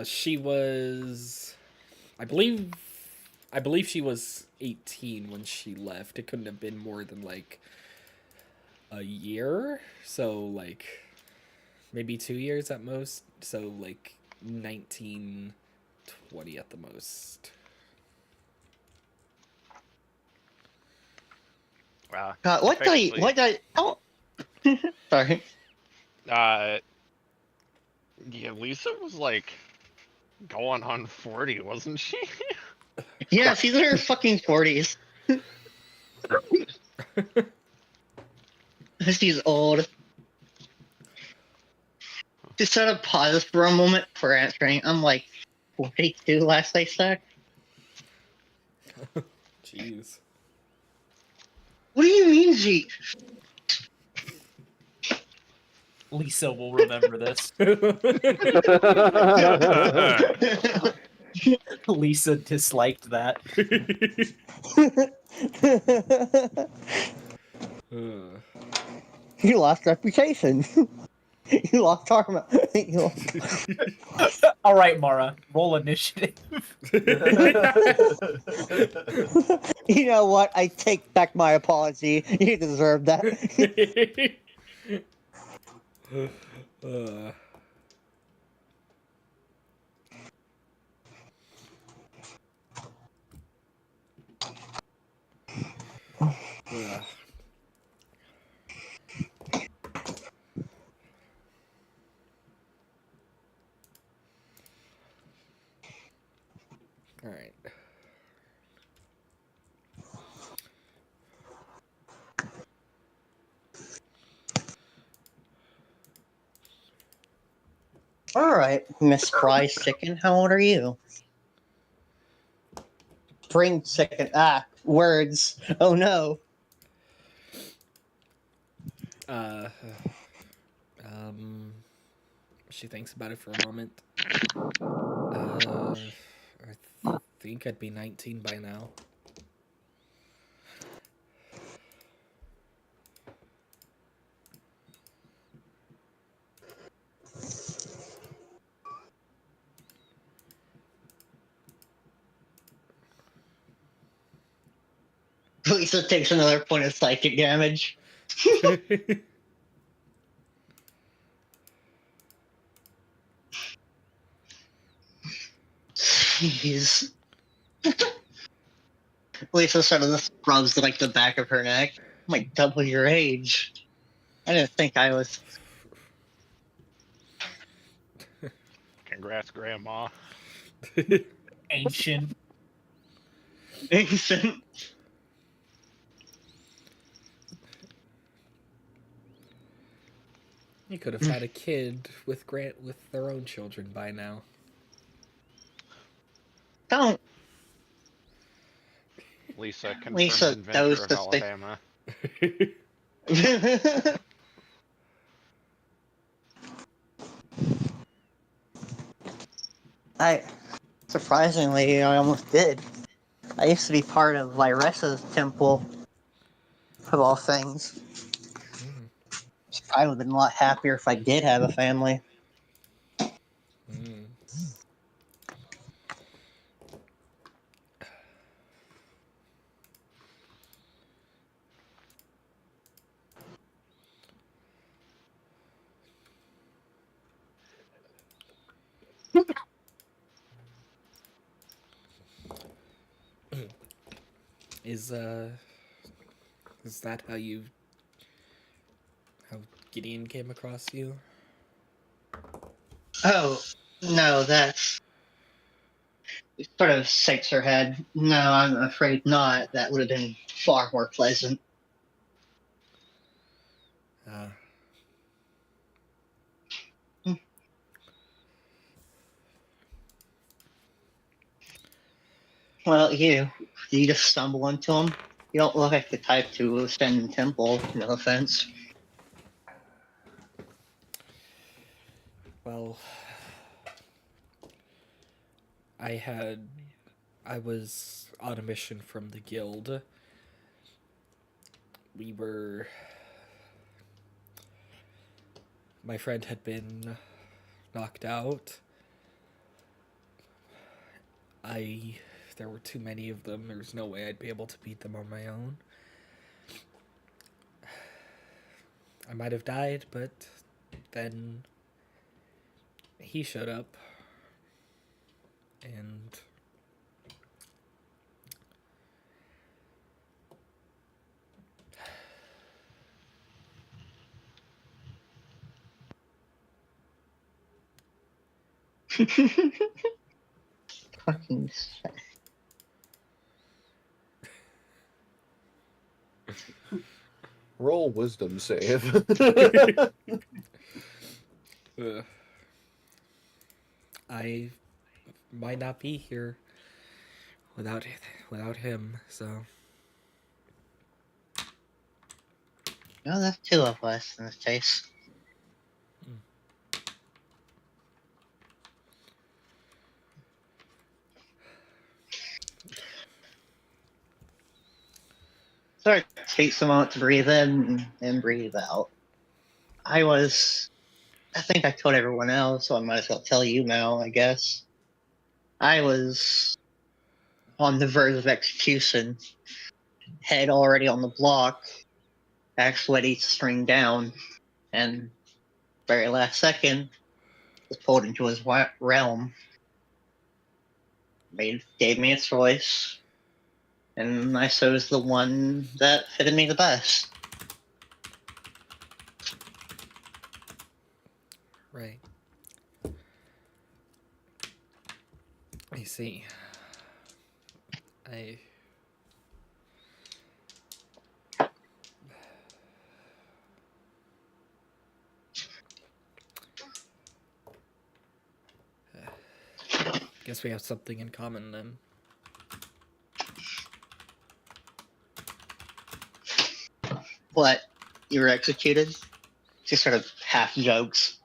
She was, I believe she was 18 when she left. It couldn't have been more than like a year, so like maybe 2 years at most. So like 19, 20 at the most. God, what the? Oh, sorry. Yeah, Lisa was like going on 40, wasn't she? Yeah, she's in her fucking 40s. She's old. Just sort of pause for a moment for answering. I'm like 42 last I checked. Jeez. What do you mean, G? Lisa will remember this. Lisa disliked that. You lost reputation. You lost karma. All right, Mara, roll initiative. You know what? I take back my apology. You deserve that. All right. All right, Miss Fry's chicken. How old are you? Spring chicken. Words. Oh no. She thinks about it for a moment. I think I'd be 19 by now. Lisa takes another point of psychic damage. Jeez. Lisa sort of just rubs like the back of her neck. I'm like double your age. I didn't think I was. Congrats, Grandma. Ancient. Ancient. You could have had a kid with their own children by now. Don't. Lisa, confirmed Lisa, inventor those of the Alabama. Surprisingly, I almost did. I used to be part of Lyresa's temple, of all things. I would have been a lot happier if I did have a family. Is that how Gideon came across you? Oh, no, that's. It sort of shakes her head. No, I'm afraid not. That would have been far more pleasant. Well, you just stumble into him. You don't look like the type to ascend the temple. No offense. Well, I was on a mission from the guild. My friend had been knocked out. There were too many of them. There's no way I'd be able to beat them on my own. I might have died, but then he showed up. And Fucking. Roll wisdom save. I might not be here without him, so No, that's two of us in this case. So it takes a moment to breathe in and breathe out. I think I told everyone else, so I might as well tell you now, I guess. I was on the verge of execution, head already on the block, actually ready to string down, and very last second, was pulled into his realm. Gave me a choice, and I chose the one that fitted me the best. right. I see. I guess we have something in common then. What? You were executed? Just sort of half jokes.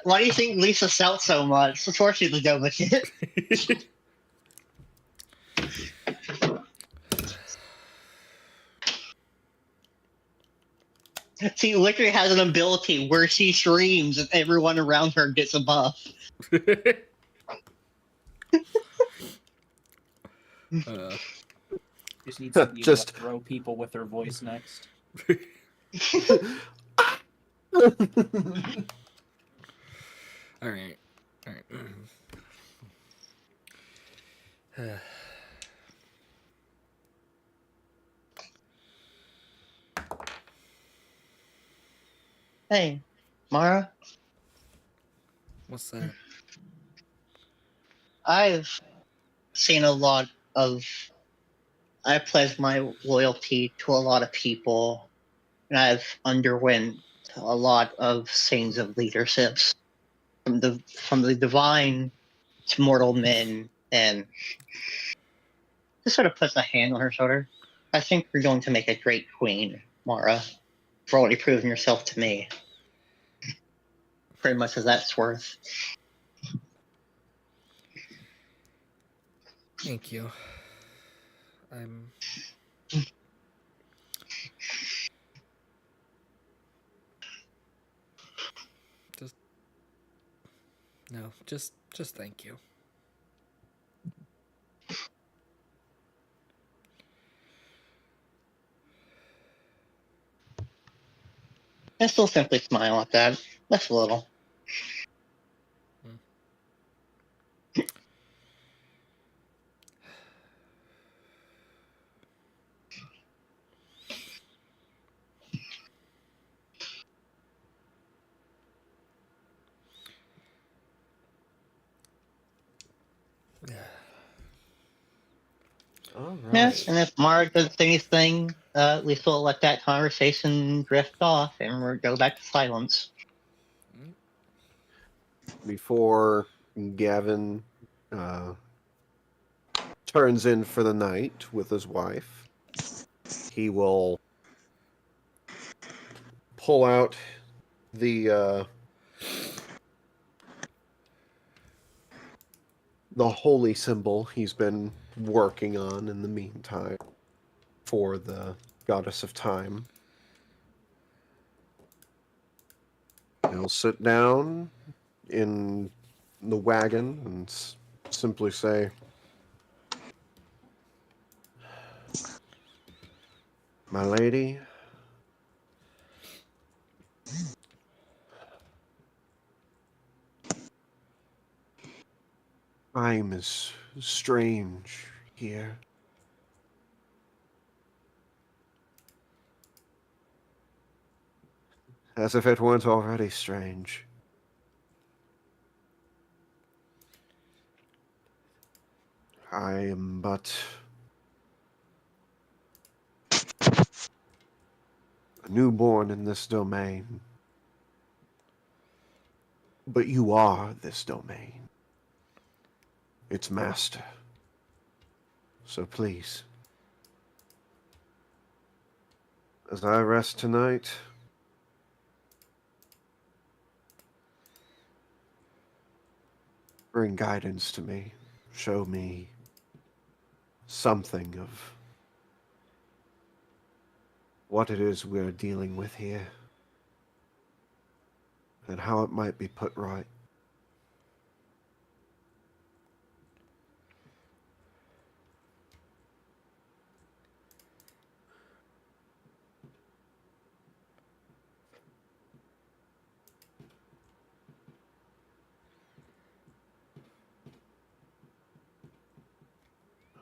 Why do you think Lisa shouts so much? Of course she's a go with it. See, Liquor has an ability where she screams and everyone around her gets a buff. Just needs to be able to throw people with her voice next. All right. Hey, Mara, What's that? I've seen a lot of. I pledged my loyalty to a lot of people, and I've underwent a lot of scenes of leaderships from the divine to mortal men, and just sort of puts a hand on her shoulder. I think you're going to make a great queen, Mara, for already proving yourself to me. Pretty much as that's worth. Thank you. I'm just thank you. I still simply smile at that. That's a little. Yes, and if Mara does anything, Lisa will let that conversation drift off and we'll go back to silence. Before Gavin turns in for the night with his wife, he will pull out the holy symbol he's been working on in the meantime for the goddess of time. He'll sit down in the wagon and simply say, "My lady, time is strange here. As if it weren't already strange. I am but a newborn in this domain. But you are this domain. Its master. So please, as I rest tonight, bring guidance to me. Show me something of what it is we're dealing with here, and how it might be put right.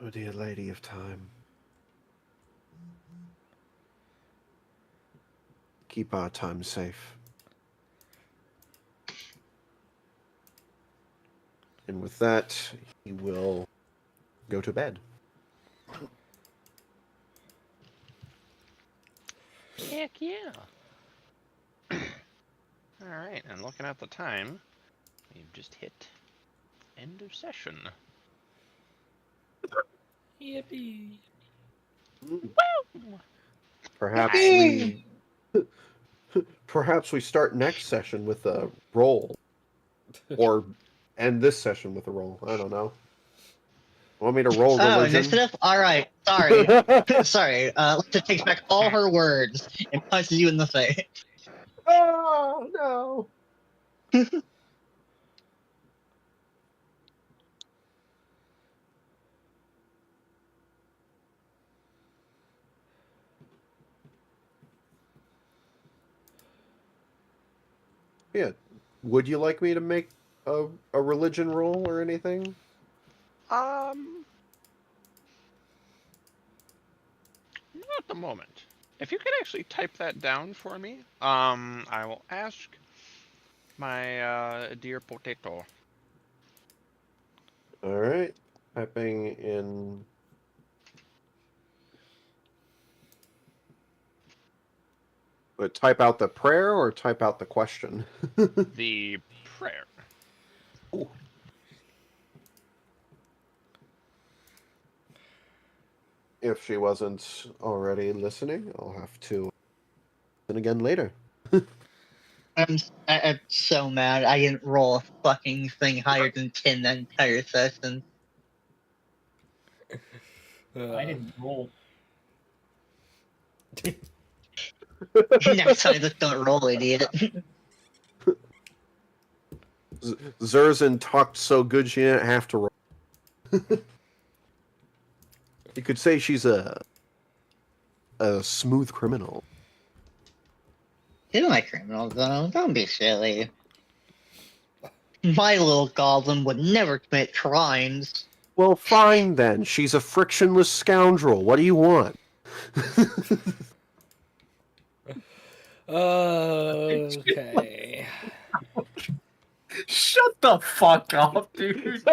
Oh, dear Lady of Time, keep our time safe. And with that, he will go to bed. Heck yeah. Alright, and looking at the time, we've just hit end of session. Yippee. Perhaps we start next session with a roll, or end this session with a roll. I don't know. Want me to roll Oh, religion? initiative? Alright, sorry. Sorry, Lisa takes back all her words and punches you in the face. Oh no! Yeah. Would you like me to make a religion roll or anything? Not at the moment. If you could actually type that down for me, I will ask my dear potato. All right. Typing in. But type out the prayer or type out the question? The prayer. Ooh. If she wasn't already listening, I'll have to listen again later. I'm so mad I didn't roll a fucking thing higher than 10 that entire session. I didn't roll. Next time, just don't roll, idiot. Zerzan talked so good she didn't have to roll. You could say she's a smooth criminal. You're my criminal, though. Don't be silly. My little goblin would never commit crimes. Well, fine then. She's a frictionless scoundrel. What do you want? Okay. Shut the fuck up, dude.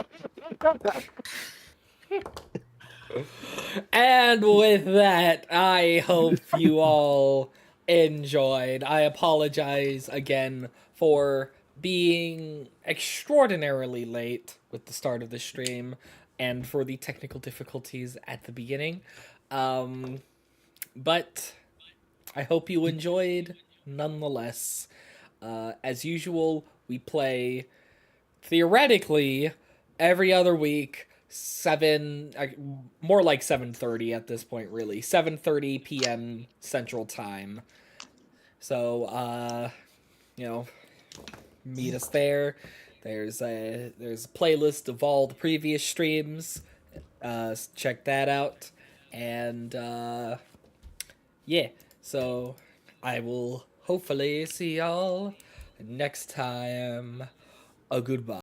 And with that, I hope you all enjoyed. I apologize again for being extraordinarily late with the start of the stream and for the technical difficulties at the beginning. But I hope you enjoyed nonetheless. As usual, we play theoretically every other week, more like 7:30 at this point, really, 7:30 p.m. Central Time. So meet us there. There's a playlist of all the previous streams. Check that out. And yeah, so I will hopefully see y'all next time. A goodbye.